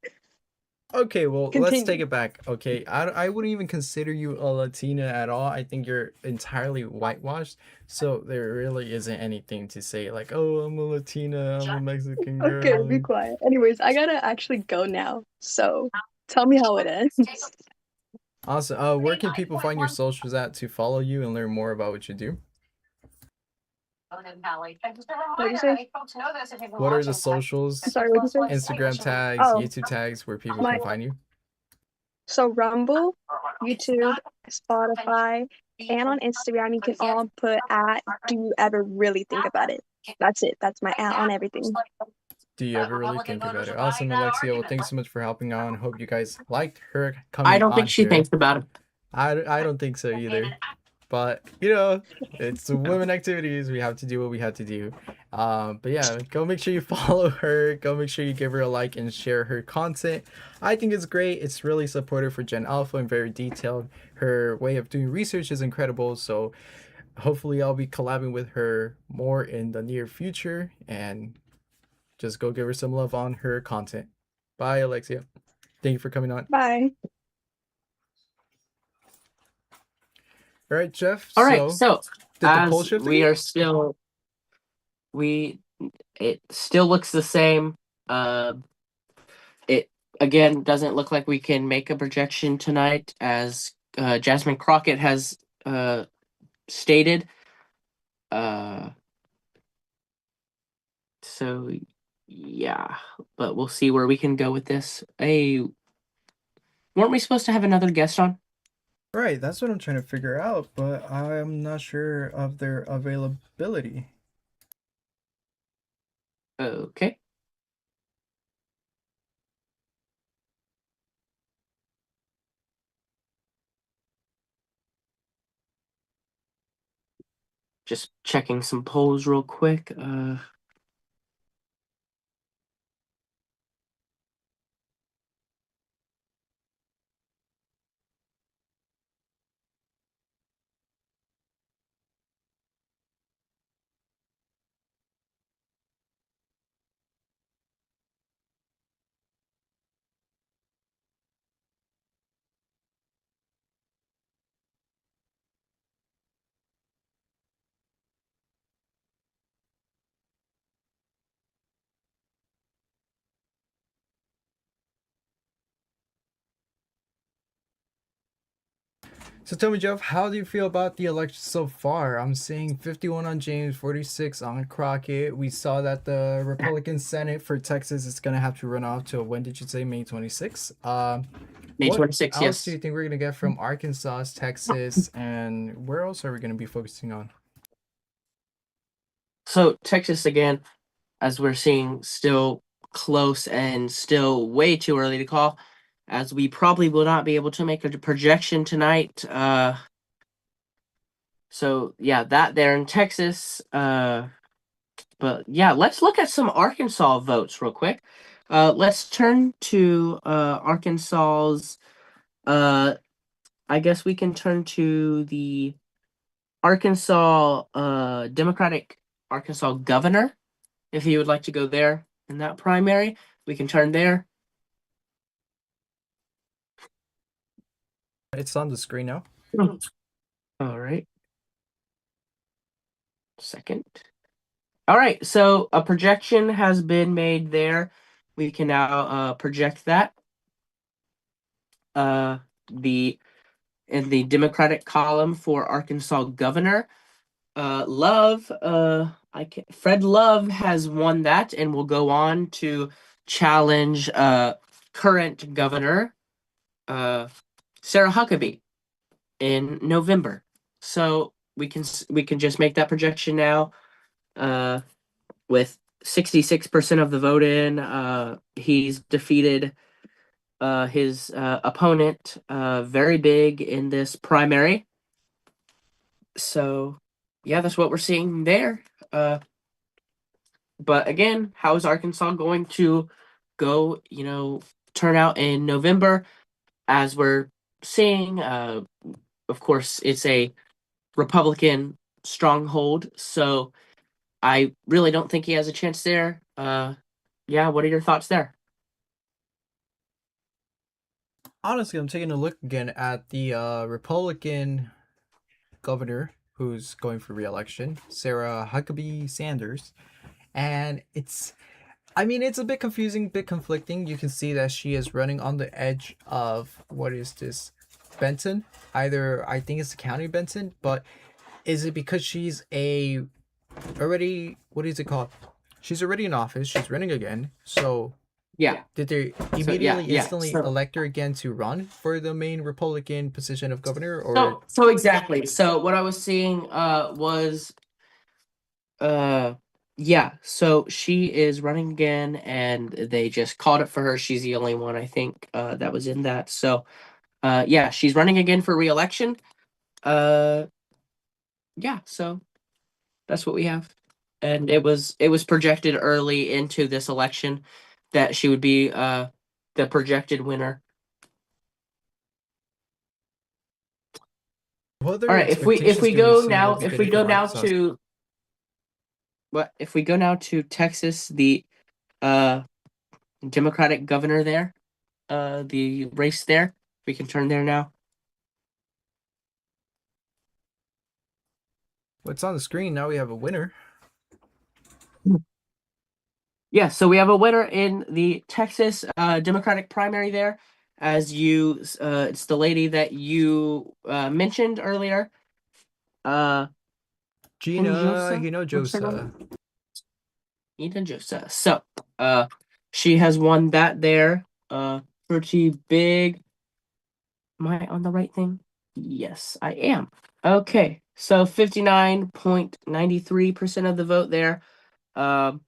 Okay, well, let's take Continue. it back. Okay, I wouldn't even consider you a Latina at all. I think you're entirely whitewashed. So there really isn't anything to say like, oh, I'm a Latina, I'm a Mexican Okay, be girl. quiet. Anyways, I gotta actually go now. So tell me how it ends. Awesome. Where can people find your socials at to follow you and learn more about what you do? What'd you say? What are the I'm socials, sorry, what'd you say? Instagram tags, Oh, YouTube tags where people my can find you? so Rumble, YouTube, Spotify, and on Instagram, you can all put at do you ever really think about it? That's it. That's my at on everything. Do you ever really think about it? Awesome, Alexia. Well, thanks so much for helping out. Hope you guys liked her I coming don't think on she here. thinks about it. I don't think so either. But you know, it's women activities. We have to do what we have to do. But yeah, go make sure you follow her. Go make sure you give her a like and share her content. I think it's great. It's really supportive for Gen Alpha and very detailed. Her way of doing research is incredible. So hopefully, I'll be collabing with her more in the near future. And just go give her some love on her content. Bye, Alexia. Thank you for coming on. Bye. All right, Jeff. All right, So so did the poll as shift we again? are still, it still looks the same. It again doesn't look like we can make a projection tonight, as Jasmine Crockett has stated. So yeah, but we'll see where we can go with this. Weren't we supposed to have another guest on? Right, that's what I'm trying to figure out, but I'm not sure of their availability. Okay. Just checking some polls real quick. So tell me, Jeff, how do you feel about the election so far? I'm seeing 51 on James, 46 on Crockett. We saw that the Republican Senate for Texas is going to have to run off to, when did you say, May 26th? May What 26th, else yes. do you think we're going to get from Arkansas, Texas, and where else are we going to be focusing on? So Texas again, as we're seeing, still close and still way too early to call, as we probably will not be able to make a projection tonight. So yeah, that there in Texas. But yeah, let's look at some Arkansas votes real quick. Let's turn to Arkansas's. I guess we can turn to the Arkansas Democratic Arkansas governor. If you would like to go there in that primary, we can turn there. It's on the screen now. All right. Second. All right, so a projection has been made there. We can now project that. The in the Democratic column for Arkansas governor, Fred Love has won that and will go on to challenge current governor Sarah Huckabee. in November. So we can just make that projection now. With 66% of the vote in, he's defeated his opponent very big in this primary. So yeah, that's what we're seeing there. But again, how is Arkansas going to go, turn out in November? As we're seeing, of course, it's a Republican stronghold, so I really don't think he has a chance there. Yeah, what are your thoughts there? Honestly, I'm taking a look again at the Republican governor who's going for re-election, Sarah Huckabee Sanders, and it's a bit confusing, bit conflicting. You can see that she is running on the edge of what is this, Benton? Either I think it's the county of Benton, but is it because she's already, what is it called? She's already in office. She's running again. So Yeah. did they instantly So, elect her again to run for the main Republican position of governor, or so exactly. So what I was seeing was yeah, so she is running again, and they just called it for her. She's the only one, I think, that was in that. So yeah, she's running again for re-election. Uh yeah, so that's what we have. And it was projected early into this election that she would be the projected winner. what are All your right, if we expectations do go see now will be if we getting go from now Arkansas? to what if we go now to Texas, the uh Democratic governor there, the race there. We can turn there now. What's on the screen now? We have a winner. Yeah, so we have a winner in the Texas Democratic primary there. As it's the lady that you mentioned earlier. Gina Hinojosa? What's her Hinojosa. name? Hinojosa. So, she has won that there. Pretty big. Am I on the right thing? Yes, I am. Okay, so 59.93% of the vote there. We're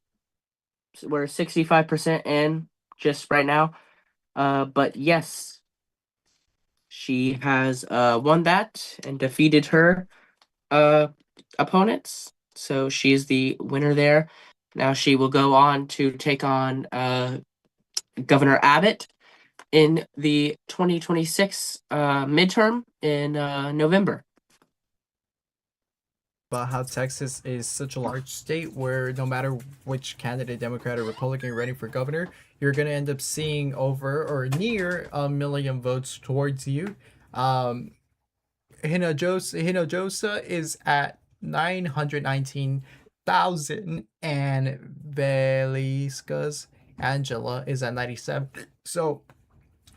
65% in just right now. But yes, she has won that and defeated her opponents. So she's the winner there. Now she will go on to take on Governor Abbott in the 2026 midterm in November. About how Texas is such a large state where no matter which candidate, Democrat or Republican, you're running for governor, you're going to end up seeing over or near 1 million votes towards you. Hinojosa is at 919,000, and Velasquez Angela is at 97. So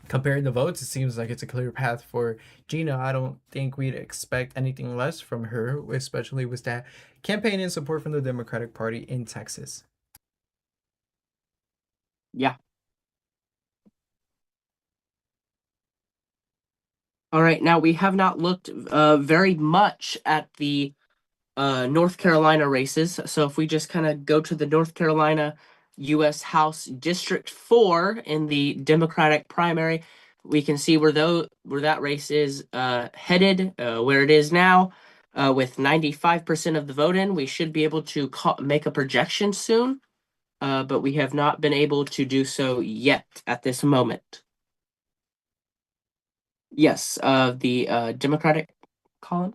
comparing the votes, it seems like it's a clear path for Gina. I don't think we'd expect anything less from her, especially with that campaign and support from the Democratic Party in Texas. Yeah. All right. Now we have not looked very much at the North Carolina races. So if we just kind of go to the North Carolina U.S. House District 4 in the Democratic primary, we can see where that race is headed, where it is now, with 95% of the vote in. We should be able to make a projection soon, but we have not been able to do so yet at this moment. Yes, the Democratic column.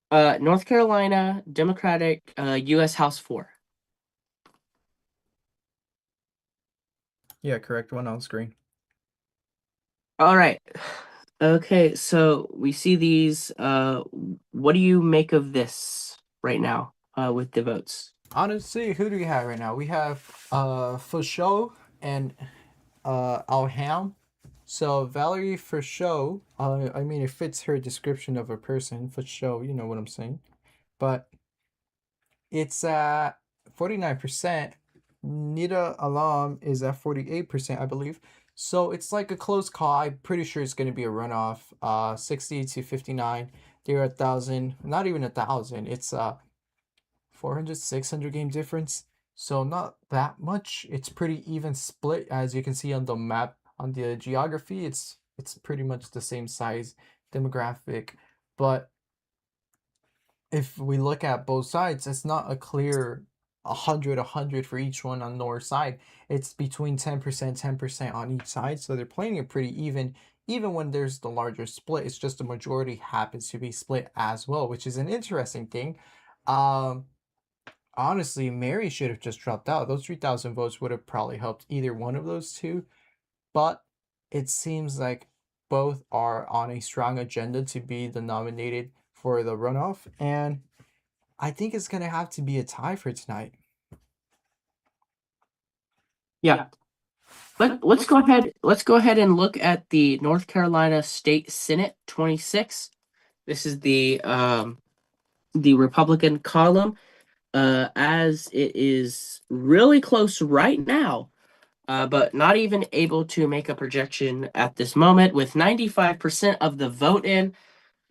North Carolina Democratic U.S. House 4. Yeah, correct. One on screen. All right. Okay, so we see these. What do you make of this right now with the votes? Honestly, who do we have right now? We have Fouchot and Alham. So Valerie Fouchot, I mean, it fits her description of a person. Fouchot, you know what I'm saying. But it's 49%, Nida Alam is at 48%, I believe. So it's like a close call. I'm pretty sure it's going to be a runoff. 60 to 59. They're 1,000. Not even 1,000. It's 400, 600 game difference. So not that much. It's pretty even split, as you can see on the map, on the geography. It's pretty much the same size demographic, but if we look at both sides, it's not a clear 100 for each one on north side. It's between 10% on each side, so they're playing it pretty even when there's the larger split. It's just the majority happens to be split as well, which is an interesting thing. Honestly, Mary should have just dropped out. Those 3,000 votes would have probably helped either one of those two, but it seems like both are on a strong agenda to be the nominated for the runoff, and I think it's gonna have to be a tie for tonight. Yeah. Let's go ahead. Let's go ahead and look at the North Carolina State Senate 26. This is the Republican column. As it is really close right now, but not even able to make a projection at this moment with 95% of the vote in.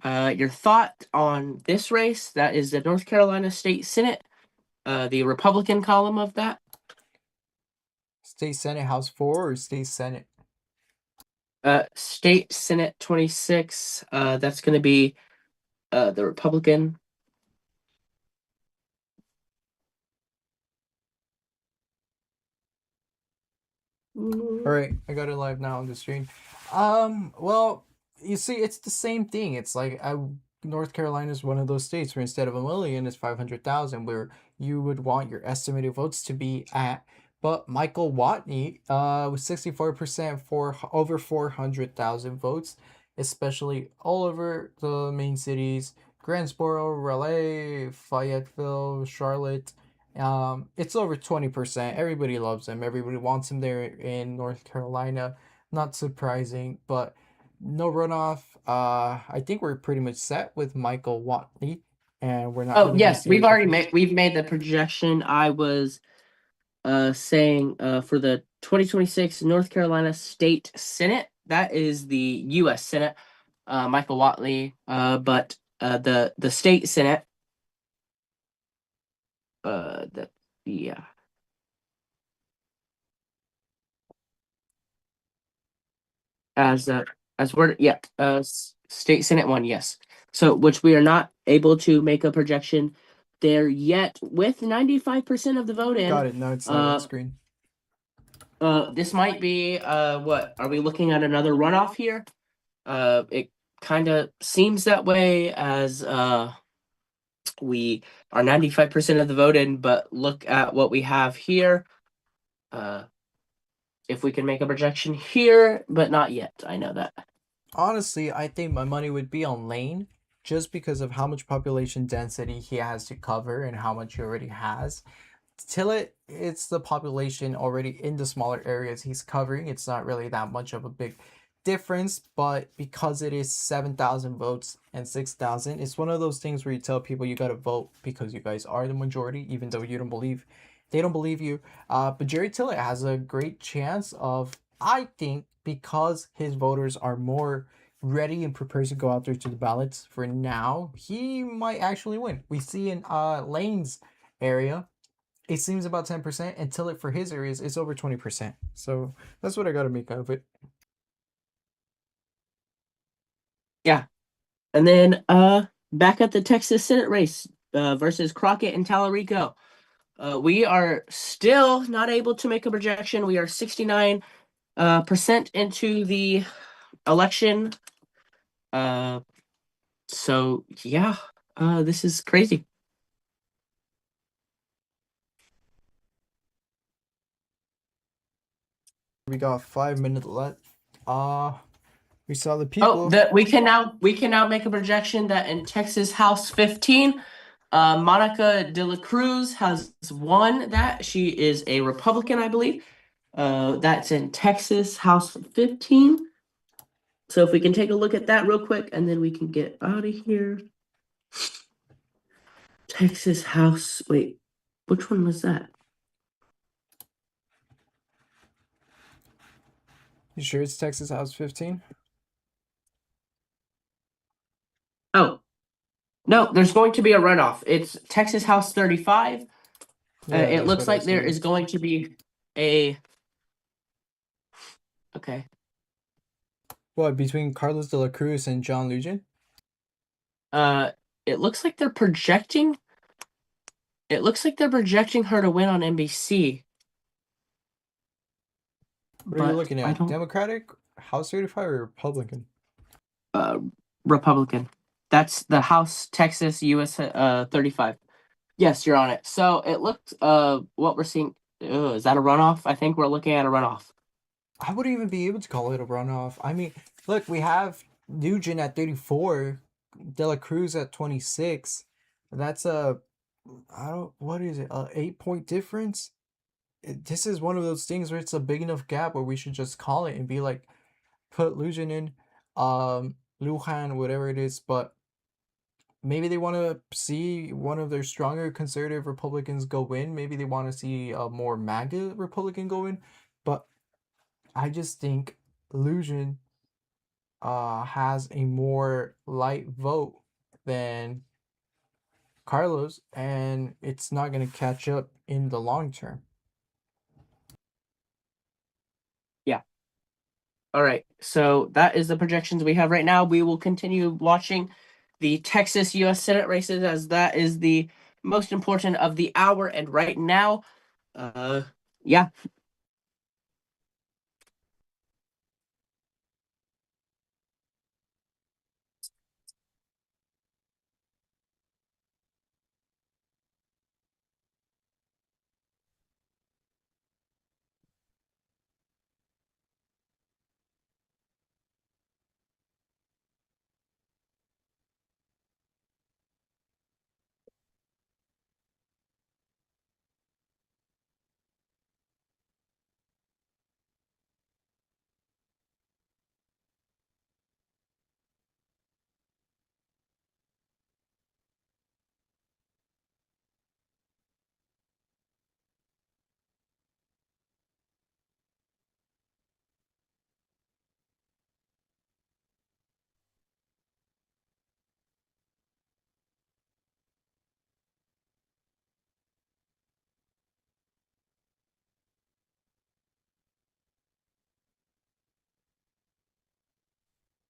Your thought on this race? That is the North Carolina State Senate, the Republican column of that. State Senate House 4 or State Senate? State Senate 26. That's going to be the Republican. All right, I got it live now on the screen. Well, you see, it's the same thing. It's like North Carolina is one of those states where instead of 1,000,000, it's 500,000, where you would want your estimated votes to be at. But Michael Watney, with 64% for over 400,000 votes, especially all over the main cities: Greensboro, Raleigh, Fayetteville, Charlotte. It's over 20%. Everybody loves him. Everybody wants him there in North Carolina. Not surprising, but no runoff. I think we're pretty much set with Michael Watley, and we're not. Oh really yes, seeing we've made the projection. I was saying for the 2026 North Carolina State Senate. That is the U.S. Senate. Michael Watley, but the state Senate. Yeah. As we're state Senate one, yes. So which we are not able to make a projection there yet with 95% of the vote in. Got it. No, it's not on screen. This might be what are we looking at, another runoff here? It kind of seems that way, as we are 95% of the vote in, but look at what we have here. If we can make a projection here, but not yet. I know that. Honestly, I think my money would be on Lane, just because of how much population density he has to cover and how much he already has. Tillett, it's the population already in the smaller areas he's covering. It's not really that much of a big difference, but because it is 7,000 votes and 6,000, it's one of those things where you tell people you got to vote because you guys are the majority, even though you don't believe, they don't believe you. But Jerry Tillett has a great chance of, I think, because his voters are more ready and prepared to go out there to the ballots for now, he might actually win. We see in Lane's area, it seems about 10%, and Tillett for his areas is over 20%. So that's what I got to make out of it. Yeah. And then back at the Texas Senate race versus Crockett and Tallarico. We are still not able to make a projection. We are 69% into the election. So yeah, this is crazy. We got 5 minutes left. We saw the people. Oh, we can now make a projection that in Texas House 15, Monica De La Cruz has won that. She is a Republican, I believe. That's in Texas House 15. So if we can take a look at that real quick, and then we can get out of here. Texas House. Wait, which one was that? You sure it's Texas House 15? Oh, no, there's going to be a runoff. It's Texas House 35. Yeah, It that's looks what I like was there thinking. is going to be a. Okay. What, between Carlos de la Cruz and John Lujan? It looks like they're projecting. It looks like they're projecting her to win on NBC. What are you But looking I at? don't. Democratic, House 35, or Republican? Republican. That's the House Texas US 35. Yes, you're on it. So it looked what we're seeing. Is that a runoff? I think we're looking at a runoff. I wouldn't even be able to call it a runoff. I mean, look, we have Nugent at 34, De La Cruz at 26. That's what is it, a 8-point difference? This is one of those things where it's a big enough gap where we should just call it and be like, put Lujan in, Lujan, whatever it is, but maybe they want to see one of their stronger conservative Republicans go win. Maybe they want to see a more MAGA Republican go in, but I just think Lujan has a more light vote than Carlos, and it's not going to catch up in the long term. Yeah. All right. So that is the projections we have right now. We will continue watching the Texas U.S. Senate races as that is the most important of the hour. And right now, yeah.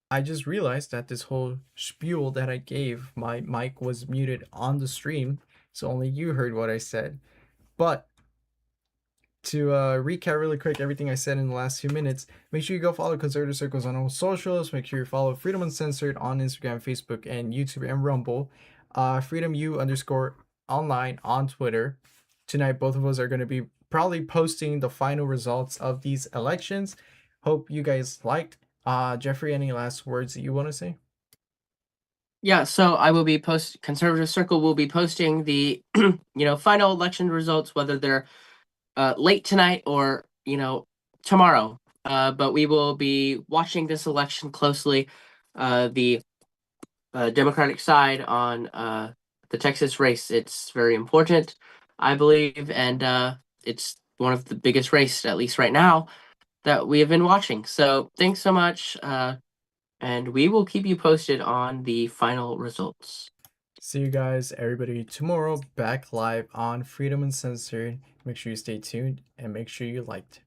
I just realized that this whole spiel that I gave, my mic was muted on the stream, so only you heard what I said. But to recap really quick everything I said in the last few minutes, make sure you go follow Conservative Circles on all socials. Make sure you follow Freedom Uncensored on Instagram, Facebook, and YouTube and Rumble. FreedomU_online on Twitter. Tonight, both of us are going to be probably posting the final results of these elections. Hope you guys liked. Jeffrey, any last words that you want to say? Yeah, so I will be Conservative Circle will be posting the final election results, whether they're late tonight or tomorrow. But we will be watching this election closely. The Democratic side on the Texas race, it's very important, I believe, and it's one of the biggest races, at least right now, that we have been watching. So thanks so much, and we will keep you posted on the final results. See you guys, everybody, tomorrow back live on Freedom Uncensored. Make sure you stay tuned and make sure you liked.